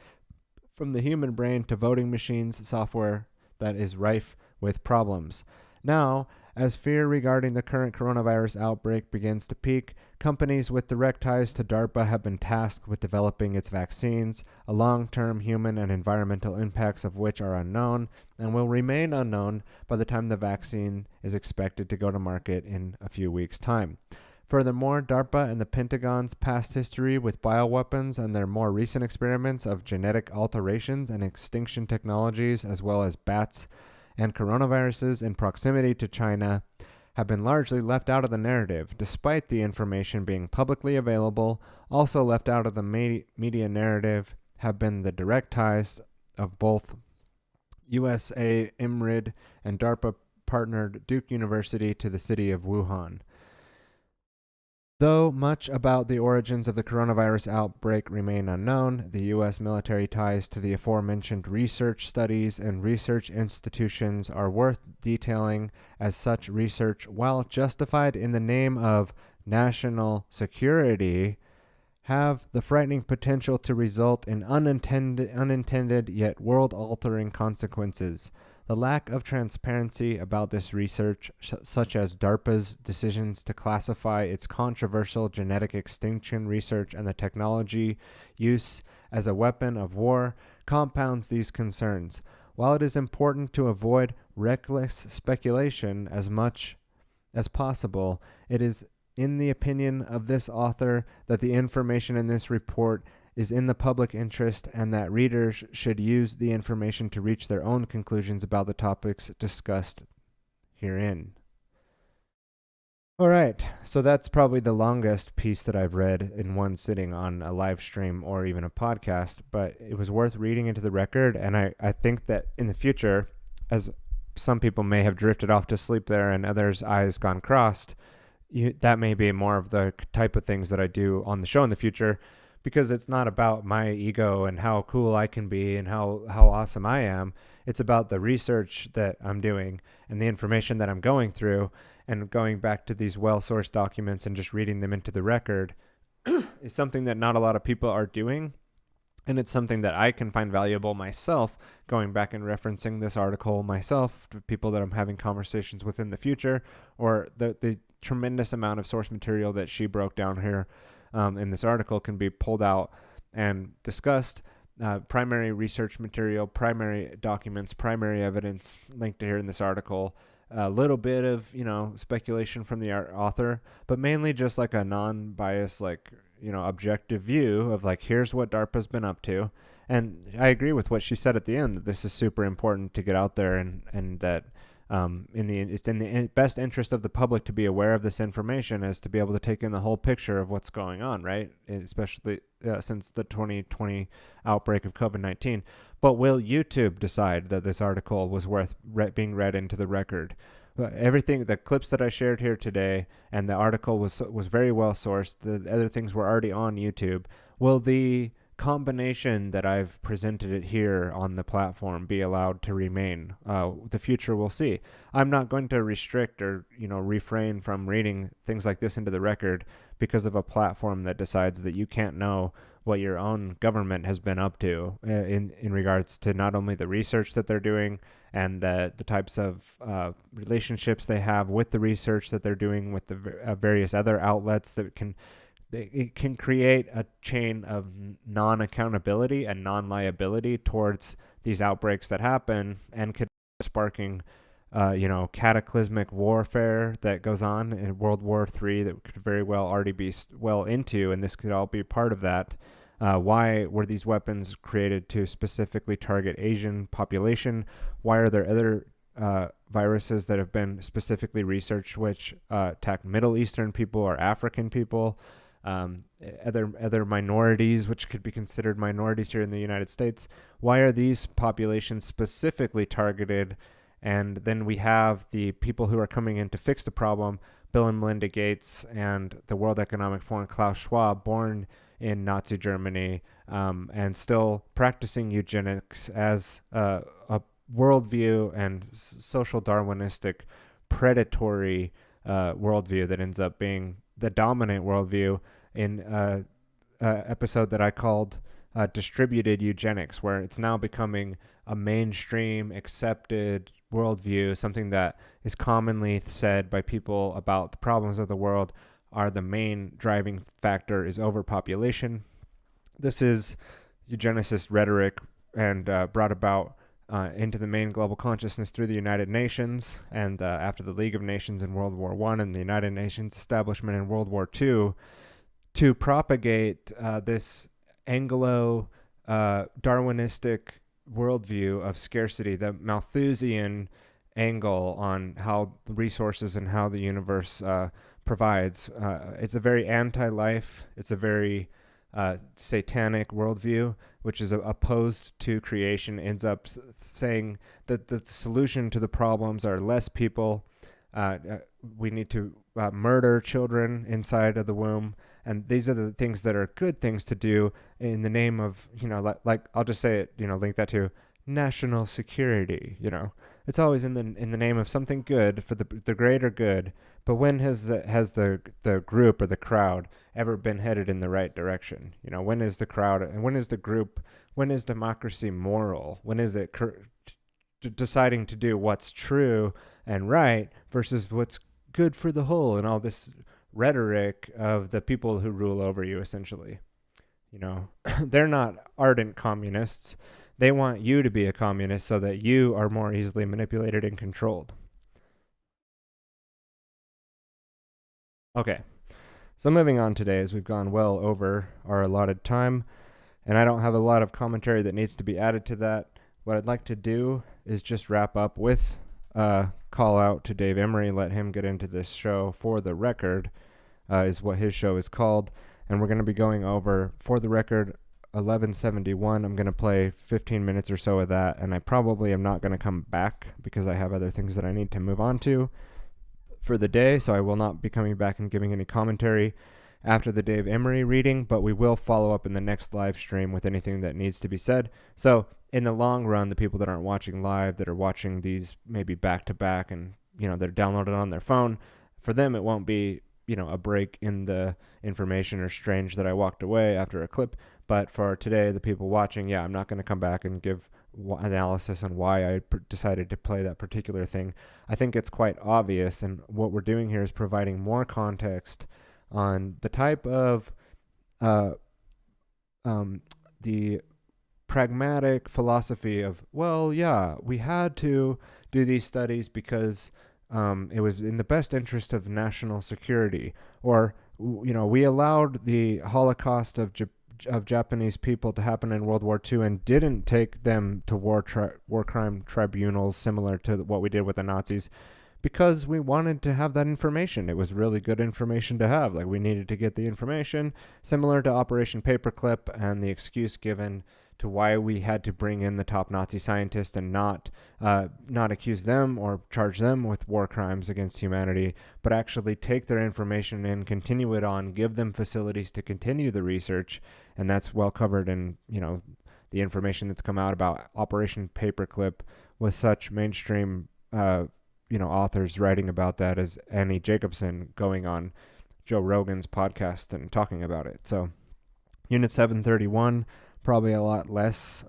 from the human brain to voting machines software that is rife with problems. Now, as fear regarding the current coronavirus outbreak begins to peak, companies with direct ties to DARPA have been tasked with developing its vaccines, a long-term human and environmental impacts of which are unknown and will remain unknown by the time the vaccine is expected to go to market in a few weeks' time. Furthermore, DARPA and the Pentagon's past history with bioweapons and their more recent experiments of genetic alterations and extinction technologies, as well as bats and coronaviruses in proximity to China, have been largely left out of the narrative, despite the information being publicly available. Also left out of the media narrative have been the direct ties of both USA, IMRID, and DARPA-partnered Duke University to the city of Wuhan. Though much about the origins of the coronavirus outbreak remain unknown, the U.S. military ties to the aforementioned research studies and research institutions are worth detailing, as such research, while justified in the name of national security, have the frightening potential to result in unintended yet world-altering consequences. The lack of transparency about this research, such as DARPA's decisions to classify its controversial genetic extinction research and the technology use as a weapon of war, compounds these concerns. While it is important to avoid reckless speculation as as possible, it is in the opinion of this author that the information in this report is in the public interest and that readers should use the information to reach their own conclusions about the topics discussed herein. All right, so that's probably the longest piece that I've read in one sitting on a live stream or even a podcast, but it was worth reading into the record, and I think that in the future, as some people may have drifted off to sleep there and others' eyes gone crossed, that may be more of the type of things that I do on the show in the future, because it's not about my ego and how cool I can be and how awesome I am. It's about the research that I'm doing and the information that I'm going through, and going back to these well-sourced documents and just reading them into the record is something that not a lot of people are doing. And it's something that I can find valuable myself, going back and referencing this article myself to people that I'm having conversations with in the future, or the tremendous amount of source material that she broke down here in this article can be pulled out and discussed. Primary research material, primary documents, primary evidence linked here in this article. A little bit of, speculation from the author, but mainly just like a non-biased, objective view of here's what DARPA's been up to. And I agree with what she said at the end, that this is super important to get out there, and that it's in the best interest of the public to be aware of this information, as to be able to take in the whole picture of what's going on, right? Especially since the 2020 outbreak of COVID-19. But will YouTube decide that this article was worth being read into the record? Everything, the clips that I shared here today, and the article was very well sourced. The other things were already on YouTube. Will the combination that I've presented it here on the platform be allowed to remain? The future will see. I'm not going to restrict or refrain from reading things like this into the record because of a platform that decides that you can't know what your own government has been up to in regards to not only the research that they're doing and the types of relationships they have with the research that they're doing with the various other outlets that it can create a chain of non-accountability and non-liability towards these outbreaks that happen, and could sparking cataclysmic warfare that goes on in World War III that could very well already be well into, and this could all be part of that. Why were these weapons created to specifically target Asian population? Why are there other viruses that have been specifically researched which attack Middle Eastern people or African people? Other minorities, which could be considered minorities here in the United States. Why are these populations specifically targeted? And then we have the people who are coming in to fix the problem, Bill and Melinda Gates and the World Economic Forum, Klaus Schwab, born in Nazi Germany, and still practicing eugenics as a worldview and social Darwinistic predatory worldview that ends up being the dominant worldview in an episode that I called distributed eugenics, where it's now becoming a mainstream accepted worldview, something that is commonly said by people about the problems of the world are the main driving factor is overpopulation. This is eugenicist rhetoric and brought about into the main global consciousness through the United Nations, and after the League of Nations in World War I and the United Nations establishment in World War II, to propagate this Anglo-Darwinistic worldview of scarcity, the Malthusian angle on how resources and how the universe provides. It's a very anti-life, it's a very satanic worldview, which is opposed to creation, ends up saying that the solution to the problems are less people. We need to murder children inside of the womb, and these are the things that are good things to do in the name of, like I'll just say it, link that to national security. It's always in the name of something good for the greater good. But when has the group or the crowd ever been headed in the right direction? When is the crowd and when is the group? When is democracy moral? When is it deciding to do what's true and right versus what's good for the whole, and all this rhetoric of the people who rule over you, essentially? They're not ardent communists. They want you to be a communist so that you are more easily manipulated and controlled. Okay, so moving on today, as we've gone well over our allotted time, and I don't have a lot of commentary that needs to be added to that. What I'd like to do is just wrap up with a call out to Dave Emery, let him get into this show. For the Record is what his show is called, and we're going to be going over For the Record 1171. I'm going to play 15 minutes or so of that, and I probably am not going to come back because I have other things that I need to move on to for the day, so I will not be coming back and giving any commentary after the Dave Emery reading, but we will follow up in the next live stream with anything that needs to be said. So in the long run, the people that aren't watching live, that are watching these maybe back to back and, they're downloaded on their phone, for them it won't be, a break in the information or strange that I walked away after a clip. But for today, the people watching, I'm not going to come back and give analysis on why I decided to play that particular thing. I think it's quite obvious, and what we're doing here is providing more context on the type of the pragmatic philosophy of, we had to do these studies because it was in the best interest of national security, or we allowed the Holocaust of Japanese people to happen in World War II and didn't take them to war crime tribunals similar to what we did with the Nazis because we wanted to have that information. It was really good information to have. Like, we needed to get the information, similar to Operation Paperclip, and the excuse given to why we had to bring in the top Nazi scientists and not accuse them or charge them with war crimes against humanity, but actually take their information and continue it on, give them facilities to continue the research. And that's well covered in, the information that's come out about Operation Paperclip, with such mainstream authors writing about that as Annie Jacobson going on Joe Rogan's podcast and talking about it. So Unit 731, probably a lot less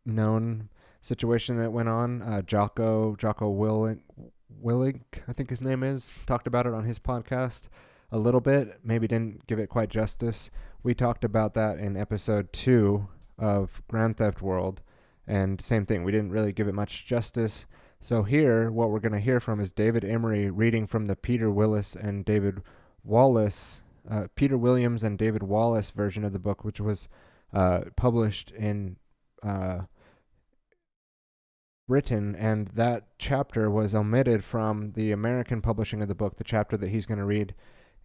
known situation that went on. Jocko Willink, I think his name is, talked about it on his podcast a little bit, maybe didn't give it quite justice. We talked about that in episode 2 of Grand Theft World, and same thing, we didn't really give it much justice. So here, what we're going to hear from is David Emery reading from the Peter Williams and David Wallace version of the book, which was published in Britain, and that chapter was omitted from the American publishing of the book, the chapter that he's going to read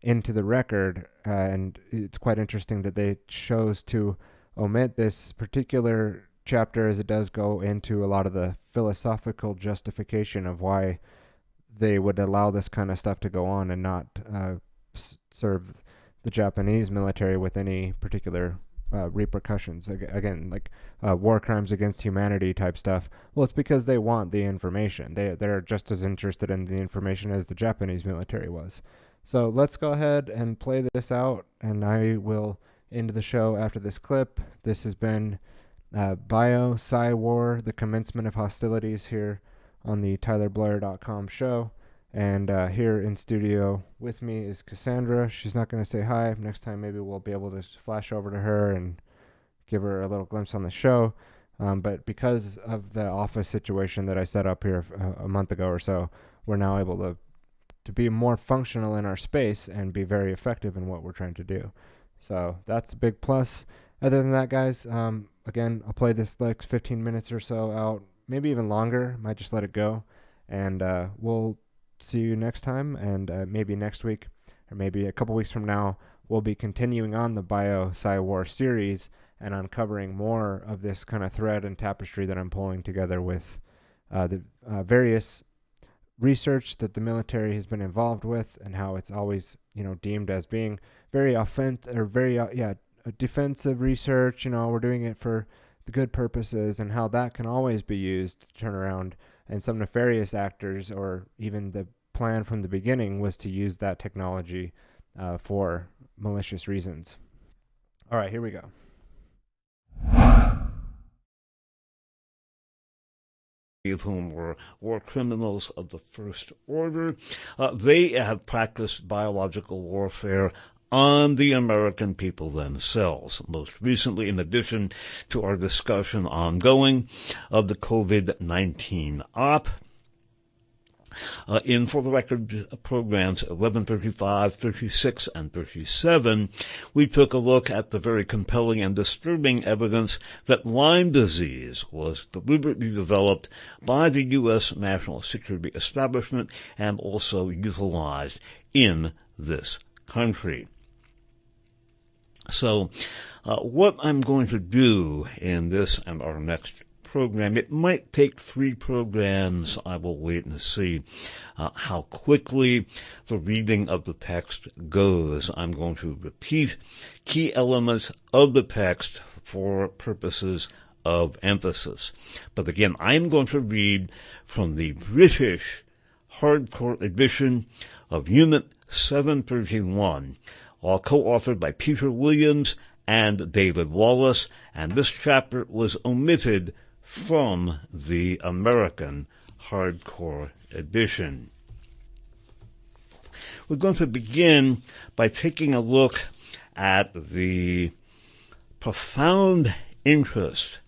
into the record. And it's quite interesting that they chose to omit this particular chapter, as it does go into a lot of the philosophical justification of why they would allow this kind of stuff to go on and not serve the Japanese military with any particular repercussions. Again, like war crimes against humanity type stuff. Well, it's because they want the information. They're just as interested in the information as the Japanese military was. So let's go ahead and play this out, and I will end the show after this clip. This has been Bio-PsyWar, the commencement of hostilities, here on the TylerBlair.com show. And here in studio with me is Cassandra. She's not going to say hi. Next time maybe we'll be able to flash over to her and give her a little glimpse on the show. But because of the office situation that I set up here a month ago or so, we're now able to be more functional in our space and be very effective in what we're trying to do. So that's a big plus. Other than that, guys, again, I'll play this like 15 minutes or so out, maybe even longer. Might just let it go. And we'll see you next time, and maybe next week, or maybe a couple weeks from now, we'll be continuing on the Bio-PsyWar series and uncovering more of this kind of thread and tapestry that I'm pulling together with the various research that the military has been involved with, and how it's always, deemed as being very defensive research. We're doing it for the good purposes, and how that can always be used to turn around. And some nefarious actors, or even the plan from the beginning, was to use that technology for malicious reasons. All right, here we go. Of whom were war criminals of the first order. They have practiced biological warfare on the American people themselves. Most recently, in addition to our discussion ongoing of the COVID-19 op, In For the Record programs 1135, 36, and 37, we took a look at the very compelling and disturbing evidence that Lyme disease was deliberately developed by the U.S. national security establishment and also utilized in this country. So, what I'm going to do in this and our next program, it might take 3 programs. I will wait and see how quickly the reading of the text goes. I'm going to repeat key elements of the text for purposes of emphasis. But again, I'm going to read from the British hardcore edition of Unit 731, all co-authored by Peter Williams and David Wallace, and this chapter was omitted from the American hardcore edition. We're going to begin by taking a look at the profound interest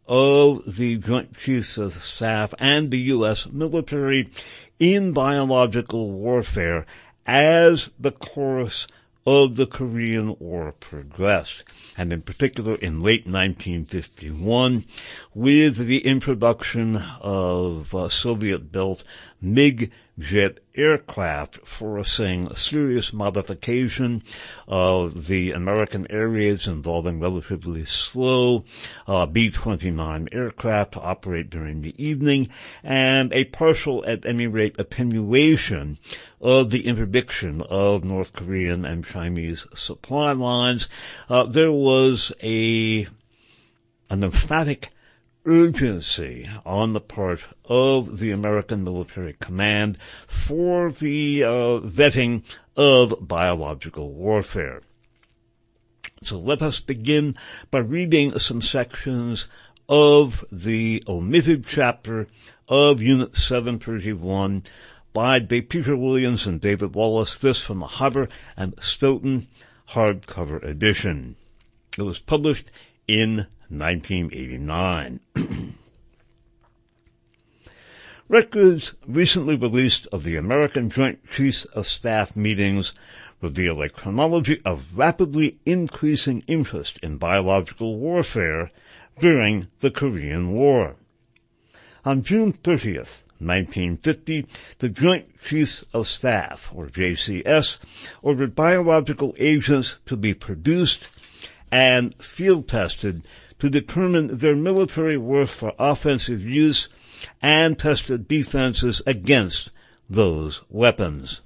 of the Joint Chiefs of Staff and the U.S. military in biological warfare as the course of the Korean War progressed, and in particular in late 1951 with the introduction of Soviet-built MiG jet aircraft, forcing a serious modification of the American air raids involving relatively slow B-29 aircraft to operate during the evening, and a partial, at any rate, attenuation of the interdiction of North Korean and Chinese supply lines. There was an emphatic urgency on the part of the American military command for the vetting of biological warfare. So let us begin by reading some sections of the omitted chapter of Unit 731 by Peter Williams and David Wallace, this from the Haber and Stoughton hardcover edition. It was published in 1989. Records recently released of the American Joint Chiefs of Staff meetings reveal a chronology of rapidly increasing interest in biological warfare during the Korean War. On June 30th, 1950, the Joint Chiefs of Staff, or JCS, ordered biological agents to be produced and field-tested to determine their military worth for offensive use and tested defenses against those weapons.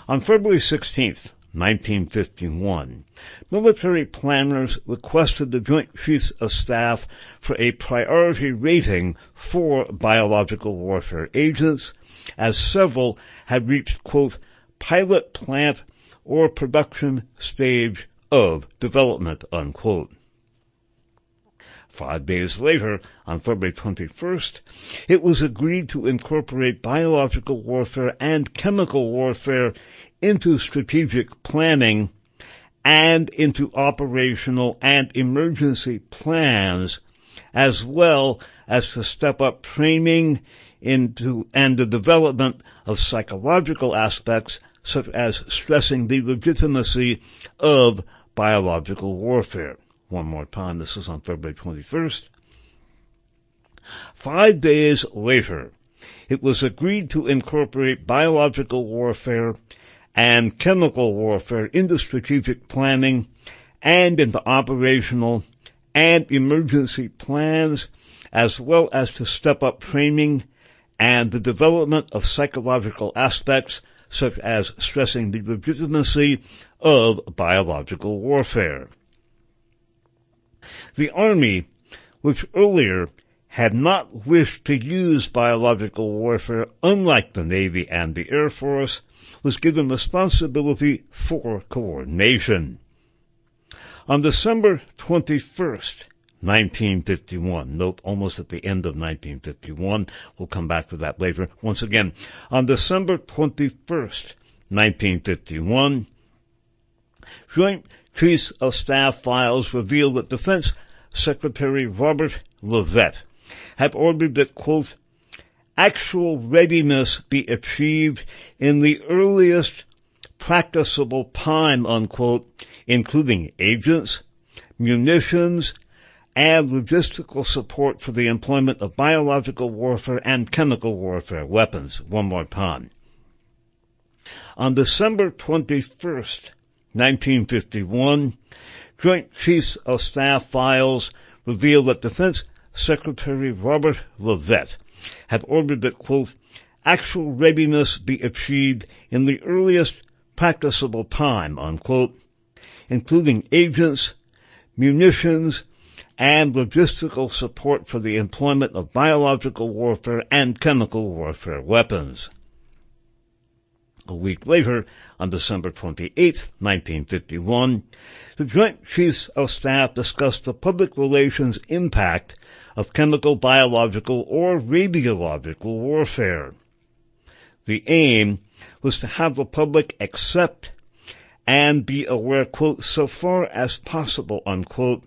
On February 16th, 1951, military planners requested the Joint Chiefs of Staff for a priority rating for biological warfare agents, as several had reached, quote, pilot plant or production stage of development, unquote. 5 days later, on February 21st, it was agreed to incorporate biological warfare and chemical warfare into strategic planning and into operational and emergency plans, as well as to step up training into and the development of psychological aspects, such as stressing the legitimacy of biological warfare. One more time, this is on February 21st. 5 days later, it was agreed to incorporate biological warfare and chemical warfare into strategic planning and into operational and emergency plans, as well as to step up training and the development of psychological aspects, such as stressing the legitimacy of biological warfare. The Army, which earlier had not wished to use biological warfare, unlike the Navy and the Air Force, was given responsibility for coordination. On December 21st, 1951, note almost at the end of 1951, we'll come back to that later. Once again, on December 21st, 1951, Joint Chiefs of Staff files reveal that Defense Secretary Robert Levett had ordered that, quote, actual readiness be achieved in the earliest practicable time, unquote, including agents, munitions, and logistical support for the employment of biological warfare and chemical warfare weapons. One more time. On December 21st, 1951, Joint Chiefs of Staff files reveal that Defense Secretary Robert Levett had ordered that, quote, actual readiness be achieved in the earliest practicable time, unquote, including agents, munitions, and logistical support for the employment of biological warfare and chemical warfare weapons. A week later, on December 28, 1951, the Joint Chiefs of Staff discussed the public relations impact of chemical, biological, or radiological warfare. The aim was to have the public accept and be aware, quote, so far as possible, unquote,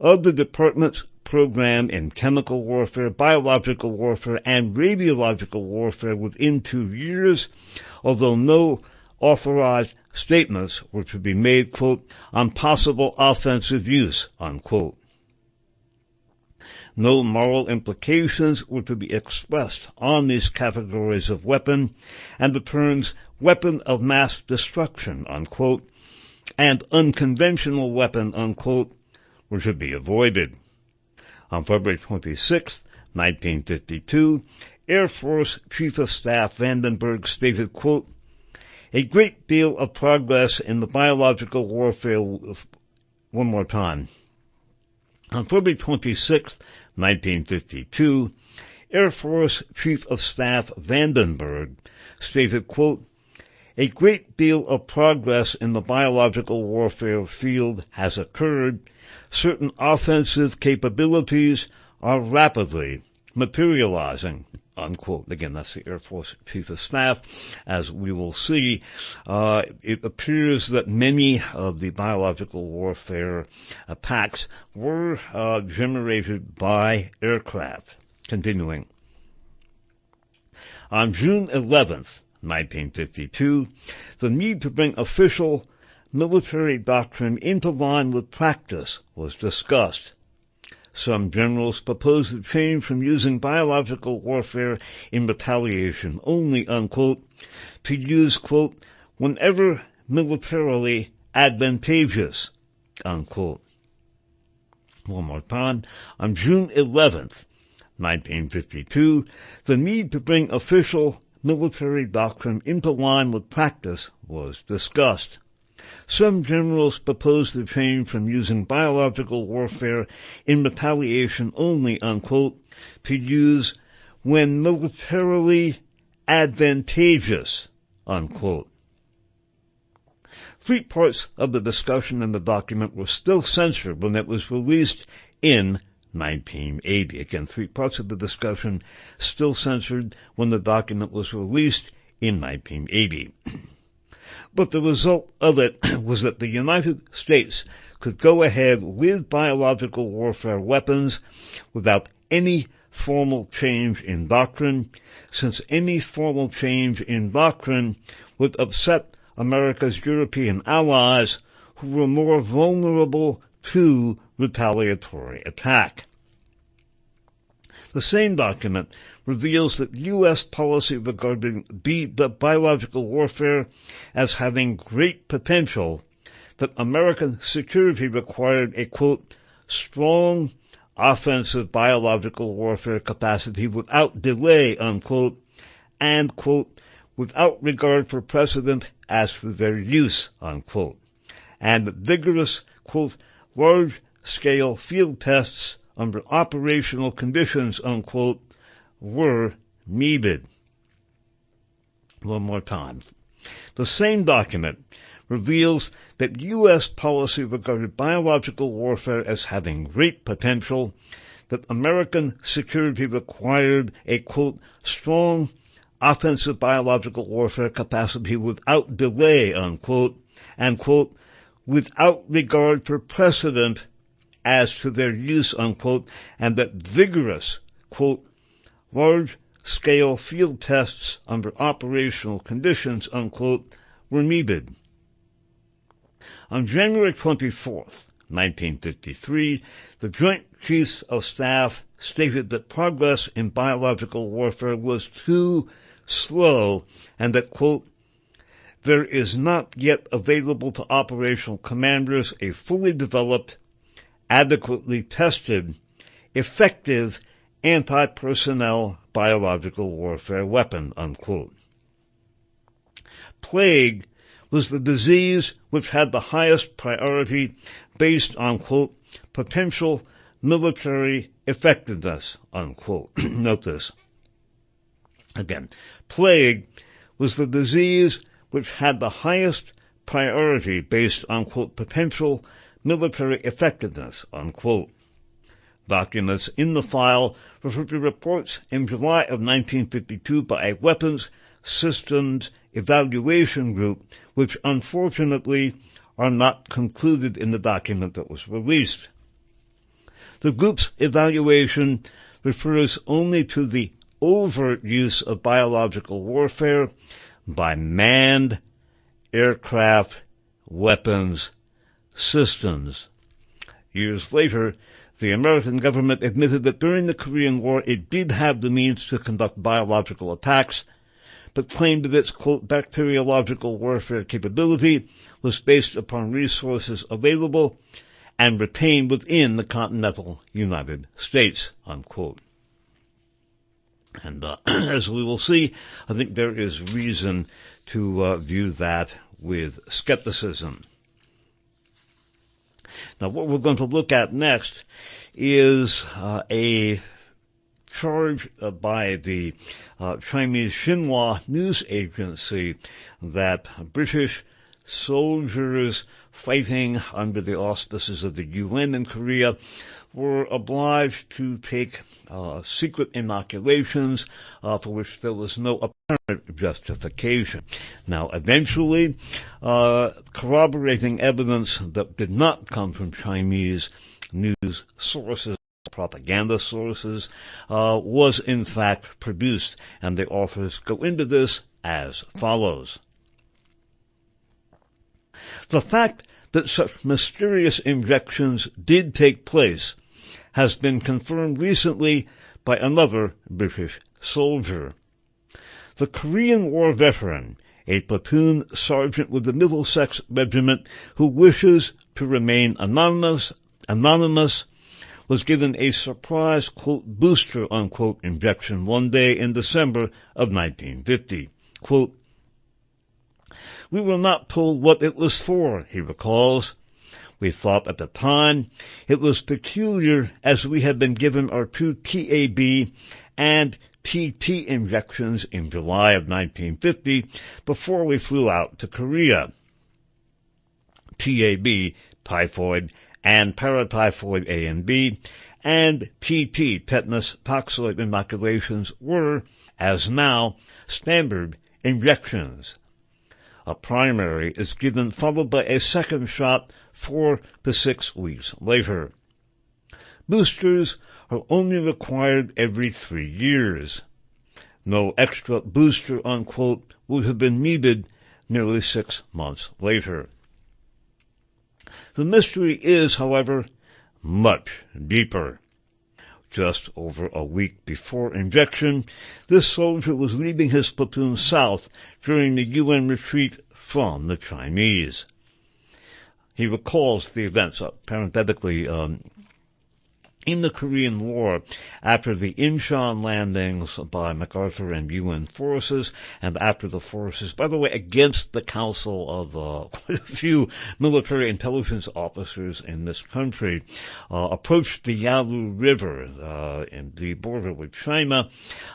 of the department's program in chemical warfare, biological warfare, and radiological warfare within 2 years, although no authorized statements were to be made, quote, on possible offensive use, unquote. No moral implications were to be expressed on these categories of weapon, and the terms weapon of mass destruction, unquote, and unconventional weapon, unquote, were to be avoided. On February 26, 1952, Air Force Chief of Staff Vandenberg stated, quote, a great deal of progress in the biological warfare. One more time. On February 26, 1952, Air Force Chief of Staff Vandenberg stated, quote, a great deal of progress in the biological warfare field has occurred. Certain offensive capabilities are rapidly materializing, unquote. Again, that's the Air Force Chief of Staff. As we will see, it appears that many of the biological warfare attacks were generated by aircraft. Continuing. On June 11th, 1952, the need to bring official military doctrine into line with practice was discussed. Some generals proposed a change from using biological warfare in retaliation only, unquote, to use, quote, whenever militarily advantageous, unquote. One more time. On June 11th, 1952, the need to bring official military doctrine into line with practice was discussed. Some generals proposed a change from using biological warfare in retaliation only, unquote, to use when militarily advantageous, unquote. 3 parts of the discussion in the document were still censored when it was released in 1980. Again, 3 parts of the discussion still censored when the document was released in 1980. But the result of it was that the United States could go ahead with biological warfare weapons without any formal change in doctrine, since any formal change in doctrine would upset America's European allies, who were more vulnerable to retaliatory attack. The same document reveals that U.S. policy regarding biological warfare as having great potential, that American security required a, quote, strong offensive biological warfare capacity without delay, unquote, and, quote, without regard for precedent as to their use, unquote, and vigorous, quote, large-scale field tests under operational conditions, unquote, were needed. One more time. The same document reveals that U.S. policy regarded biological warfare as having great potential, that American security required a, quote, strong offensive biological warfare capacity without delay, unquote, and, quote, without regard for precedent as to their use, unquote, and that vigorous, quote, large scale field tests under operational conditions, unquote, were needed. On January 24th, 1953, the Joint Chiefs of Staff stated that progress in biological warfare was too slow and that, quote, there is not yet available to operational commanders a fully developed, adequately tested, effective anti-personnel biological warfare weapon, unquote. Plague was the disease which had the highest priority based on, quote, potential military effectiveness, unquote. Note this. Again, plague was the disease which had the highest priority based on, quote, potential military effectiveness, unquote. Documents in the file refer to reports in July of 1952 by a Weapons Systems Evaluation Group, which unfortunately are not concluded in the document that was released. The group's evaluation refers only to the overt use of biological warfare by manned aircraft weapons systems. Years later, the American government admitted that during the Korean War it did have the means to conduct biological attacks, but claimed that its, quote, bacteriological warfare capability was based upon resources available and retained within the continental United States, unquote. And as we will see, I think there is reason to view that with skepticism. Now, what we're going to look at next is a charge by the Chinese Xinhua news agency that British soldiers fighting under the auspices of the UN in Korea were obliged to take secret inoculations for which there was no apparent justification. Now, eventually, corroborating evidence that did not come from Chinese news sources, propaganda sources, was in fact produced, and the authors go into this as follows. The fact that such mysterious injections did take place has been confirmed recently by another British soldier. The Korean War veteran, a platoon sergeant with the Middlesex Regiment who wishes to remain anonymous, was given a surprise, quote, booster, unquote, injection one day in December of 1950. Quote, we were not told what it was for, he recalls. We thought at the time it was peculiar as we had been given our 2 TAB and TT injections in July of 1950 before we flew out to Korea. TAB, typhoid, and paratyphoid A and B, and TT, tetanus toxoid inoculations were, as now, standard injections. A primary is given followed by a second shot 4 to 6 weeks later. Boosters are only required every 3 years. No extra booster, unquote, would have been needed nearly 6 months later. The mystery is, however, much deeper. Just over a week before injection, this soldier was leading his platoon south during the UN retreat from the Chinese. He recalls the events, parenthetically, in the Korean War, after the Incheon landings by MacArthur and UN forces, and after the forces, by the way, against the counsel of quite a few military intelligence officers in this country, approached the Yalu River in the border with China,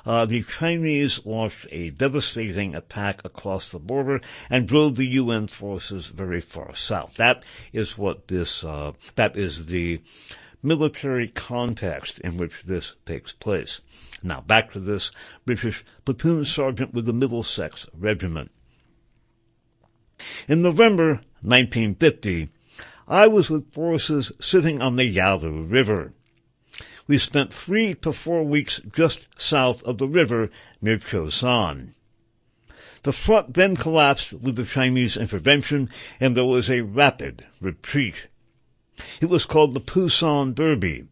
the Chinese launched a devastating attack across the border and drove the UN forces very far south. That is what that is the military context in which this takes place. Now, back to this British platoon sergeant with the Middlesex Regiment. In November 1950, I was with forces sitting on the Yalu River. we spent 3 to 4 weeks just south of the river near Chosan. The front then collapsed with the Chinese intervention, and there was a rapid retreat. It was called the Pusan Derby.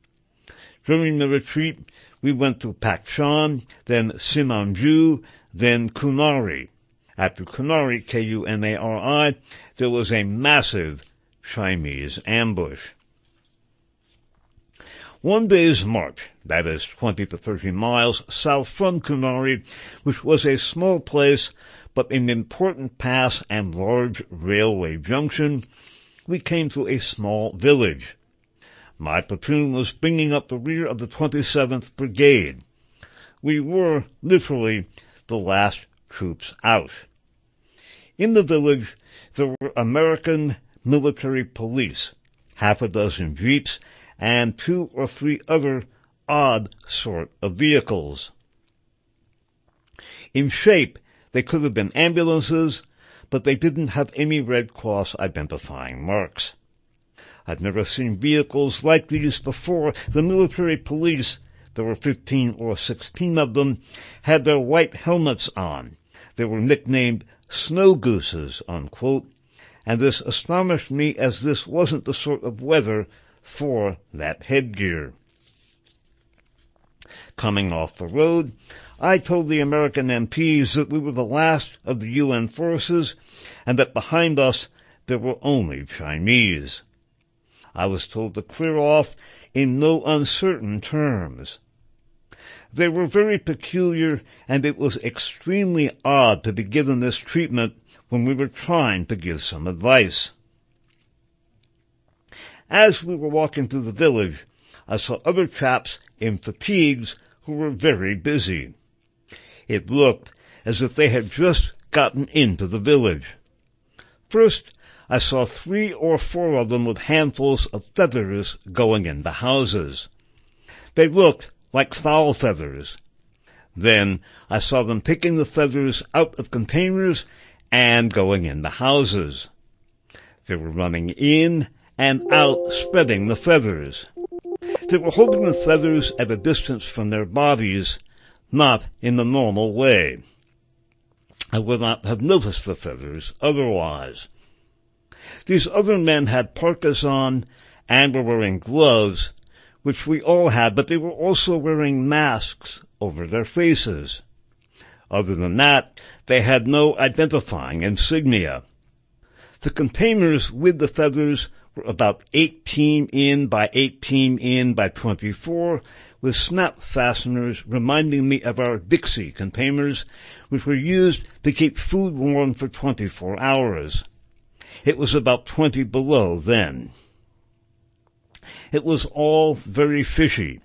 During the retreat, we went to Pakchan, then Simanju, then Kunari. After Kunari, Kunari, there was a massive Chinese ambush. One day's march, that is 20 to 30 miles south from Kunari, which was a small place but an important pass and large railway junction, we came to a small village. My platoon was bringing up the rear of the 27th Brigade. We were, literally, the last troops out. In the village, there were American military police, half a dozen jeeps, and 2 or 3 other odd sort of vehicles. In shape, they could have been ambulances, but they didn't have any Red Cross identifying marks. I'd never seen vehicles like these before. The military police, there were 15 or 16 of them, had their white helmets on. They were nicknamed snow gooses, unquote, and this astonished me as this wasn't the sort of weather for that headgear. Coming off the road, I told the American MPs that we were the last of the UN forces and that behind us there were only Chinese. I was told to clear off in no uncertain terms. They were very peculiar, and it was extremely odd to be given this treatment when we were trying to give some advice. As we were walking through the village, I saw other chaps in fatigues who were very busy. It looked as if they had just gotten into the village. First, I saw 3 or 4 of them with handfuls of feathers going into houses. They looked like fowl feathers. Then I saw them picking the feathers out of containers and going into houses. They were running in and out, spreading the feathers. They were holding the feathers at a distance from their bodies, not in the normal way. I would not have noticed the feathers otherwise. These other men had parkas on and were wearing gloves, which we all had, but they were also wearing masks over their faces. Other than that, they had no identifying insignia. The containers with the feathers were about 18 in by 18 in by 24, with snap fasteners reminding me of our Dixie containers, which were used to keep food warm for 24 hours. It was about 20 below then. It was all very fishy.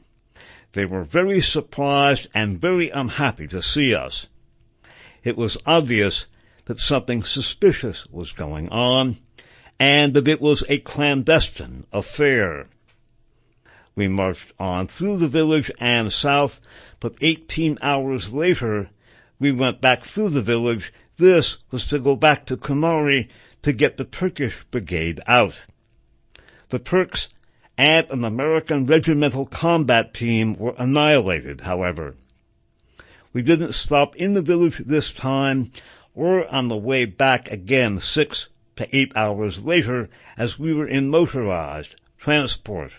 They were very surprised and very unhappy to see us. It was obvious that something suspicious was going on, and that it was a clandestine affair. We marched on through the village and south, but 18 hours later, we went back through the village. This was to go back to Kunari to get the Turkish brigade out. The Turks and an American regimental combat team were annihilated, however. We didn't stop in the village this time, or on the way back again 6 to 8 hours later, as we were in motorized transport.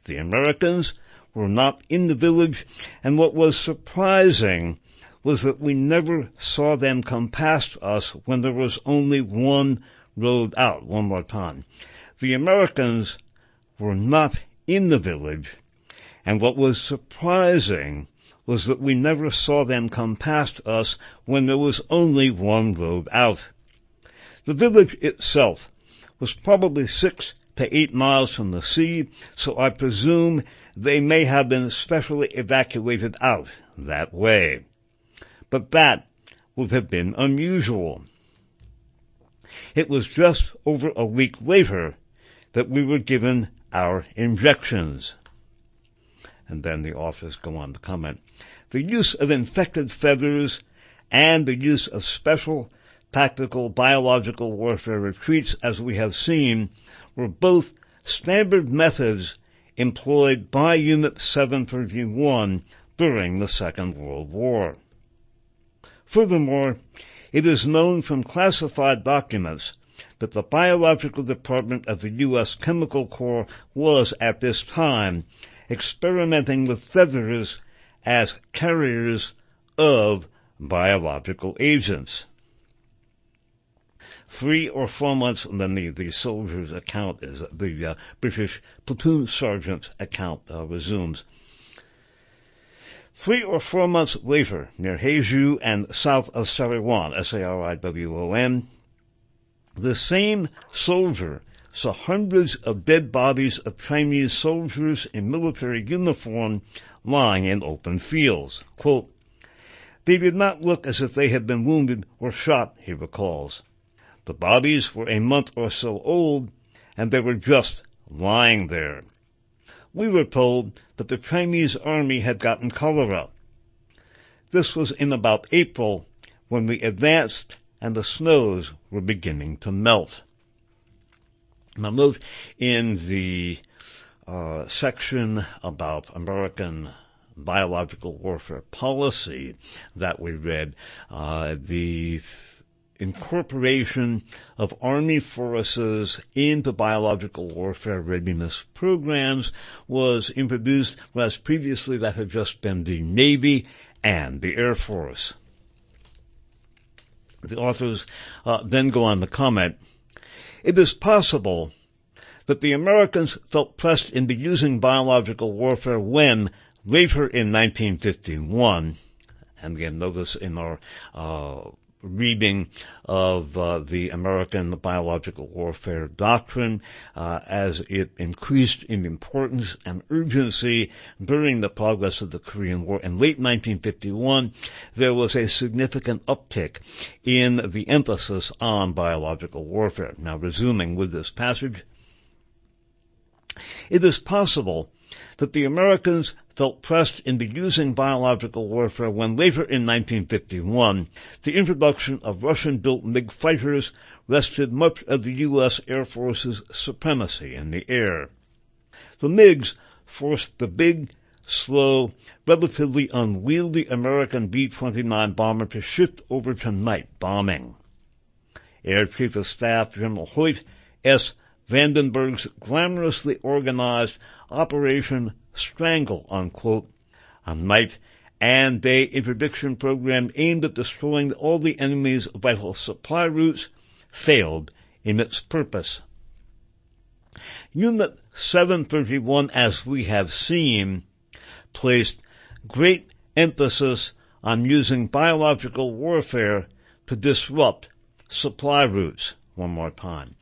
The Americans were not in the village, and what was surprising was that we never saw them come past us when there was only one road out. One more time. The Americans were not in the village, and what was surprising was that we never saw them come past us when there was only one road out. The village itself was probably 6 to 8 miles from the sea, so I presume they may have been specially evacuated out that way. But that would have been unusual. It was just over a week later that we were given our injections. And then the authors go on to comment, the use of infected feathers and the use of special tactical biological warfare retreats, as we have seen, were both standard methods employed by Unit 731 during the Second World War. Furthermore, it is known from classified documents that the Biological Department of the U.S. Chemical Corps was, at this time, experimenting with feathers as carriers of biological agents. 3 or 4 months, and then the soldier's account is, the British platoon sergeant's account resumes. 3 or 4 months later, near Haeju and south of Sariwon, Sariwon, the same soldier saw hundreds of dead bodies of Chinese soldiers in military uniform lying in open fields. Quote, "They did not look as if they had been wounded or shot," he recalls. "The bodies were a month or so old, and they were just lying there. We were told that the Chinese army had gotten cholera. This was in about April, when we advanced and the snows were beginning to melt." Now note in the section about American biological warfare policy that we read, the incorporation of Army forces into biological warfare readiness programs was introduced, whereas previously that had just been the Navy and the Air Force. The authors then go on to comment, "It is possible that the Americans felt pressed into using biological warfare when, later in 1951, and again notice in our reading of the American biological warfare doctrine as it increased in importance and urgency during the progress of the Korean War. In late 1951, there was a significant uptick in the emphasis on biological warfare. Now, resuming with this passage, "It is possible that the Americans felt pressed into using biological warfare when later in 1951, the introduction of Russian-built MiG fighters wrested much of the U.S. Air Force's supremacy in the air. The MiGs forced the big, slow, relatively unwieldy American B-29 bomber to shift over to night bombing. Air Chief of Staff General Hoyt S. Vandenberg's glamorously organized Operation Strangle, unquote, a night and day interdiction program aimed at destroying all the enemy's vital supply routes, failed in its purpose. Unit 731, as we have seen, placed great emphasis on using biological warfare to disrupt supply routes." One more time.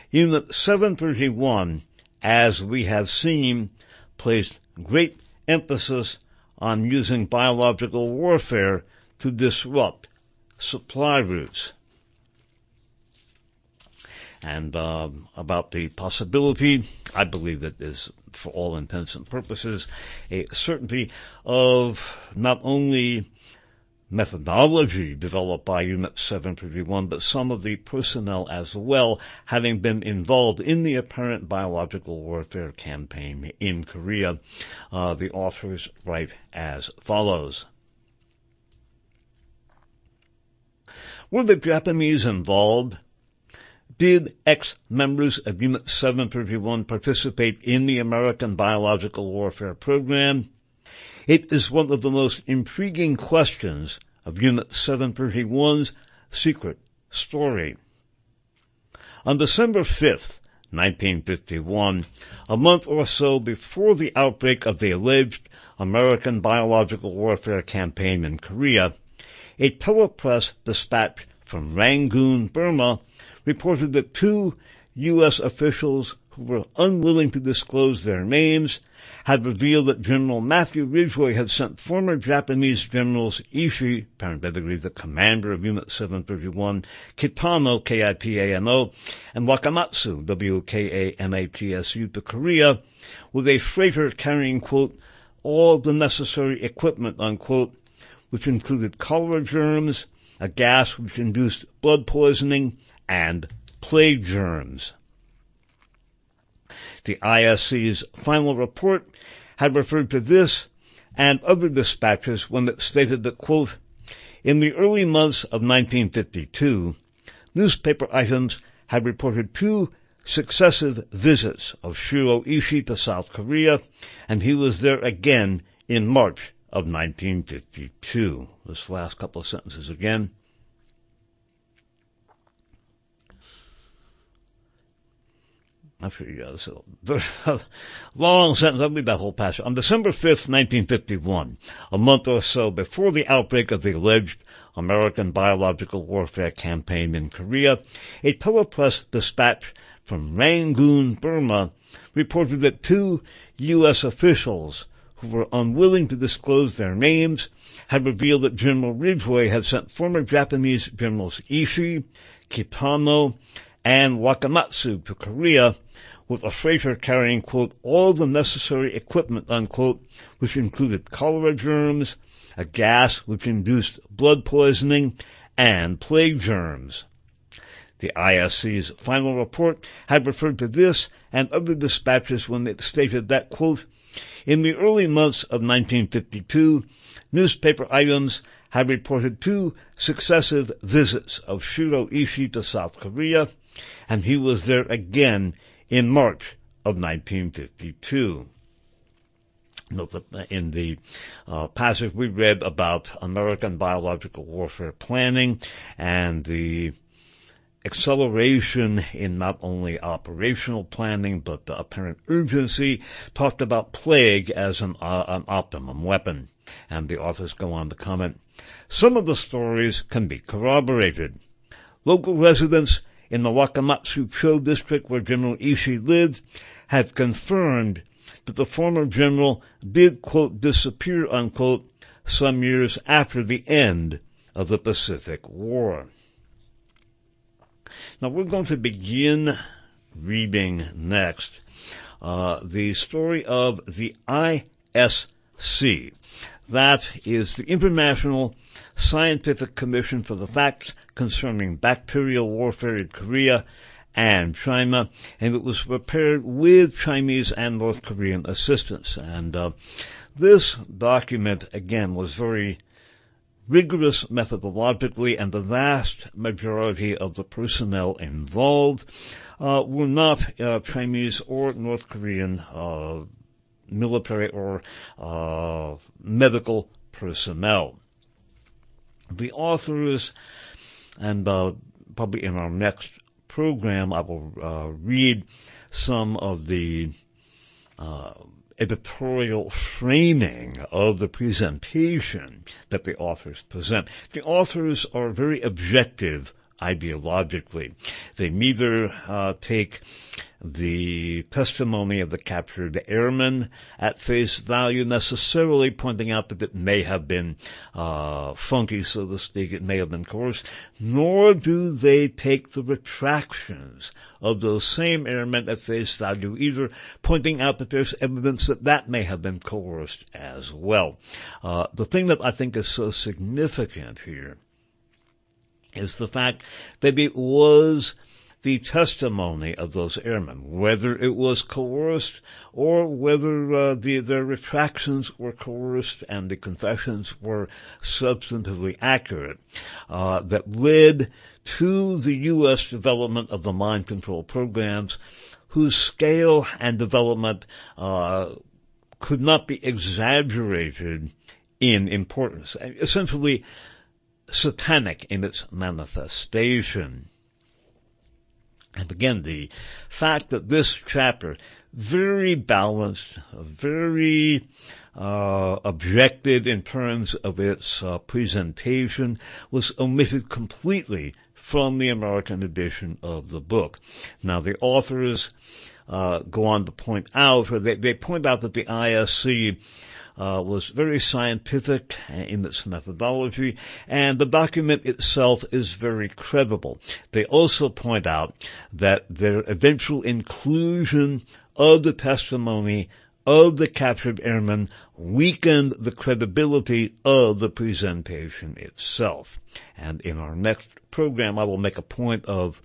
Unit 731, as we have seen, placed great emphasis on using biological warfare to disrupt supply routes. And about the possibility, I believe it is, for all intents and purposes, a certainty of not only methodology developed by Unit 731, but some of the personnel as well, having been involved in the apparent biological warfare campaign in Korea. The authors write as follows. Were the Japanese involved? Did ex-members of Unit 731 participate in the American biological warfare program? It is one of the most intriguing questions of Unit 731's secret story. On December 5th, 1951, a month or so before the outbreak of the alleged American biological warfare campaign in Korea, a telepress dispatch from Rangoon, Burma, reported that 2 U.S. officials who were unwilling to disclose their names had revealed that General Matthew Ridgway had sent former Japanese generals Ishii, parenthetically the commander of Unit 731, Kitano, K-I-P-A-N-O, and Wakamatsu, W-K-A-M-A-T-S-U, to Korea with a freighter carrying, quote, all the necessary equipment, unquote, which included cholera germs, a gas which induced blood poisoning, and plague germs. The ISC's final report had referred to this and other dispatches when it stated that, quote, in the early months of 1952, newspaper items had reported 2 successive visits of Shiro Ishii to South Korea, and he was there again in March of 1952. This last couple of sentences again. I'm sure you guys a long sentence. I'll read that whole passage. On December 5th, 1951, a month or so before the outbreak of the alleged American biological warfare campaign in Korea, a telepress dispatch from Rangoon, Burma, reported that 2 U.S. officials who were unwilling to disclose their names had revealed that General Ridgway had sent former Japanese Generals Ishii, Kitano, and Wakamatsu to Korea with a freighter carrying, quote, all the necessary equipment, unquote, which included cholera germs, a gas which induced blood poisoning, and plague germs. The ISC's final report had referred to this and other dispatches when it stated that, quote, in the early months of 1952, newspaper items had reported 2 successive visits of Shiro Ishii to South Korea, and he was there again in March of 1952. Note that in the passage we read about American biological warfare planning and the acceleration in not only operational planning but the apparent urgency, talked about plague as an optimum weapon. And the authors go on to comment, some of the stories can be corroborated. Local residents in the Wakamatsu-Cho district where General Ishii lived have confirmed that the former general did, quote, disappear, unquote, some years after the end of the Pacific War. Now we're going to begin reading next the story of the ISC. That is the International Scientific Commission for the Facts Concerning Bacterial Warfare in Korea and China, and it was prepared with Chinese and North Korean assistance. And this document, again, was very rigorous methodologically, and the vast majority of the personnel involved were not Chinese or North Korean military or medical personnel. The authors, and probably in our next program, I will read some of the editorial framing of the presentation that the authors present. The authors are very objective ideologically. They neither take the testimony of the captured airmen at face value, necessarily pointing out that it may have been funky, so to speak, it may have been coerced, nor do they take the retractions of those same airmen at face value, either pointing out that there's evidence that that may have been coerced as well. The thing that I think is so significant here is the fact that it was the testimony of those airmen, whether it was coerced or whether their retractions were coerced and the confessions were substantively accurate, that led to the U.S. development of the mind control programs, whose scale and development could not be exaggerated in importance, essentially satanic in its manifestation. And again, the fact that this chapter, very balanced, very objective in terms of its presentation, was omitted completely from the American edition of the book. Now, the authors go on to point out, or they point out that the ISC was very scientific in its methodology, and the document itself is very credible. They also point out that their eventual inclusion of the testimony of the captured airmen weakened the credibility of the presentation itself. And in our next program, I will make a point of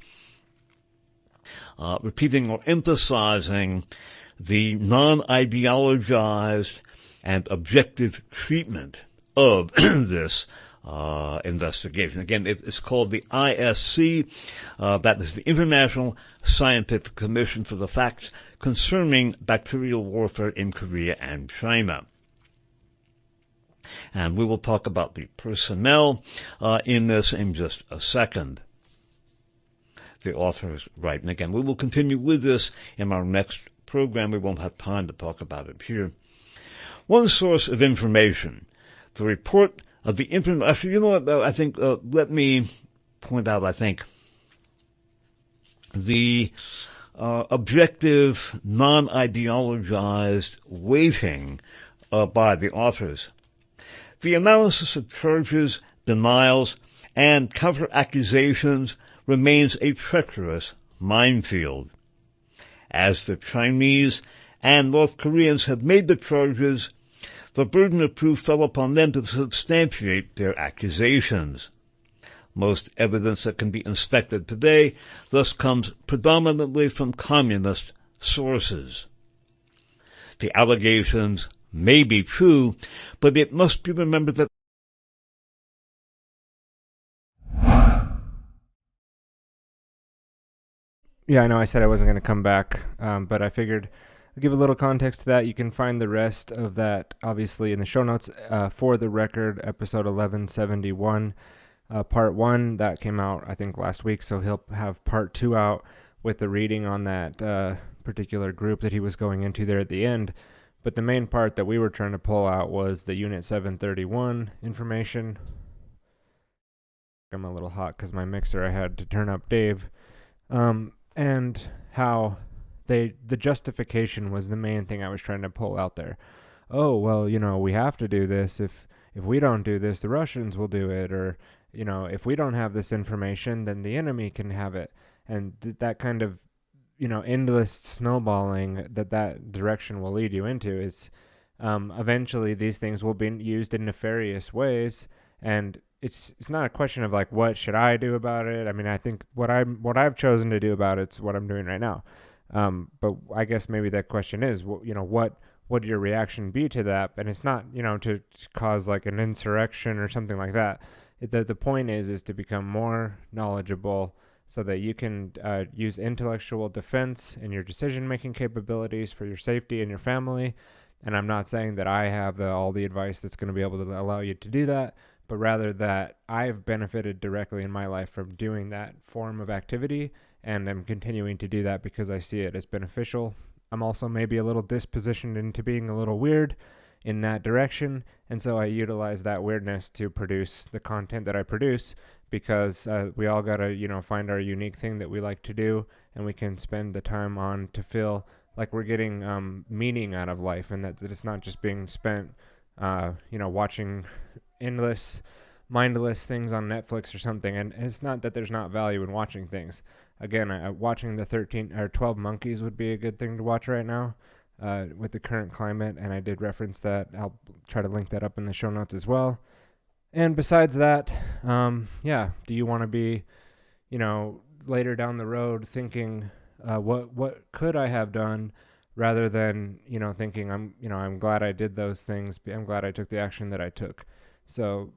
repeating or emphasizing the non-ideologized and objective treatment of this investigation. Again, it's called the ISC, that is the International Scientific Commission for the Facts Concerning Bacterial Warfare in Korea and China. And we will talk about the personnel in this in just a second. The author is right. And again, we will continue with this in our next program. We won't have time to talk about it here. One source of information, the report of the actually, you know what, I think, let me point out, I think, the objective, non-ideologized weighting by the authors. The analysis of charges, denials, and counter-accusations remains a treacherous minefield. As the Chinese and North Koreans have made the charges, the burden of proof fell upon them to substantiate their accusations. Most evidence that can be inspected today thus comes predominantly from communist sources. The allegations may be true, but it must be remembered that Yeah, I know I said I wasn't going to come back, but I figured I'll give a little context to that. You can find the rest of that, obviously, in the show notes. For the record, episode 1171, part 1, that came out, I think, last week, so he'll have part 2 out with the reading on that particular group that he was going into there at the end. But the main part that we were trying to pull out was the Unit 731 information. I'm a little hot because my mixer, I had to turn up Dave. And how the justification was the main thing I was trying to pull out there. Oh, well, we have to do this. If we don't do this, the Russians will do it. Or, if we don't have this information, then the enemy can have it. And that kind of, endless snowballing that direction will lead you into is eventually these things will be used in nefarious ways. And it's not a question of like, what should I do about it? I mean, I think what I've chosen to do about it's what I'm doing right now. But I guess maybe that question is, what would your reaction be to that? And it's not, to cause like an insurrection or something like that. The point is to become more knowledgeable so that you can use intellectual defense in your decision-making capabilities for your safety and your family. And I'm not saying that I have all the advice that's going to be able to allow you to do that, but rather that I've benefited directly in my life from doing that form of activity, and I'm continuing to do that because I see it as beneficial. I'm also maybe a little dispositioned into being a little weird in that direction, and so I utilize that weirdness to produce the content that I produce, because we all gotta, find our unique thing that we like to do, and we can spend the time on to feel like we're getting meaning out of life, and that it's not just being spent, watching endless, mindless things on Netflix or something. And it's not that there's not value in watching things. Again, watching the 13 or 12 Monkeys would be a good thing to watch right now with the current climate, and I did reference that. I'll try to link that up in the show notes as well. And besides that, do you want to be, later down the road thinking, what could I have done, rather than, thinking I'm glad I did those things. I'm glad I took the action that I took. So,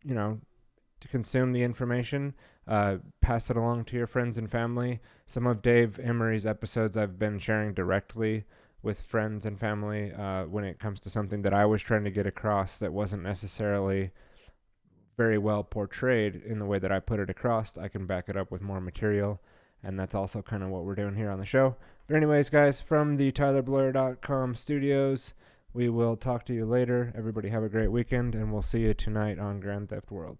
to consume the information, pass it along to your friends and family. Some of Dave Emery's episodes I've been sharing directly with friends and family when it comes to something that I was trying to get across that wasn't necessarily very well portrayed in the way that I put it across. I can back it up with more material, and that's also kind of what we're doing here on the show. But anyways, guys, from the TylerBlur.com studios, we will talk to you later. Everybody have a great weekend, and we'll see you tonight on Grand Theft World.